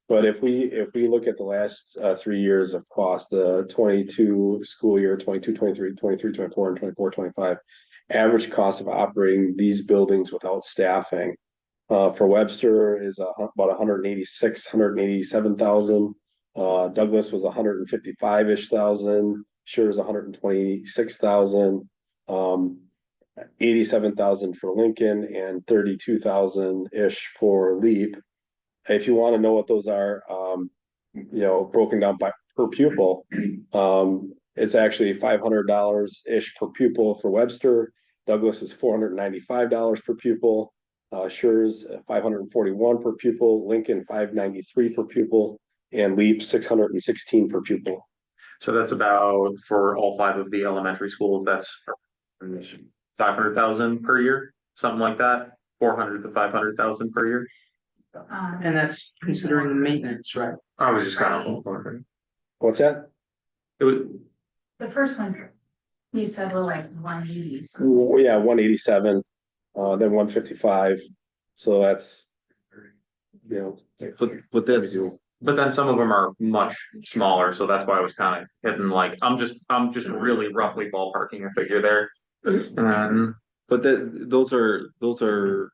But if we look at the last 3 years of cost, the 22 school year, 22, 23, 23, 24, and 24, 25, average cost of operating these buildings without staffing. For Webster is about 186, 187,000. Douglas was 155-ish thousand. Sure is 126,000. 87,000 for Lincoln and 32,000-ish for Leap. If you want to know what those are, broken down by per pupil, it's actually $500-ish per pupil for Webster. Douglas is $495 per pupil. Sure's $541 per pupil. Lincoln $593 per pupil, and Leap $616 per pupil. So that's about, for all 5 of the elementary schools, that's 500,000 per year, something like that, 400 to 500,000 per year. And that's considering the maintenance, right? I was just kind of. What's that? It was, The first one, you said were like 180s. Yeah, 187, then 155. So that's, But that's, but then some of them are much smaller, so that's why I was kind of hitting like, I'm just really roughly ballparking a figure there. but those are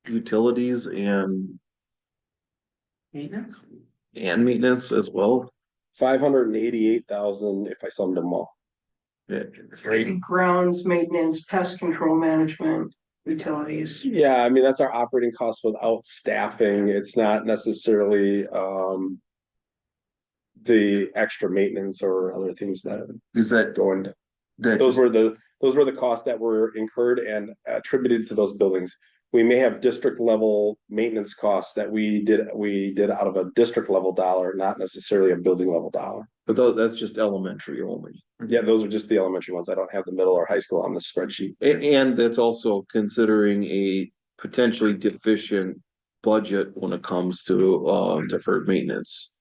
utilities and maintenance as well. 588,000 if I summed them all. Yeah. Grounds, maintenance, pest control management, utilities. Yeah, I mean, that's our operating costs without staffing. It's not necessarily the extra maintenance or other things that Is that go into. that Those were the costs that were incurred and attributed to those buildings. We may have district level maintenance costs that we did out of a district level dollar, not necessarily a building level dollar. But that's just elementary only. Yeah, those are just the elementary ones. I don't have the middle or high school on the spreadsheet. And that's also considering a potentially deficient budget when it comes to deferred maintenance.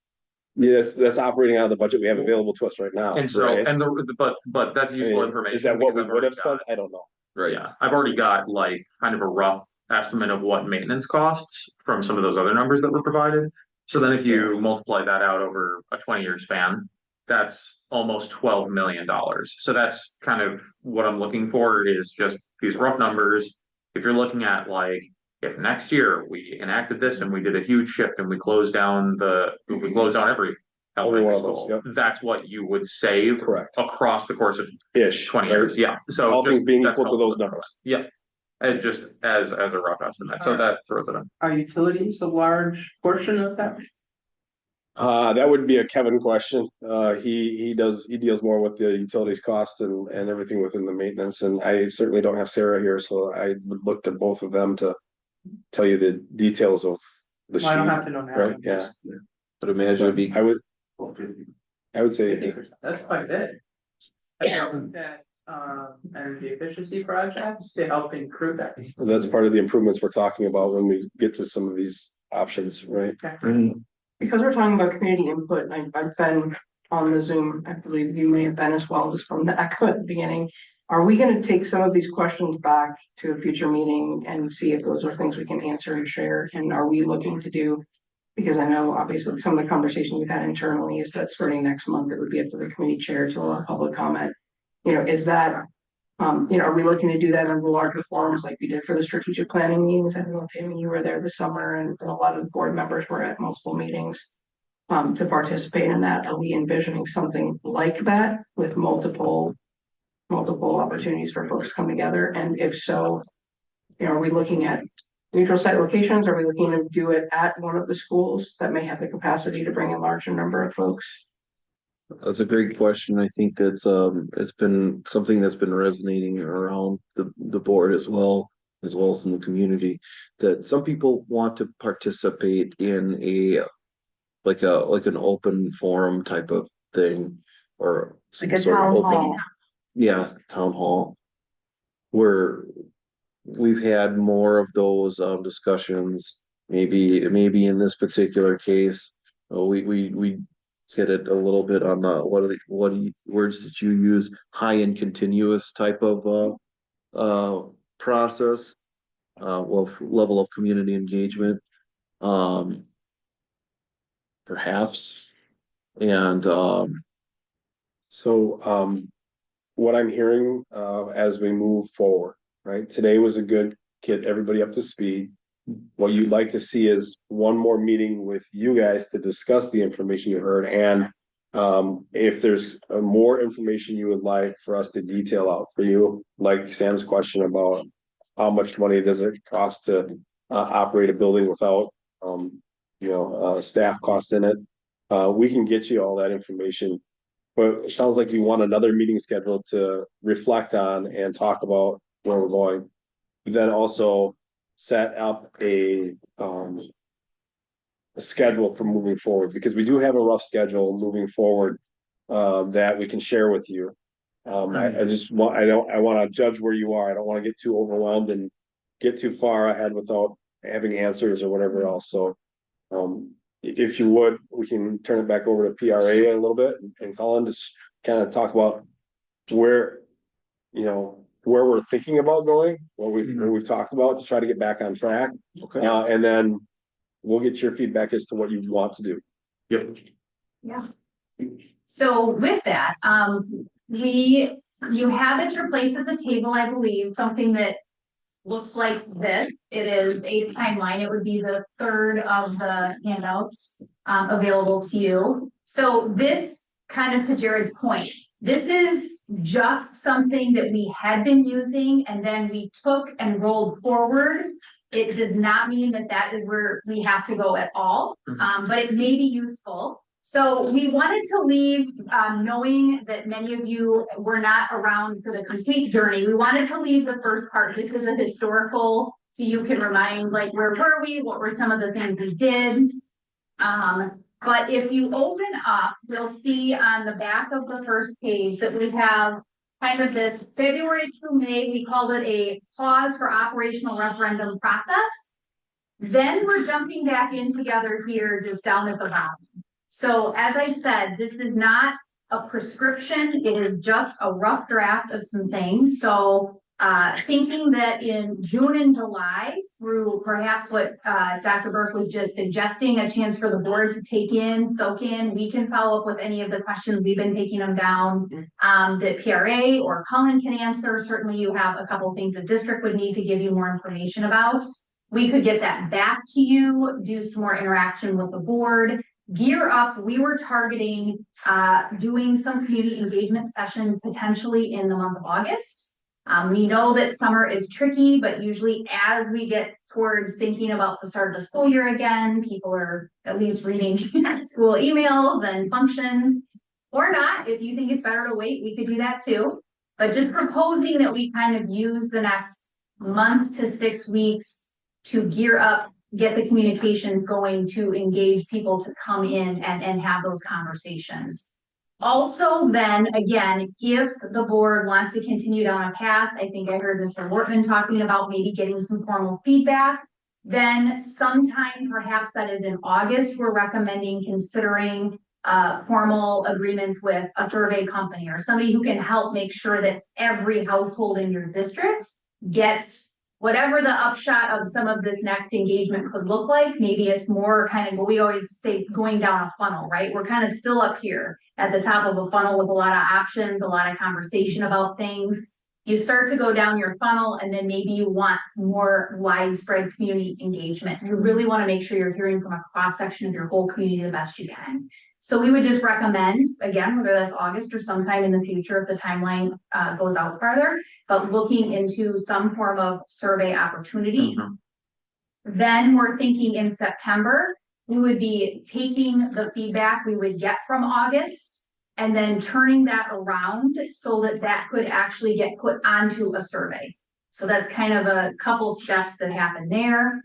Yes, that's operating out of the budget we have available to us right now. And so, right? and but that's useful information. Is that what we because I've would have already got- spent? I don't know. Right. Yeah, I've already got like kind of a rough estimate of what maintenance costs from some of those other numbers that were provided. So then if you multiply that out over a 20-year span, that's almost $12 million. So that's kind of what I'm looking for, is just these rough numbers. If you're looking at like, if next year we enacted this and we did a huge shift and we closed down every elementary one of those, school, yep. that's what you would save Correct. across the course of Ish. 20 right? years. Yeah. So All just, things being that's equal to helpful those numbers. Yeah. And just as a rough estimate. So that throws it in. Are utilities a large portion of that? That would be a Kevin question. He deals more with the utilities cost and everything within the maintenance. And I certainly don't have Sarah here, so I would look to both of them to tell you the details of the sheet. Well, I don't have to know now. Right, yeah. But imagine it'd be I would say, That's quite a bit. I looked at, energy efficiency projects to help improve that. that's part of the improvements we're talking about when we get to some of these options, right? Because we're talking about community input, I've been on the Zoom, I believe you may have been as well, just from the echo at the beginning. Are we gonna take some of these questions back to a future meeting and see if those are things we can answer and share? And are we looking to do, because I know obviously some of the conversation we've had internally is that starting next month, it would be up to the committee chair to allow public comment. Is that, are we looking to do that in the larger forums like we did for the strategic planning meetings? I don't know, Tammy, you were there this summer and a lot of the board members were at multiple meetings to participate in that. Are we envisioning something like that with multiple opportunities for folks to come together? And if so, are we looking at neutral site locations? Are we looking to do it at one of the schools that may have the capacity to bring a larger number of folks? That's a great question. I think that's it's been something that's been resonating around the board as well as in the community, that some people want to participate in like an open forum type of thing, or Like a town hall. Yeah, town hall, where we've had more of those discussions. Maybe in this particular case, we hit it a little bit on the what words did you use? High and continuous type of process, level of community engagement, perhaps, and what I'm hearing, as we move forward, right? Today was a good get everybody up to speed. What you'd like to see is one more meeting with you guys to discuss the information you heard, and if there's more information you would like for us to detail out for you, like Sam's question about how much money does it cost to operate a building without staff costs in it. We can get you all that information, but it sounds like you want another meeting scheduled to reflect on and talk about where we're going. Then also set up a schedule for moving forward, because we do have a rough schedule moving forward that we can share with you. I want to judge where you are. I don't want to get too overwhelmed and get too far ahead without having answers or whatever else. So if you would, we can turn it back over to PRA a little bit and Colin just kind of talk about where we're thinking about going, what we've talked about to try to get back on track. Okay. And then we'll get your feedback as to what you want to do. Yep. Yeah. So with that, you have at your place at the table, I believe, something that looks like this. It is a timeline. It would be the third of the handouts available to you. So this, kind of to Jared's point, this is just something that we had been using and then we took and rolled forward. It does not mean that that is where we have to go at all, but it may be useful. So we wanted to leave, knowing that many of you were not around for the complete journey, we wanted to leave the first part just as a historical, so you can remind, like, where were we, what were some of the things we did. But if you open up, you'll see on the back of the first page that we have kind of this February through May, we called it a pause for operational referendum process. Then we're jumping back in together here, just down at the bottom. So as I said, this is not a prescription. It is just a rough draft of some things. So thinking that in June and July, through perhaps what Dr. Burke was just suggesting, a chance for the board to take in, soak in, we can follow up with any of the questions. We've been taking them down that PRA or Colin can answer. Certainly you have a couple of things the district would need to give you more information about. We could get that back to you, do some more interaction with the board. Gear up, we were targeting doing some community engagement sessions potentially in the month of August. We know that summer is tricky, but usually as we get towards thinking about the start of the school year again, people are at least reading school emails and functions, or not. If you think it's better to wait, we could do that too. But just proposing that we kind of use the next month to 6 weeks to gear up, get the communications going to engage people to come in and have those conversations. Also, then again, if the board wants to continue down a path, I think I heard Mr. Wortman talking about maybe getting some formal feedback, then sometime perhaps that is in August, we're recommending considering formal agreements with a survey company or somebody who can help make sure that every household in your district gets whatever the upshot of some of this next engagement could look like. Maybe it's more kind of what we always say, going down a funnel, right? We're kind of still up here at the top of a funnel with a lot of options, a lot of conversation about things. You start to go down your funnel and then maybe you want more widespread community engagement. You really want to make sure you're hearing from a cross section of your whole community the best you can. So we would just recommend, again, whether that's August or sometime in the future if the timeline goes out farther, but looking into some form of survey opportunity. Then we're thinking in September, we would be taking the feedback we would get from August and then turning that around so that that could actually get put onto a survey. So that's kind of a couple steps that happen there.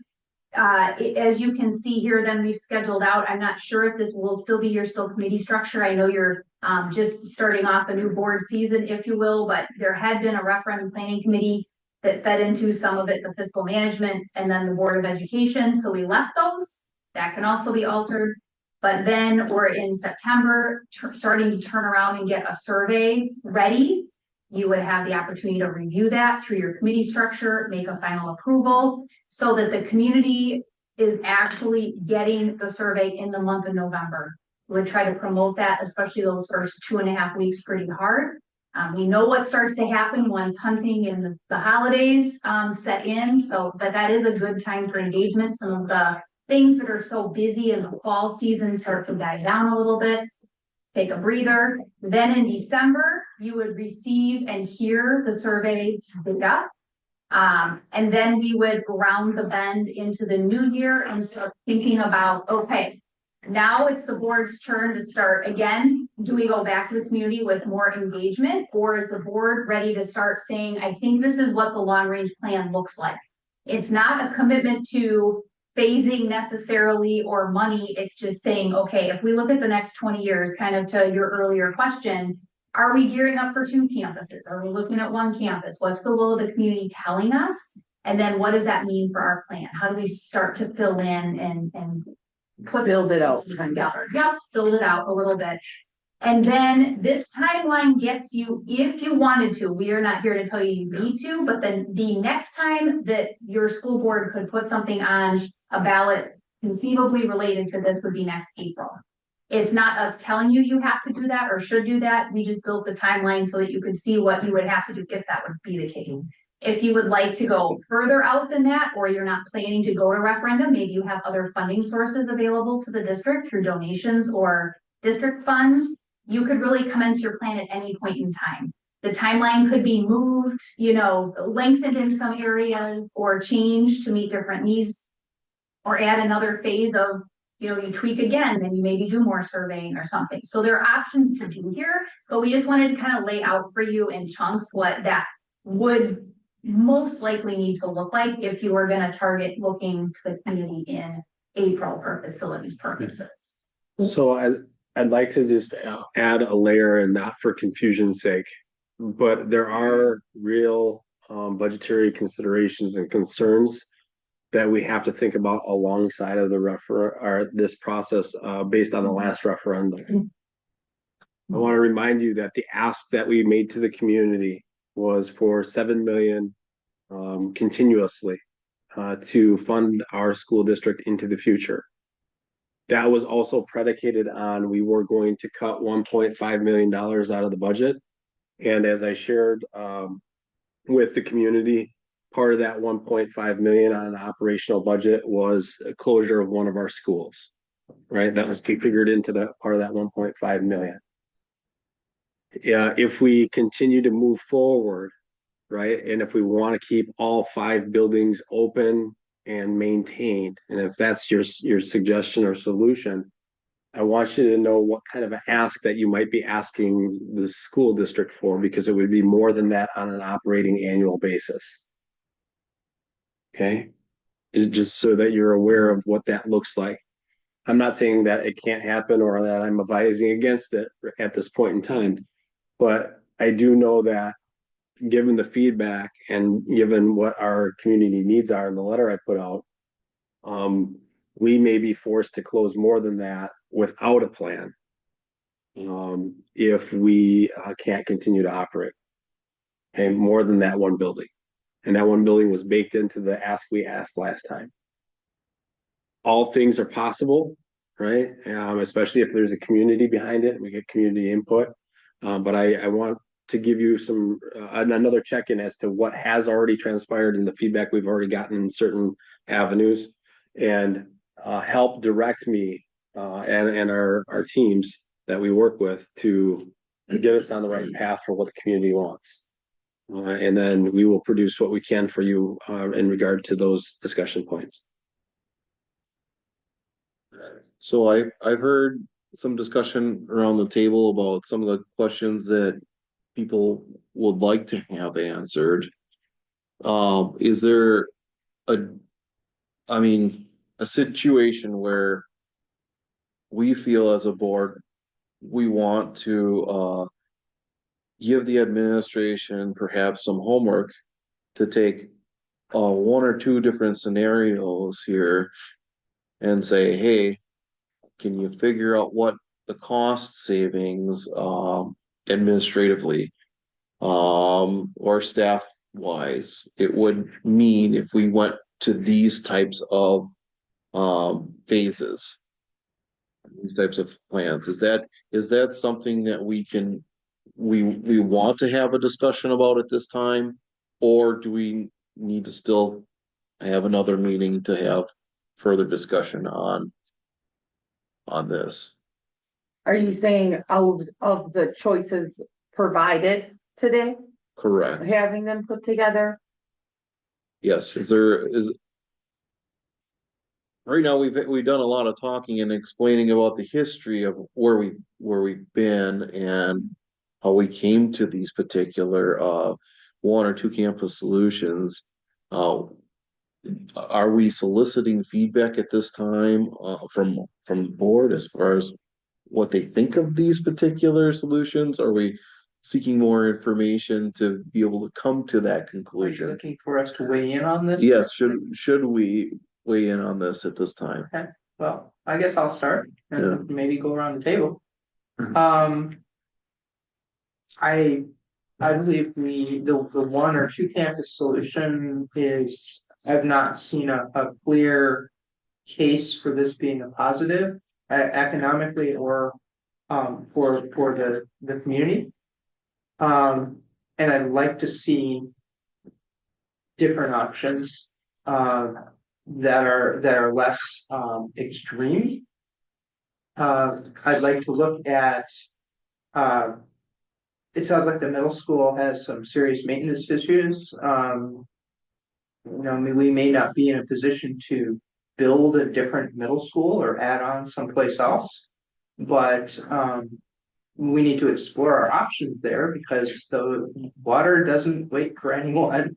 As you can see here, then we've scheduled out. I'm not sure if this will still be your committee structure. I know you're just starting off a new board season, if you will, but there had been a referendum planning committee that fed into some of it, the fiscal management, and then the Board of Education. So we left those. That can also be altered. But then we're in September, starting to turn around and get a survey ready. You would have the opportunity to review that through your committee structure, make a final approval so that the community is actually getting the survey in the month of November. We would try to promote that, especially those first 2.5 weeks, pretty hard. We know what starts to happen once hunting and the holidays set in, so but that is a good time for engagement. Some of the things that are so busy in the fall season start to die down a little bit. Take a breather. Then in December, you would receive and hear the survey data. And then we would round the bend into the new year and start thinking about, okay, now it's the board's turn to start again. Do we go back to the community with more engagement, or is the board ready to start saying, I think this is what the long range plan looks like? It's not a commitment to phasing necessarily or money. It's just saying, okay, if we look at the next 20 years, kind of to your earlier question, are we gearing up for 2 campuses? Are we looking at 1 campus? What's the will of the community telling us? And then what does that mean for our plan? How do we start to fill in and Build it out. together? Yeah, build it out a little bit. And then this timeline gets you, if you wanted to, we are not here to tell you you need to, but then the next time that your school board could put something on a ballot conceivably related to this would be next April. It's not us telling you you have to do that or should do that. We just built the timeline so that you could see what you would have to do if that would be the case. If you would like to go further out than that, or you're not planning to go to referendum, maybe you have other funding sources available to the district through donations or district funds, you could really commence your plan at any point in time. The timeline could be moved, you know, lengthened in some areas or changed to meet different needs, or add another phase of, you know, you tweak again, then you maybe do more surveying or something. So there are options to do here, but we just wanted to kind of lay out for you in chunks what that would most likely need to look like if you were going to target looking to the community in April for facilities purposes. So I'd like to just add a layer, and not for confusion's sake, but there are real budgetary considerations and concerns that we have to think about alongside of the this process based on the last referendum. I want to remind you that the ask that we made to the community was for 7 million continuously to fund our school district into the future. That was also predicated on we were going to cut $1.5 million out of the budget. And as I shared with the community, part of that 1.5 million on an operational budget was a closure of one of our schools, right? That was configured into the part of that 1.5 million. If we continue to move forward, right, and if we want to keep all 5 buildings open and maintained, and if that's your suggestion or solution, I want you to know what kind of an ask that you might be asking the school district for, because it would be more than that on an operating annual basis. Okay, just so that you're aware of what that looks like. I'm not saying that it can't happen or that I'm advising against it at this point in time, but I do know that given the feedback and given what our community needs are in the letter I put out, we may be forced to close more than that without a plan if we can't continue to operate. Okay, more than that one building. And that one building was baked into the ask we asked last time. All things are possible, right? Especially if there's a community behind it and we get community input. But I want to give you some another check-in as to what has already transpired and the feedback we've already gotten in certain avenues, and help direct me and our teams that we work with to get us on the right path for what the community wants. And then we will produce what we can for you in regard to those discussion points. So I've heard some discussion around the table about some of the questions that people would like to have answered. Is there a situation where we feel as a board, we want to give the administration perhaps some homework to take 1 or 2 different scenarios here and say, hey, can you figure out what the cost savings administratively or staff wise it would mean if we went to these types of phases, these types of plans? Is that something that we can we want to have a discussion about it this time? Or do we need to still have another meeting to have further discussion on this? Are you saying of the choices provided today, Correct. having them put together? Yes, right now, we've done a lot of talking and explaining about the history of where we've been and how we came to these particular one or two campus solutions. Are we soliciting feedback at this time from the board as far as what they think of these particular solutions? Are we seeking more information to be able to come to that Are you conclusion? looking for us to weigh in on this? Yes, should we weigh in on this at this time? Okay, well, I guess I'll start and maybe go around the table. Mhm. I believe the one or two campus solution is, I've not seen a clear case for this being a positive economically or for the community. And I'd like to see different options that are less extreme. I'd like to look at it sounds like the middle school has some serious maintenance issues. We may not be in a position to build a different middle school or add on someplace else, but we need to explore our options there because the water doesn't wait for anyone.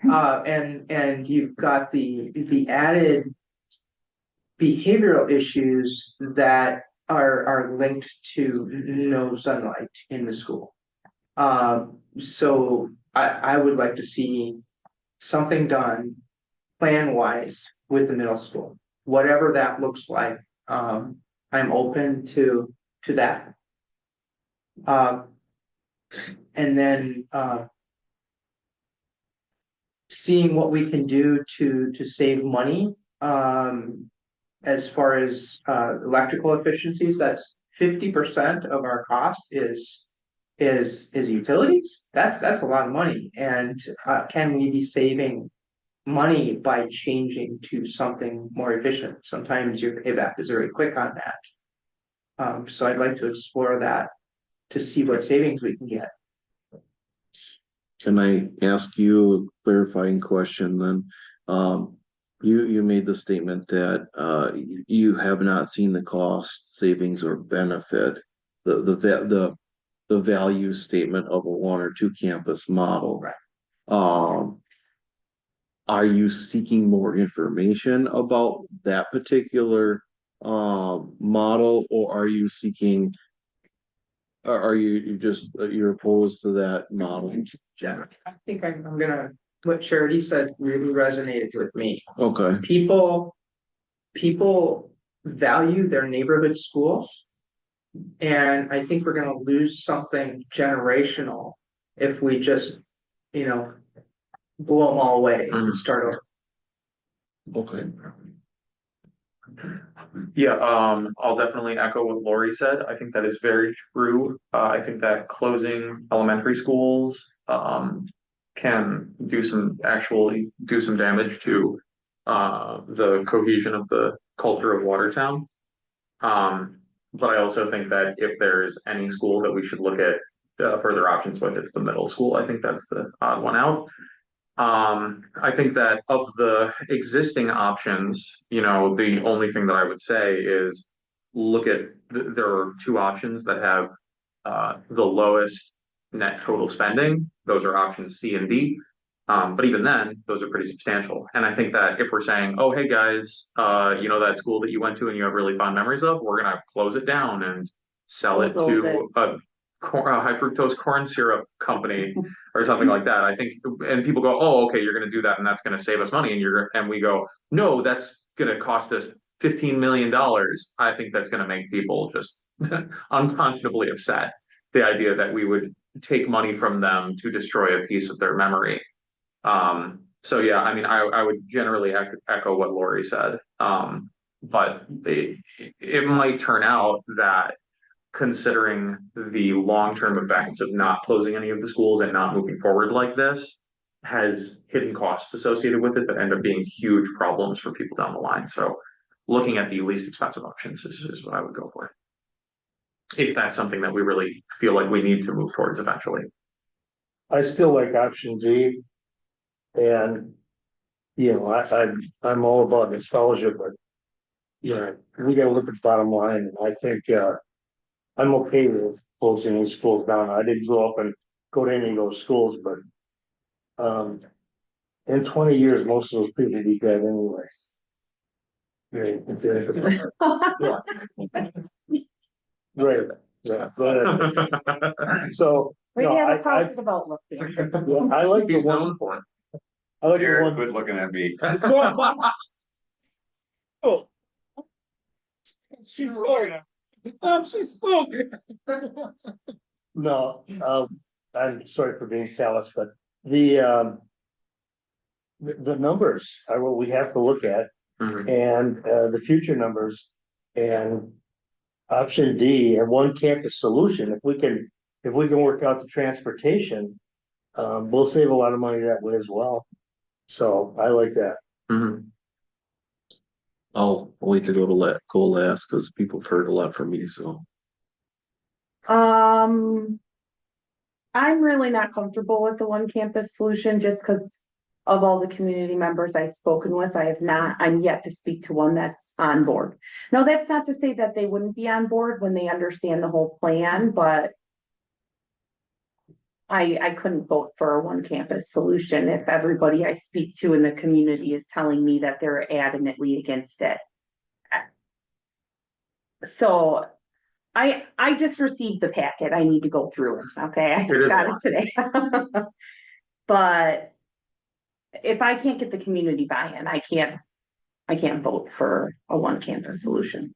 And you've got the added behavioral issues that are linked to no sunlight in the school. So I would like to see something done plan-wise with the middle school, whatever that looks like. I'm open to that. And then seeing what we can do to save money as far as electrical efficiencies. That's 50% of our cost is utilities. That's a lot of money. And can we be saving money by changing to something more efficient? Sometimes your payback is very quick on that. So I'd like to explore that to see what savings we can get. Can I ask you a clarifying question then? You made the statement that you have not seen the cost savings or benefit, the value statement of a one or two campus model. Right. Are you seeking more information about that particular model, or are you seeking? Are you're opposed to that model? I think I'm gonna, what Charity said really resonated with me. Okay. People value their neighborhood schools. And I think we're gonna lose something generational if we just, blow them all away and start over. Okay. Yeah, I'll definitely echo what Lori said. I think that is very true. I think that closing elementary schools can do some damage to the cohesion of the culture of Watertown. But I also think that if there's any school that we should look at further options with, it's the middle school. I think that's the odd one out. I think that of the existing options, the only thing that I would say is look at, there are two options that have the lowest net total spending. Those are options C and D. But even then, those are pretty substantial. And I think that if we're saying, oh, hey guys, that school that you went to and you have really fond memories of, we're going to close it down and sell it to a high fructose corn syrup company or something like that. I think, and people go, oh, okay, you're going to do that and that's going to save us money. And we go, no, that's going to cost us $15 million. I think that's going to make people just unconscionably upset. The idea that we would take money from them to destroy a piece of their memory. So yeah, I mean, I would generally echo what Lori said. But it might turn out that considering the long-term effects of not closing any of the schools and not moving forward like this has hidden costs associated with it that end up being huge problems for people down the line. So looking at the least expensive options is what I would go for. If that's something that we really feel like we need to move towards eventually. I still like option G. And, you know, I'm all about nostalgia, but. Yeah, we gotta look at the bottom line, and I think, I'm okay with closing these schools down. I didn't grow up and go to any of those schools, but. In 20 years, most of those people will be dead anyway. Right. Right, yeah, but, so. We no, have a I positive outlook there. yeah, I like the He's one. known for it. I like the You're one. good looking at me. Oh. She's spoken. She's spoken. No, I'm sorry for being callous, but the numbers are what we have to look at, and the future numbers, and option D, and one campus solution. If we can work out the transportation, we'll save a lot of money that way as well. So I like that. I'll wait to go last because people have heard a lot from me, so. I'm really not comfortable with the one campus solution just because of all the community members I've spoken with. I'm yet to speak to one that's on board. Now, that's not to say that they wouldn't be on board when they understand the whole plan, but I couldn't vote for a one campus solution if everybody I speak to in the community is telling me that they're adamantly against it. So I just received the packet. I need to go through it. Okay, I just got it today. But if I can't get the community buy-in, I can't vote for a one campus solution.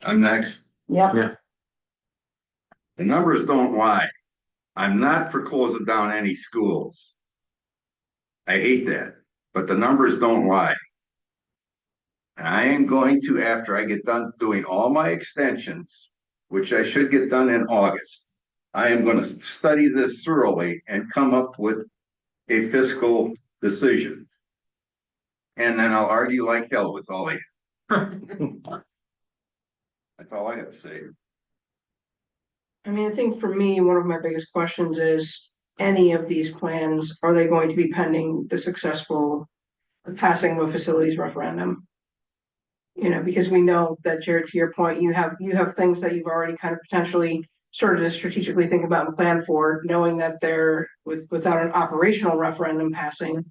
I'm next. Yeah. The numbers don't lie. I'm not for closing down any schools. I hate that, but the numbers don't lie. And I am going to, after I get done doing all my extensions, which I should get done in August, I am going to study this thoroughly and come up with a fiscal decision. And then I'll argue like hell with all of you. That's all I have to say. I mean, I think for me, one of my biggest questions is, any of these plans, are they going to be pending the successful passing of a facilities referendum? You know, because we know that, Jared, to your point, you have things that you've already kind of potentially started to strategically think about and plan for, knowing that they're without an operational referendum passing,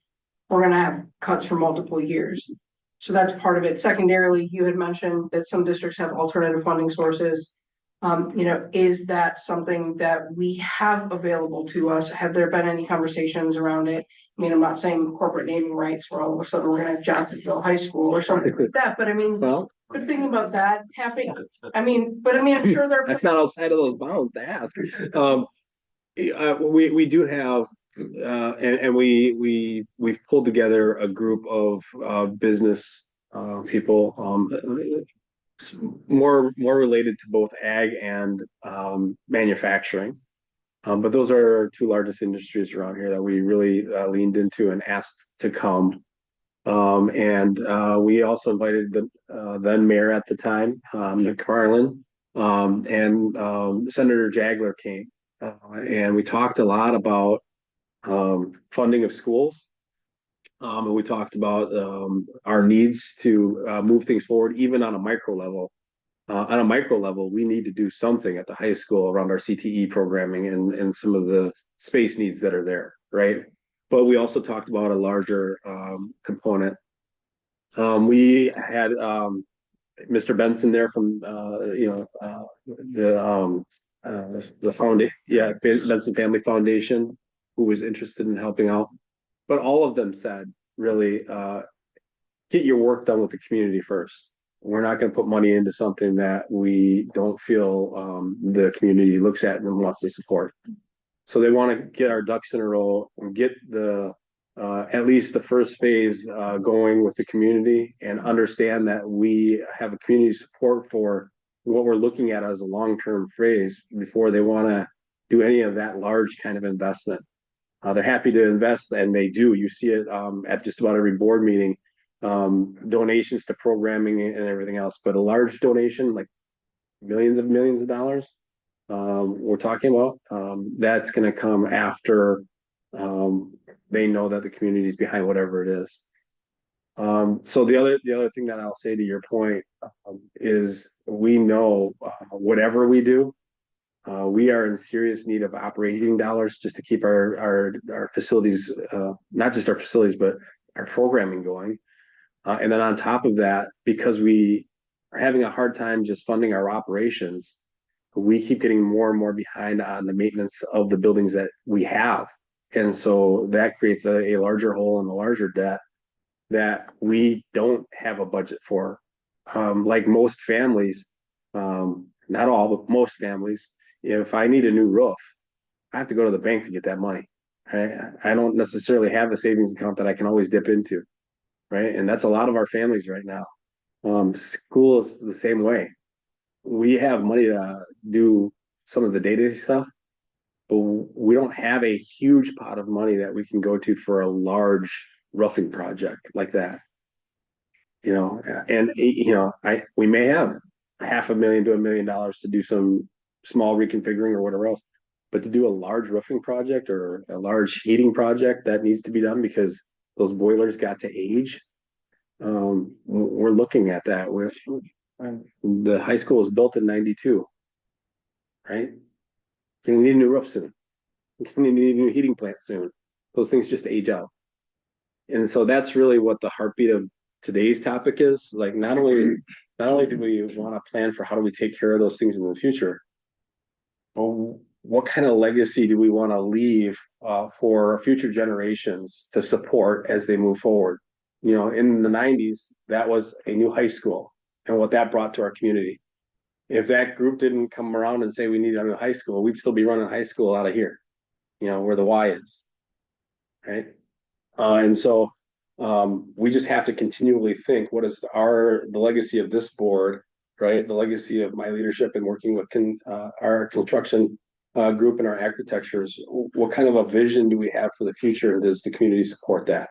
we're gonna have cuts for multiple years. So that's part of it. Secondarily, you had mentioned that some districts have alternative funding sources. You know, is that something that we have available to us? Have there been any conversations around it? I mean, I'm not saying corporate naming rights where all of a sudden we're gonna have Johnsonville High School or something like that, but I mean, good thing about that happening. I mean, I'm sure they're. I'm not outside of those bounds to ask. We do have, and we've pulled together a group of business people, more related to both ag and manufacturing. But those are our two largest industries around here that we really leaned into and asked to come. And we also invited the then mayor at the time, McFarland, and Senator Jagler came. And we talked a lot about funding of schools. And we talked about our needs to move things forward, even on a micro level. On a micro level, we need to do something at the high school around our CTE programming and some of the space needs that are there, right? But we also talked about a larger component. We had Mr. Benson there from the foundation, Benson Family Foundation, who was interested in helping out. But all of them said, really, get your work done with the community first. We're not going to put money into something that we don't feel the community looks at and wants to support. So they want to get our ducks in a row and get the at least the first phase, going with the community and understand that we have a community support for what we're looking at as a long-term phase before they want to do any of that large kind of investment. They're happy to invest, and they do. You see it at just about every board meeting, donations to programming and everything else. But a large donation, like millions of dollars, we're talking about, that's going to come after they know that the community is behind whatever it is. So the other thing that I'll say to your point is we know whatever we do, we are in serious need of operating dollars just to keep our facilities, not just our facilities, but our programming going. And then on top of that, because we are having a hard time just funding our operations, we keep getting more and more behind on the maintenance of the buildings that we have. And so that creates a larger hole and a larger debt that we don't have a budget for. Like most families, not all, but most families, if I need a new roof, I have to go to the bank to get that money. Right? I don't necessarily have a savings account that I can always dip into. Right. And that's a lot of our families right now. School is the same way. We have money to do some of the day-to-day stuff, but we don't have a huge pot of money that we can go to for a large roughing project like that. You know, and we may have $500,000 to $1 million to do some small reconfiguring or whatever else, but to do a large roofing project or a large heating project that needs to be done because those boilers got to age, we're looking at that. The high school was built in 92, right? You need a new roof soon. You need a new heating plant soon. Those things just age out. And so that's really what the heartbeat of today's topic is. Like, not only do we want to plan for how do we take care of those things in the future, but what kind of legacy do we want to leave for future generations to support as they move forward? You know, in the 90s, that was a new high school and what that brought to our community. If that group didn't come around and say we need a new high school, we'd still be running high school out of here, you know, where the Y is, right? And so we just have to continually think, what is the legacy of this board, right? The legacy of my leadership and working with our construction group and our architectures. What kind of a vision do we have for the future, and does the community support that?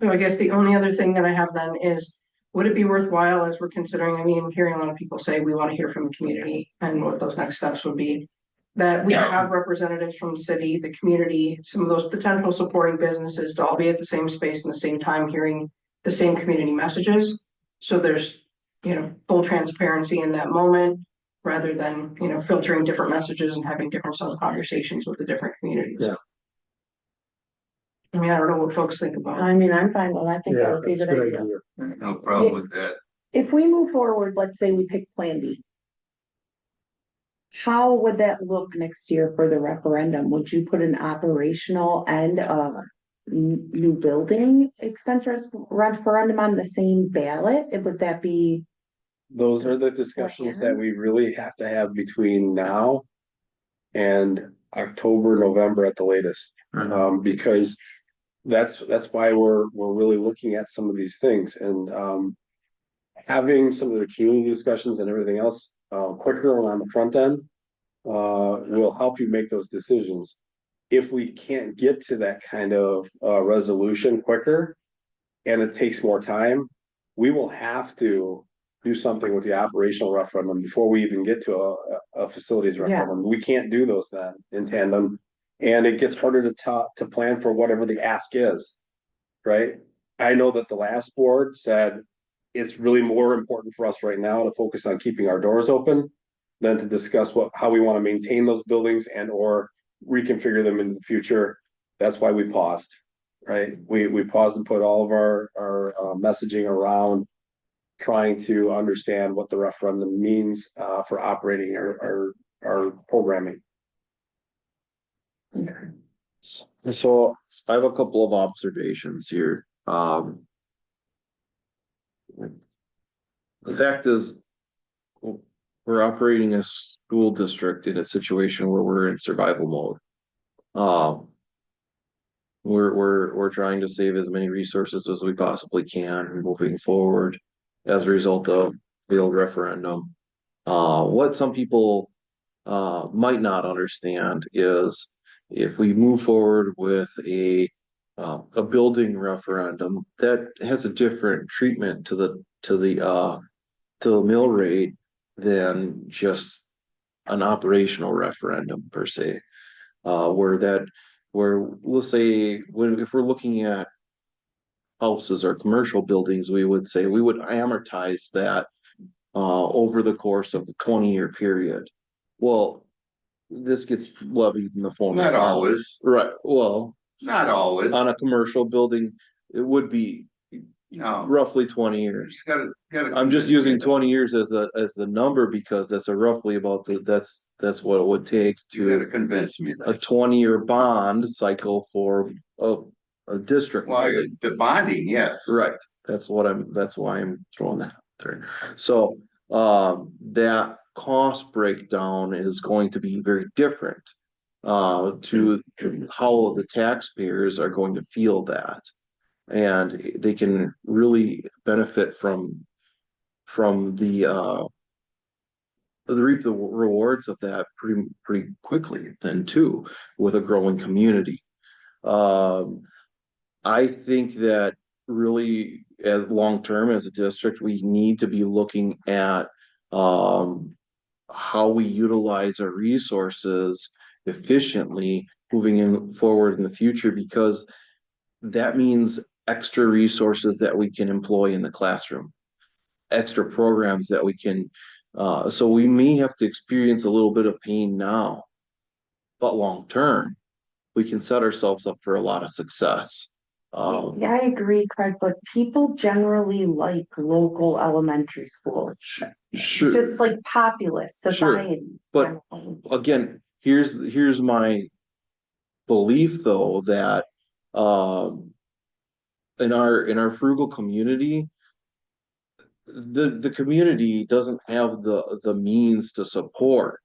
So I guess the only other thing that I have then is, would it be worthwhile as we're considering, I mean, hearing a lot of people say we want to hear from the community and what those next steps would be, that we have representatives from the city, the community, some of those potential supporting businesses to all be at the same space and the same time hearing the same community messages. So there's, full transparency in that moment rather than, filtering different messages and having different sub conversations with the different communities. Yeah. I mean, I don't know what folks think about it. I mean, I'm fine with that. I think that would be a that's good a idea. No problem with that. If we move forward, let's say we pick Plan B. How would that look next year for the referendum? Would you put an operational and new building expense referendum on the same ballot? Would that be? Those are the discussions that we really have to have between now and October, November at the latest. Because that's why we're really looking at some of these things, and having some of the community discussions and everything else quicker on the front end will help you make those decisions. If we can't get to that kind of resolution quicker and it takes more time, we will have to do something with the operational referendum before we even get to a facilities referendum. We can't do those then in tandem, and it gets harder to plan for whatever the ask is, right? I know that the last board said it's really more important for us right now to focus on keeping our doors open than to discuss how we want to maintain those buildings and or reconfigure them in the future. That's why we paused, right? We paused and put all of our messaging around trying to understand what the referendum means for operating our programming. So I have a couple of observations here. The fact is, we're operating a school district in a situation where we're in survival mode. we're trying to save as many resources as we possibly can moving forward as a result of the old referendum. What some people might not understand is if we move forward with a building referendum that has a different treatment to the mill rate than just an operational referendum per se. Where we'll say, if we're looking at houses or commercial buildings, we would say we would amortize that over the course of a 20-year period. Well, this gets levied in the form of. Not always. Right, well, Not always. on a commercial building, it would be No. roughly 20 years. Gotta. I'm just using 20 years as the number because that's a roughly about that's what it would take You gotta to convince me. a 20-year bond cycle for a district. Well, the bonding, yes. Right, that's why I'm throwing that out there. So, that cost breakdown is going to be very different to how the taxpayers are going to feel that. And they can really benefit from the reap the rewards of that pretty quickly then too, with a growing community. I think that really as long term as a district, we need to be looking at how we utilize our resources efficiently moving forward in the future, because that means extra resources that we can employ in the classroom, extra programs that we can, so we may have to experience a little bit of pain now, but long term, we can set ourselves up for a lot of success. Yeah, I agree, Craig, but people generally like local elementary schools, Sure. just like populous society. But again, here's my belief though, that in our frugal community, the community doesn't have the means to support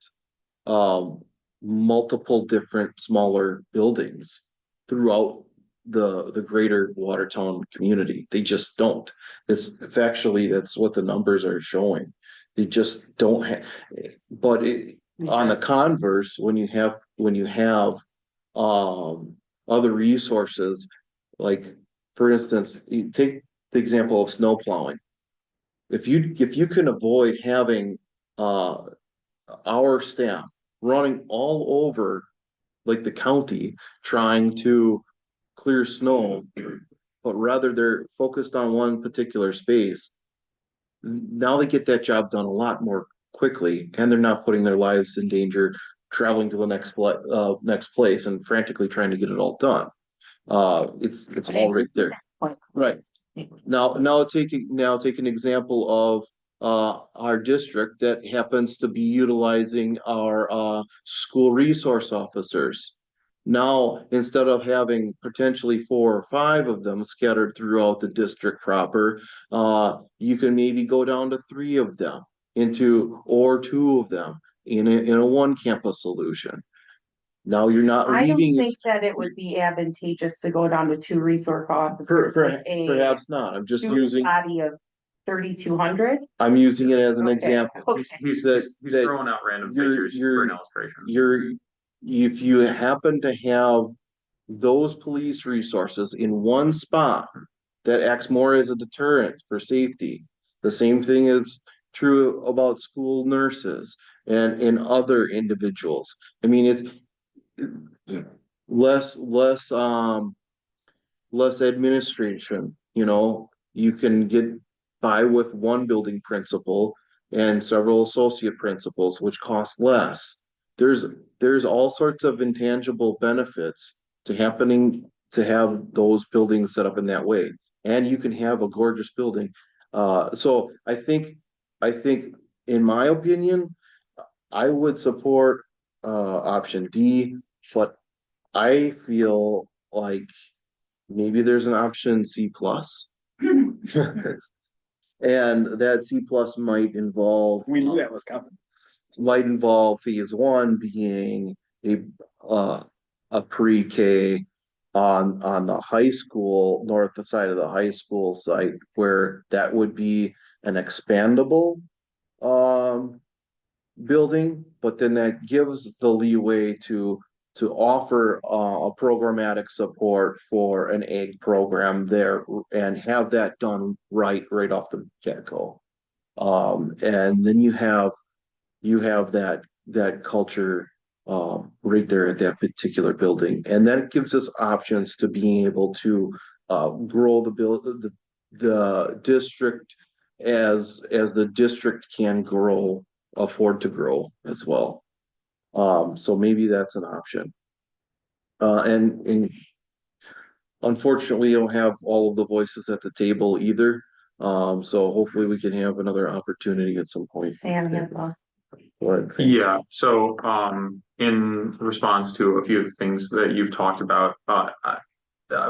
multiple different smaller buildings throughout the greater Watertown community. They just don't. It's factually, that's what the numbers are showing. They just don't have, but on the converse, when you have other resources, like for instance, you take the example of snow plowing. If you can avoid having our staff running all over like the county trying to clear snow, but rather they're focused on one particular space, now they get that job done a lot more quickly, and they're not putting their lives in danger traveling to the next place and frantically trying to get it all done. It's all right there. Right. Now take an example of our district that happens to be utilizing our school resource officers. Now, instead of having potentially 4 or 5 of them scattered throughout the district proper, you can maybe go down to 3 of them or 2 of them in a one campus solution. Now you're not I don't leaving. think that it would be advantageous to go down to 2 resource officers. Perhaps not. I'm just student using. Body of 3,200. I'm using it as an example. He's throwing out random figures for an illustration. If you happen to have those police resources in one spot, that acts more as a deterrent for safety. The same thing is true about school nurses and other individuals. I mean, it's less administration, you can get by with one building principal and several associate principals, which cost less. There's all sorts of intangible benefits to have those buildings set up in that way, and you can have a gorgeous building. So I think in my opinion, I would support option D, but I feel like maybe there's an option C plus. And that C plus might involve. We knew that was coming. Might involve phase 1 being a pre-K on the high school, north side of the high school site, where that would be an expandable building, but then that gives the leeway to offer a programmatic support for an ag program there and have that done right off the get-go. And then you have that culture right there at that particular building, and that gives us options to being able to grow the district as the district can afford to grow as well. So maybe that's an option. And unfortunately, you don't have all of the voices at the table either. So hopefully we can have another opportunity at some point. Sam, yeah. Yeah, so in response to a few of the things that you've talked about,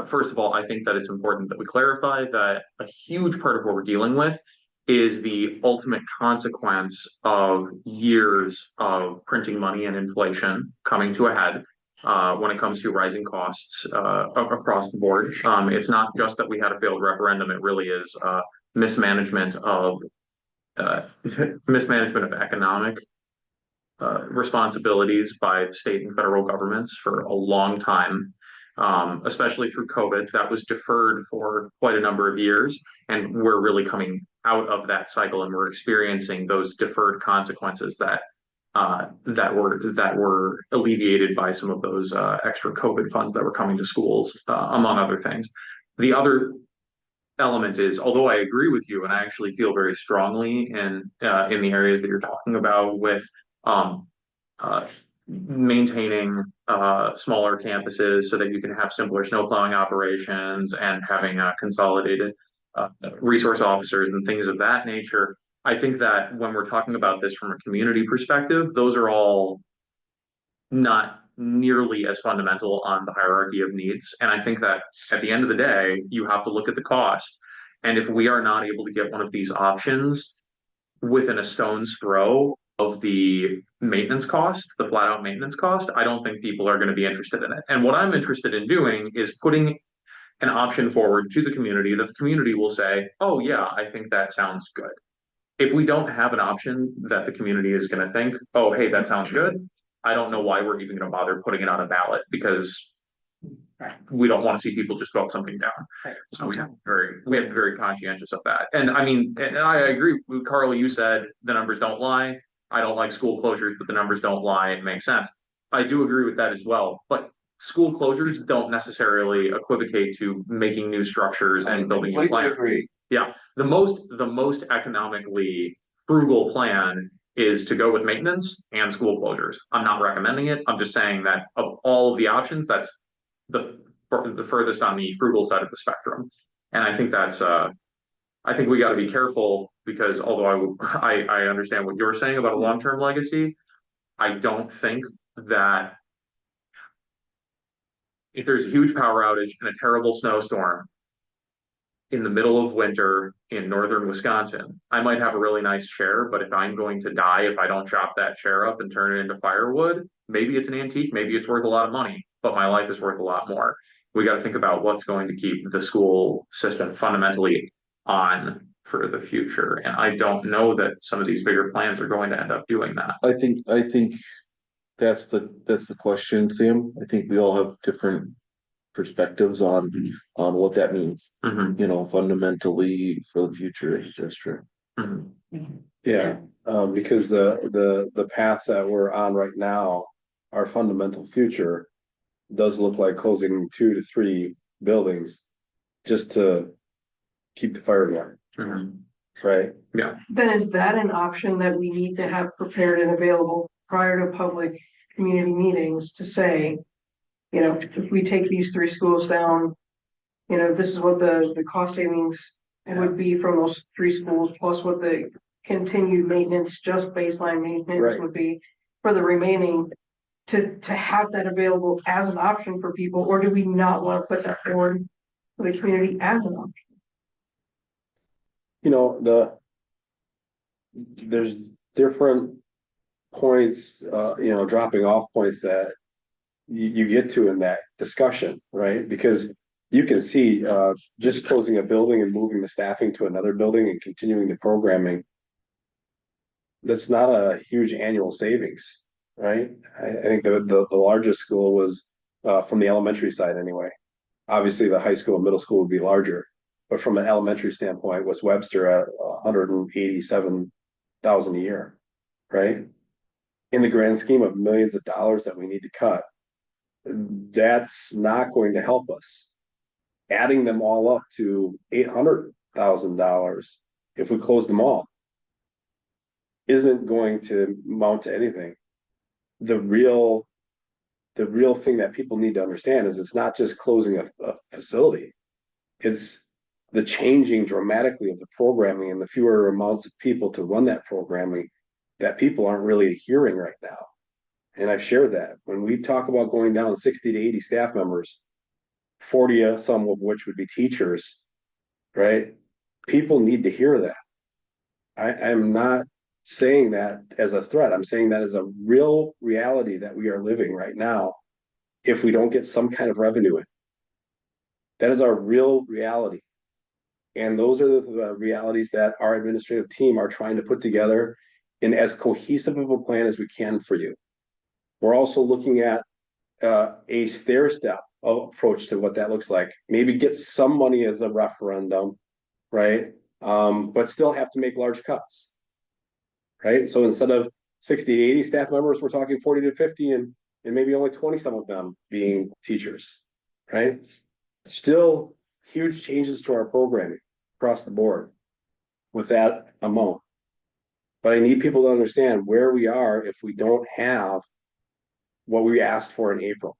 first of all, I think that it's important that we clarify that a huge part of what we're dealing with is the ultimate consequence of years of printing money and inflation coming to a head when it comes to rising costs across the board. It's not just that we had a failed referendum, it really is mismanagement of economic responsibilities by the state and federal governments for a long time, especially through COVID. That was deferred for quite a number of years, and we're really coming out of that cycle, and we're experiencing those deferred consequences that were alleviated by some of those extra COVID funds that were coming to schools, among other things. The other element is, although I agree with you, and I actually feel very strongly in the areas that you're talking about with maintaining smaller campuses so that you can have simpler snow plowing operations and having consolidated resource officers and things of that nature. I think that when we're talking about this from a community perspective, those are all not nearly as fundamental on the hierarchy of needs. And I think that at the end of the day, you have to look at the cost. And if we are not able to get one of these options within a stone's throw of the maintenance costs, the flat out maintenance cost, I don't think people are going to be interested in it. And what I'm interested in doing is putting an option forward to the community that the community will say, oh yeah, I think that sounds good. If we don't have an option that the community is going to think, oh, hey, that sounds good, I don't know why we're even going to bother putting it on a ballot, because we don't want to see people just vote something down. So we have to be very conscientious of that. And I mean, and I agree with Carly, you said the numbers don't lie. I don't like school closures, but the numbers don't lie. It makes sense. I do agree with that as well. But school closures don't necessarily equivocate to making new structures and building new plants. Yeah, the most economically frugal plan is to go with maintenance and school closures. I'm not recommending it. I'm just saying that of all of the options, that's the furthest on the frugal side of the spectrum. And I think that's I think we got to be careful, because although I understand what you're saying about a long-term legacy, I don't think that if there's a huge power outage and a terrible snowstorm in the middle of winter in northern Wisconsin, I might have a really nice chair, but if I'm going to die, if I don't chop that chair up and turn it into firewood, maybe it's an antique, maybe it's worth a lot of money, but my life is worth a lot more. We got to think about what's going to keep the school system fundamentally on for the future. And I don't know that some of these bigger plans are going to end up doing that. I think that's the question, Sam. I think we all have different perspectives on what that means, you know, fundamentally for the future of the district. Yeah, because the path that we're on right now, our fundamental future does look like closing 2 to 3 buildings just to keep the fire going. Right? Yeah. Then is that an option that we need to have prepared and available prior to public community meetings to say, you know, if we take these 3 schools down, you know, this is what the cost savings would be from those 3 schools, plus what the continued maintenance, just baseline maintenance would be for the remaining, to have that available as an option for people, or do we not want to put that forward for the community as an option? You know, there's different points, you know, dropping off points that you get to in that discussion, right? Because you can see, just closing a building and moving the staffing to another building and continuing the programming. That's not a huge annual savings, right? I think the largest school was, from the elementary side anyway. Obviously, the high school and middle school would be larger, but from an elementary standpoint, was Webster at 187,000 a year, right? In the grand scheme of millions of dollars that we need to cut, that's not going to help us. Adding them all up to $800,000 if we close them all isn't going to amount to anything. The real thing that people need to understand is it's not just closing a facility. It's the changing dramatically of the programming and the fewer amounts of people to run that programming that people aren't really hearing right now. And I've shared that when we talk about going down 60 to 80 staff members, 40 some of which would be teachers, right? People need to hear that. I'm not saying that as a threat. I'm saying that as a real reality that we are living right now. If we don't get some kind of revenue in, that is our real reality. And those are the realities that our administrative team are trying to put together in as cohesive of a plan as we can for you. We're also looking at a stair-step approach to what that looks like. Maybe get some money as a referendum, right? But still have to make large cuts, right? So instead of 60 to 80 staff members, we're talking 40 to 50 and maybe only 20 some of them being teachers, right? Still huge changes to our programming across the board with that amount. But I need people to understand where we are if we don't have what we asked for in April.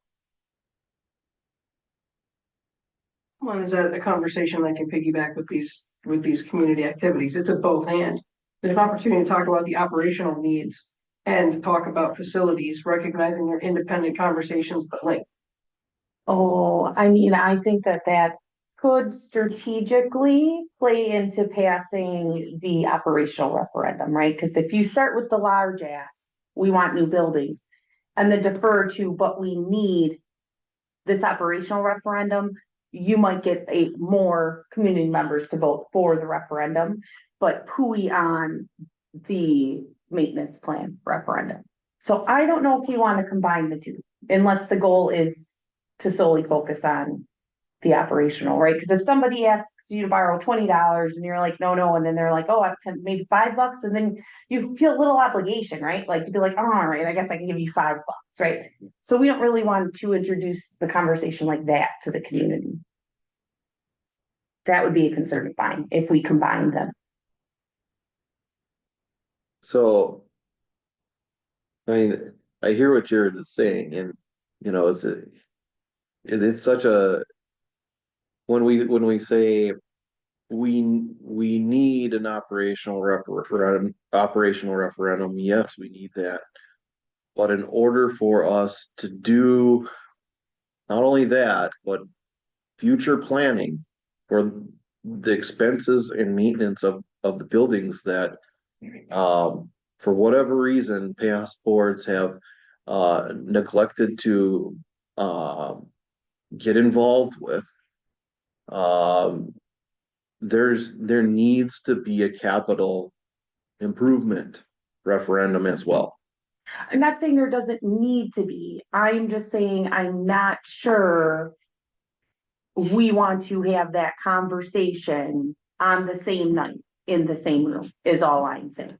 One is that a conversation that can piggyback with these community activities. It's a both and. There's an opportunity to talk about the operational needs and to talk about facilities, recognizing their independent conversations, but like. Oh, I mean, I think that could strategically play into passing the operational referendum, right? Because if you start with the large ass, we want new buildings, and then defer to, but we need this operational referendum, you might get more community members to vote for the referendum, but pooey on the maintenance plan referendum. So I don't know if we want to combine the two, unless the goal is to solely focus on the operational, right? Because if somebody asks you to borrow $20 and you're like, no, and then they're like, oh, I can maybe $5, and then you feel a little obligation, right? Like to be like, oh, all right, I guess I can give you $5, right? So we don't really want to introduce the conversation like that to the community. That would be a concern of mine if we combine them. So, I mean, I hear what you're saying, and you know, it's such a when we say we need an operational referendum, yes, we need that. But in order for us to do not only that, but future planning for the expenses and maintenance of the buildings that for whatever reason past boards have neglected to get involved with, there needs to be a capital improvement referendum as well. I'm not saying there doesn't need to be. I'm just saying I'm not sure we want to have that conversation on the same night in the same room is all I'm saying.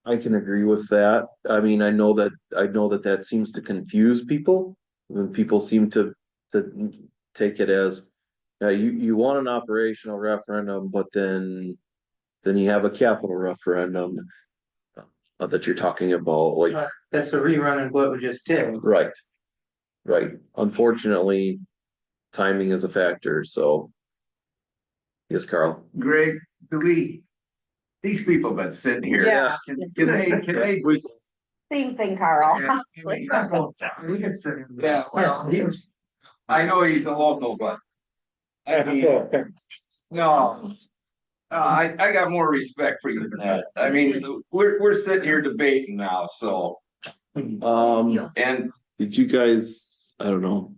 I can agree with that. I mean, I know that seems to confuse people when people seem to take it as you want an operational referendum, but then you have a capital referendum that you're talking about. Like that's a rerun of what we just did. Right. Unfortunately, timing is a factor. So, yes, Carl. Greg, these people have been sitting here. Yeah. Can they? Same thing, Carl. We can sit in. Yeah, well, I know he's a local, but I mean, no. I got more respect for you than that. I mean, we're sitting here debating now, so And Did you guys, I don't know,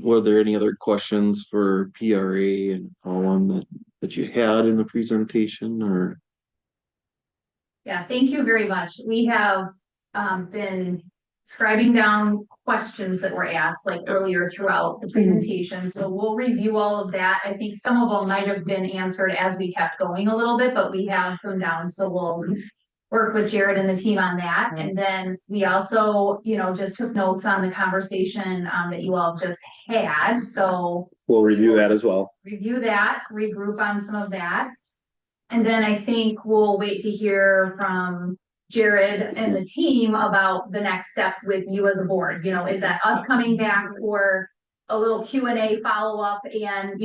were there any other questions for PRA and Colin that you had in the presentation or? Yeah, thank you very much. We have been scribing down questions that were asked like earlier throughout the presentation. So we'll review all of that. I think some of them might have been answered as we kept going a little bit, but we have them down. So we'll work with Jared and the team on that. And then we also, just took notes on the conversation that you all just had. So We'll review that as well. review that, regroup on some of that. And then I think we'll wait to hear from Jared and the team about the next steps with you as a board. Is that us coming back for a little Q&A follow-up and,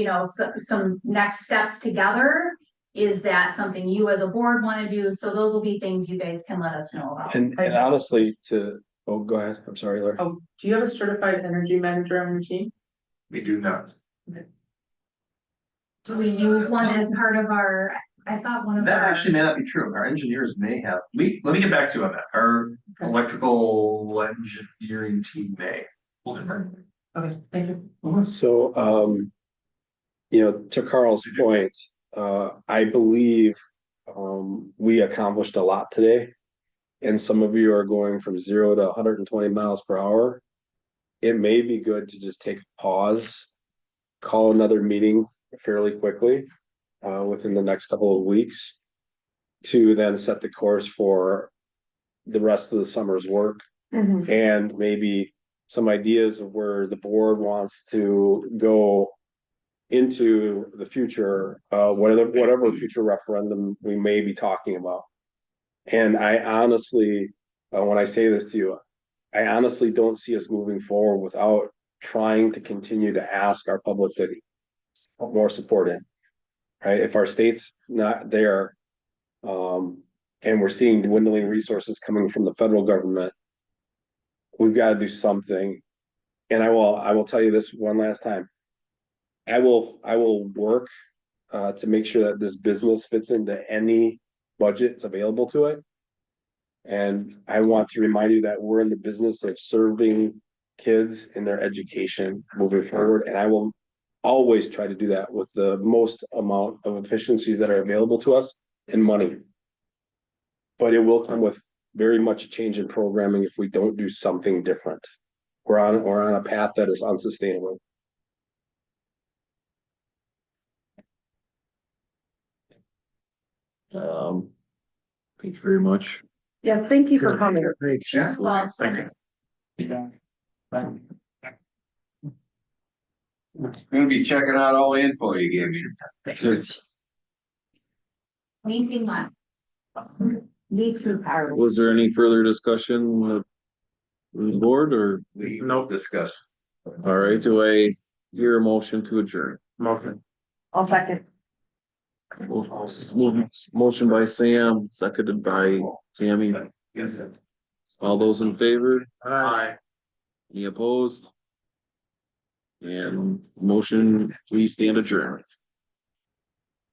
some next steps together? Is that something you as a board want to do? So those will be things you guys can let us know about. And honestly, go ahead. I'm sorry, Larry. Oh, do you have a certified energy manager on your team? We do not. Do we use one as part of our, I thought one of That our. actually may not be true. Our engineers may have, let me get back to you on that. Our electrical engineering team may. Okay, thank you. So, to Carl's point, I believe, we accomplished a lot today. And some of you are going from 0 to 120 miles per hour. It may be good to just take a pause, call another meeting fairly quickly, within the next couple of weeks, to then set the course for the rest of the summer's work. And maybe some ideas of where the board wants to go into the future, whatever future referendum we may be talking about. And I honestly, when I say this to you, I honestly don't see us moving forward without trying to continue to ask our public to put more support in. Right? If our state's not there, and we're seeing dwindling resources coming from the federal government, we've got to do something. And I will tell you this one last time. I will work to make sure that this business fits into any budget that's available to it. And I want to remind you that we're in the business of serving kids in their education moving forward. And I will always try to do that with the most amount of efficiencies that are available to us and money. But it will come with very much a change in programming if we don't do something different. We're on a path that is unsustainable. Thank you very much. Yeah, thank you for coming. Yeah. Well, Thank you. gonna be checking out all the info you gave me. Anything left? Me too, Carl. Was there any further discussion with the board or? We don't discuss. All right, do I hear a motion to adjourn? Motion. I'll second. Motion by Sam, seconded by Tammy. Yes. All those in favor? Aye. Any opposed? And motion, we stand adjourned.